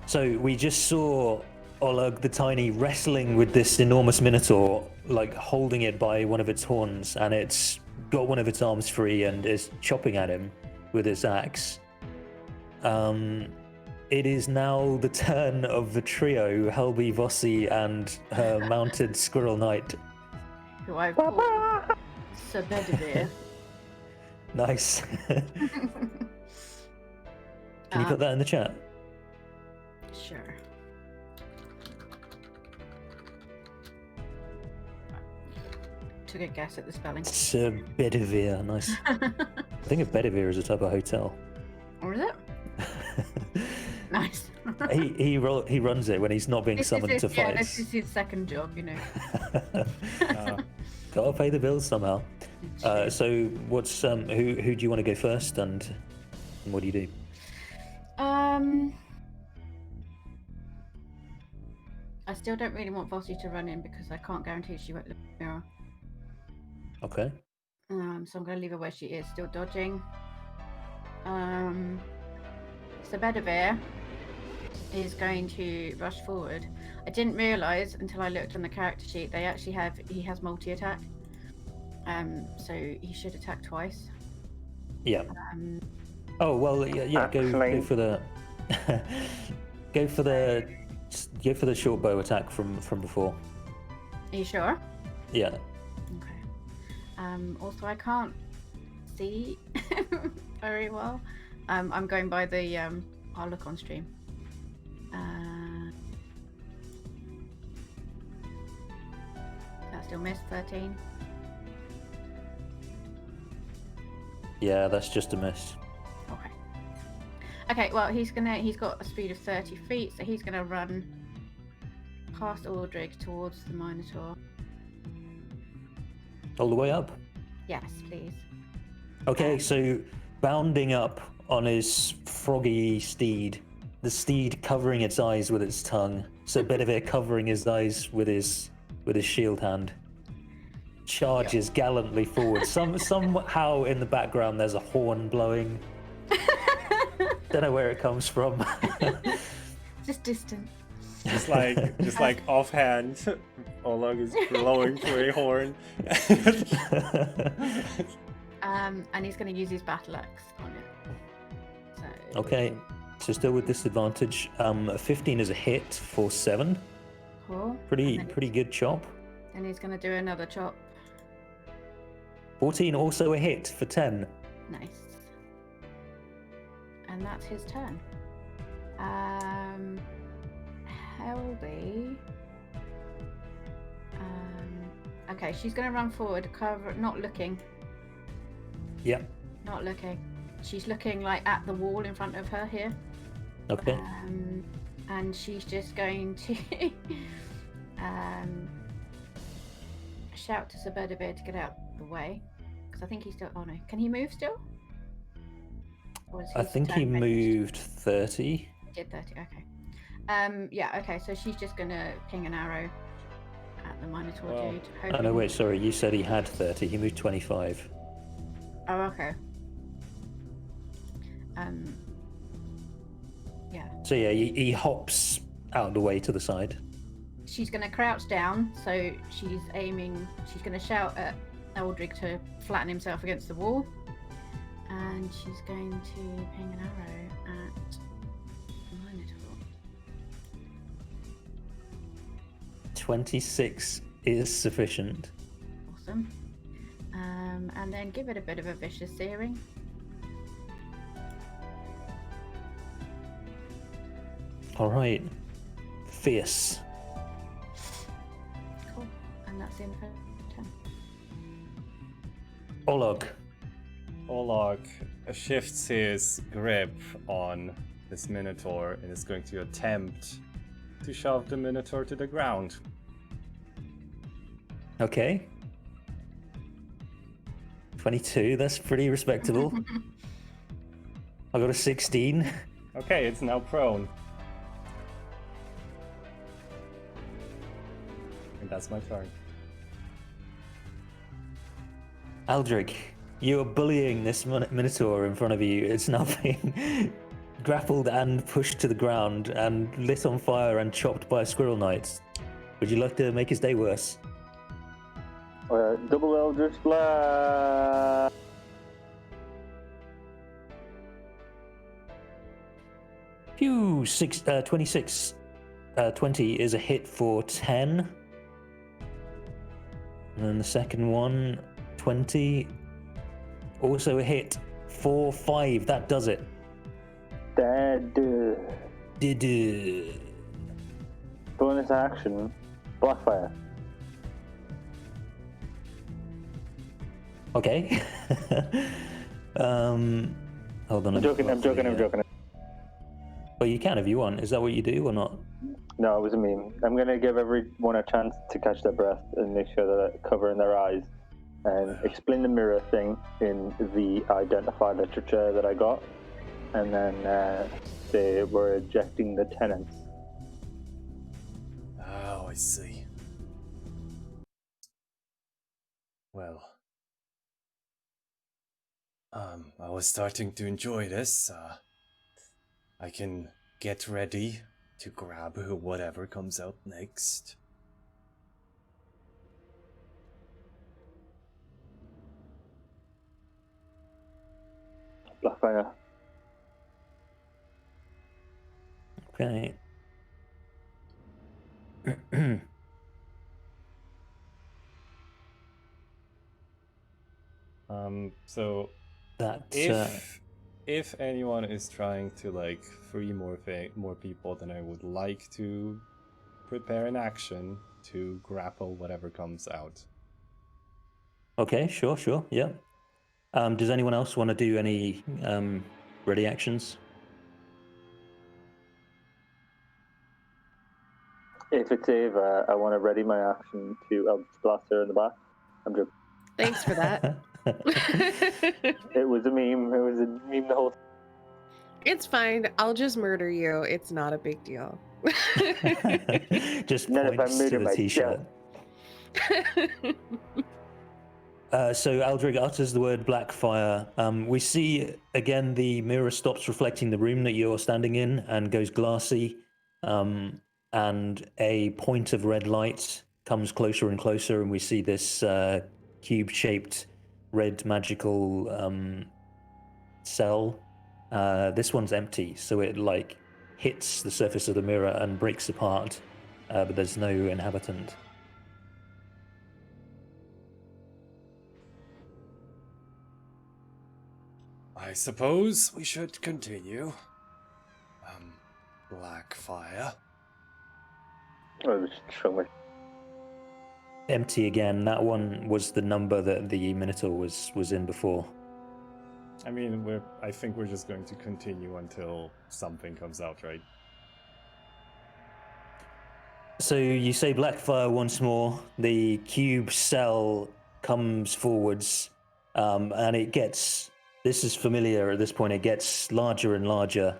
C: So we just saw Oleg the Tiny wrestling with this enormous minotaur, like holding it by one of its horns, and it's got one of its arms free and is chopping at him with its axe. It is now the turn of the trio, Helby, Vossi, and her mounted Squirrel Knight.
E: Who I've called Sir Bedivere.
C: Nice. Can you put that in the chat?
E: Sure. Took a guess at the spelling.
C: Sir Bedivere, nice. I think a Bedivere is a type of hotel.
E: Or is it? Nice.
C: he runs it when he's not being summoned to
E: Yeah,
C: fights.
E: this is his second job, you know.
C: Gotta pay the bills somehow. So what's who do you want to go first, and what do you do?
E: I still don't really want Vossi to run in because I can't guarantee she won't look in the mirror.
C: Okay.
E: So I'm going to leave her where she is, still dodging. So Bedivere is going to rush forward. I didn't realise until I looked on the character sheet they actually he has multi-attack. So he should attack twice.
C: Yeah. Oh well, yeah. Go for the go for the short bow attack from before.
E: Are you sure?
C: Yeah.
E: Okay. Also, I can't see very well. I'm going by the I'll look on stream. That still missed 13.
C: Yeah, that's just a miss.
E: Okay. Okay, well he's got a speed of 30 feet, so he's gonna run past Aldrich towards the Minotaur.
C: All the way up.
E: Yes, please.
C: Okay, so bounding up on his froggy steed, the steed covering its eyes with its tongue, so Bedivere covering his eyes with his shield hand, charges gallantly forward. Somehow in the background there's a horn blowing. Don't know where it comes from.
E: Just distant.
A: Just like offhand, Oleg is blowing through a horn.
E: And he's going to use his battle axe on it. So,
C: Okay, so still with disadvantage. 15 is a hit for 7.
E: cool.
C: Pretty good chop.
E: And he's going to do another chop.
C: 14 also a hit for 10.
E: Nice. And that's his turn. Helby. Okay, she's going to run forward, cover, not looking.
C: Yep.
E: Not looking. She's looking like at the wall in front of her here.
C: Okay.
E: And she's just going to shout to Sir Bedivere to get out the way. Because I think he's still. Oh no. Can he move still? Or is
C: I
E: his
C: think he
E: turn finished?
C: moved 30.
E: He did 30, okay. Yeah, okay, so she's just going to ping an arrow at the Minotaur
A: Well,
E: dude.
C: Oh no,
E: hoping-
C: wait, sorry. You said he had 30. He moved 25.
E: Oh, okay. Yeah.
C: So yeah, he hops out of the way to the side.
E: She's going to crouch down, so she's aiming. She's going to shout at Eldrick to flatten himself against the wall. And she's going to ping an arrow at the Minotaur.
C: 26 is sufficient.
E: Awesome. And then give it a bit of a vicious searing.
C: All right. Fierce.
E: Cool. And that's in for 10.
C: Oleg.
A: Oleg shifts his grip on this Minotaur and is going to attempt to shove the Minotaur to the ground.
C: Okay. 22, that's pretty respectable. I got a 16.
A: Okay, it's now prone. And that's my turn.
C: Aldrich, you are bullying this Minotaur in front of you. It's now being grappled and pushed to the ground and lit on fire and chopped by a squirrel knight. Would you like to make his day worse?
B: Double Eldritch Blast.
C: Phew, 26. 20 is a hit for 10. And then the second one, 20. Also a hit for 5. That does it.
B: Dead.
C: Did
B: Bonus action. Blackfire.
C: Okay. Hold on.
B: I'm joking.
C: Well, you can if you want. Is that what you do or not?
B: No, it was a meme. I'm going to give everyone a chance to catch their breath and make sure that they're covering their eyes and explain the mirror thing in the identified literature that I got. And then say we're ejecting the tenants.
A: Oh, I see. Well, I was starting to enjoy this. I can get ready to grab whatever comes out next.
B: Blackfire.
C: Okay.
A: So
C: That
A: if anyone is trying to like free more people, then I would like to prepare an action to grapple whatever comes out.
C: Okay, sure, yeah. Does anyone else want to do any ready actions?
B: If it's Ava, I want to ready my action to Eldritch Blast her in the back. I'm joking.
D: Thanks for that.
B: It was a meme. It was a meme the whole time.
D: It's fine. I'll just murder you. It's not a big deal.
C: Just
B: Not if I
C: points to
B: murder
C: the
B: my
C: t-shirt. So Aldrich utters the word Blackfire. We see again the mirror stops reflecting the room that you're standing in and goes glassy. And a point of red light comes closer and closer, and we see this cube-shaped red magical cell. This one's empty, so it like hits the surface of the mirror and breaks apart, but there's no inhabitant.
A: I suppose we should continue. Blackfire.
B: Oh, just show me.
C: Empty again. That one was the number that the Minotaur was in before.
A: I mean, I think we're just going to continue until something comes out, right?
C: So you say Blackfire once more. The cube cell comes forwards, and it gets. This is familiar at this point. It gets larger and larger.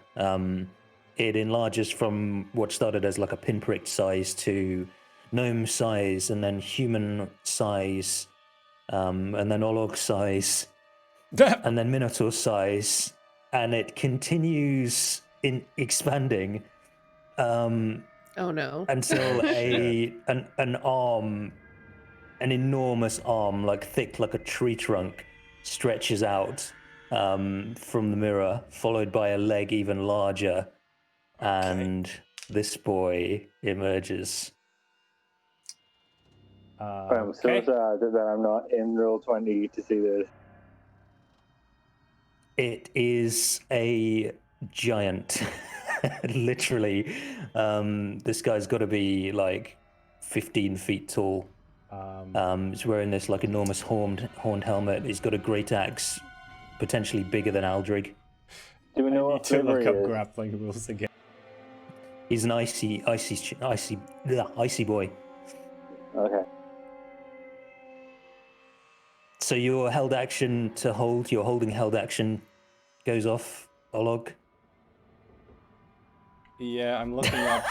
C: It enlarges from what started as like a pinprick size to gnome size, and then human size, and then Olog size, and then Minotaur size, and it continues in expanding.
D: Oh no.
C: Until an arm, an enormous arm, like thick like a tree trunk, stretches out from the mirror, followed by a leg even larger, and this boy emerges.
B: I'm so sad that I'm not in Roll20 to see this.
C: It is a giant. Literally, this guy's got to be like 15 feet tall. He's wearing this like enormous horned helmet. He's got a great axe, potentially bigger than Aldrig.
B: Do we know
A: I need
B: what
A: to
B: flavor
A: look
B: he
A: up
B: is?
A: grappling rules again.
C: He's an icy boy.
B: Okay.
C: So your held action to hold, your holding held action goes off, Olog.
A: Yeah, I'm looking up.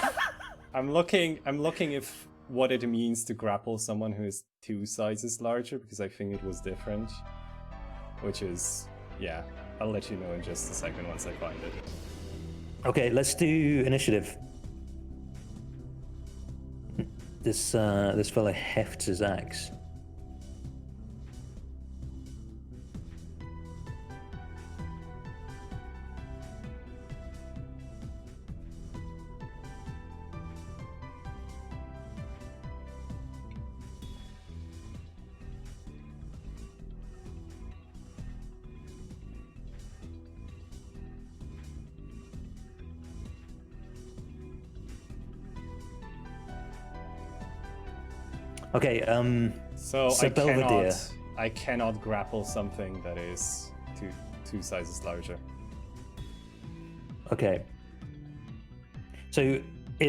A: I'm looking if what it means to grapple someone who is 2 sizes larger, because I think it was different. Which is, yeah, I'll let you know in just a second once I find it.
C: Okay, let's do initiative. This fella hefts his axe. Okay,
A: So
C: Sir Belvedere.
A: I cannot grapple something that is two sizes larger.
C: Okay. So he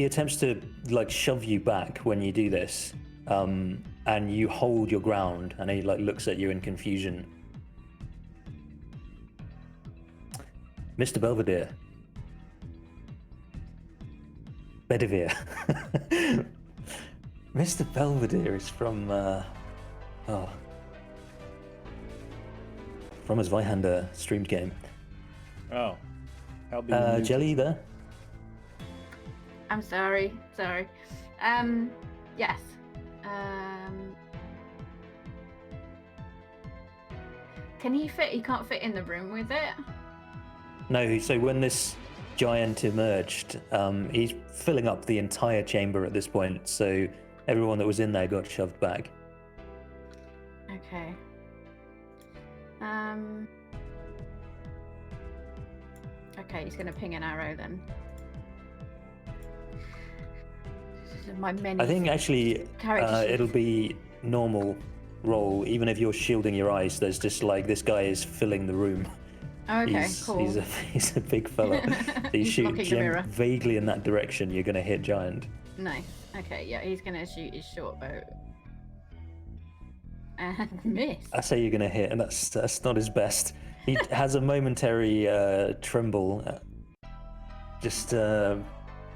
C: attempts to like shove you back when you do this, and you hold your ground, and he like looks at you in confusion. Mr. Belvedere. Bedivere. Mr. Belvedere is from from his Zweihander streamed game.
A: Oh. Help me muted.
C: Jelly there?
E: I'm sorry. Yes. Can he fit? He can't fit in the room with it.
C: No, so when this giant emerged, he's filling up the entire chamber at this point, so everyone that was in there got shoved back.
E: Okay. Okay, he's gonna ping an arrow then. My many.
C: I think actually it'll be normal roll, even if you're shielding your eyes. There's just like this guy is filling the room.
E: Okay, cool.
C: He's a big fella. So you
E: He's
C: shoot
E: blocking the mirror.
C: vaguely in that direction, you're gonna hit giant.
E: Nice. Okay, yeah, he's gonna shoot his short bow. And miss.
C: I say you're gonna hit, and that's not his best. He has a momentary tremble, just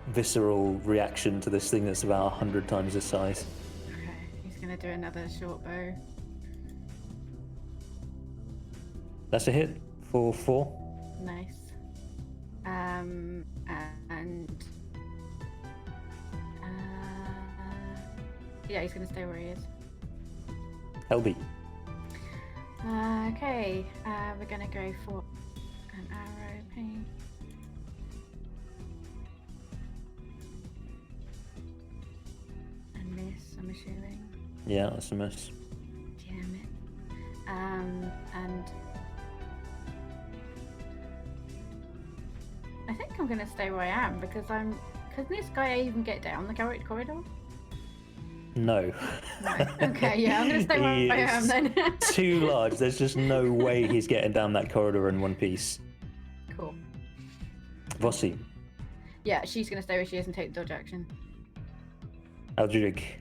C: visceral reaction to this thing that's about 100 times his size.
E: Okay, he's gonna do another short bow.
C: That's a hit for 4.
E: Nice. And yeah, he's gonna stay where he is.
C: LB.
E: Okay, we're gonna go for an arrow ping. And miss, I'm assuming.
C: Yeah, that's a miss.
E: Damn it. And I think I'm gonna stay where I am because can this guy even get down the corridor?
C: No.
E: No. Okay, yeah, I'm gonna stay where I am then.
C: Too large. There's just no way he's getting down that corridor in one piece.
E: Cool.
C: Vossi.
E: Yeah, she's gonna stay where she is and take the dodge action.
C: Aldrig.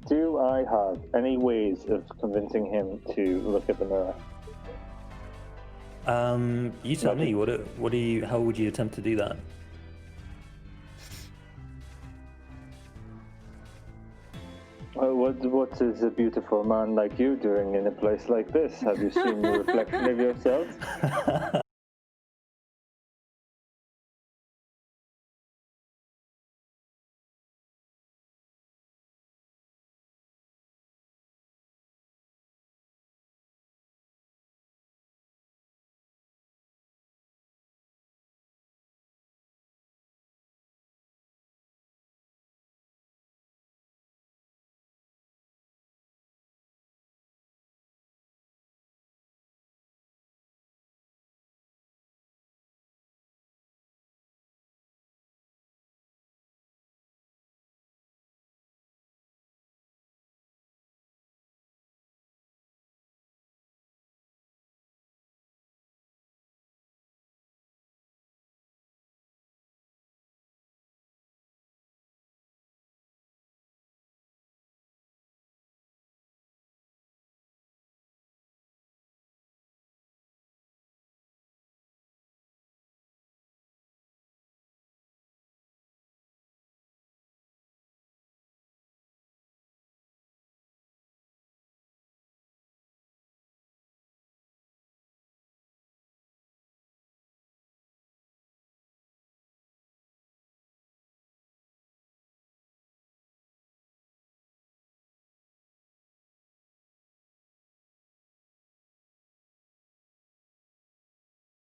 B: Do I have any ways of convincing him to look at the mirror?
C: You tell me. How would you attempt to do that?
B: What is a beautiful man like you doing in a place like this? Have you seen the reflection of yourself?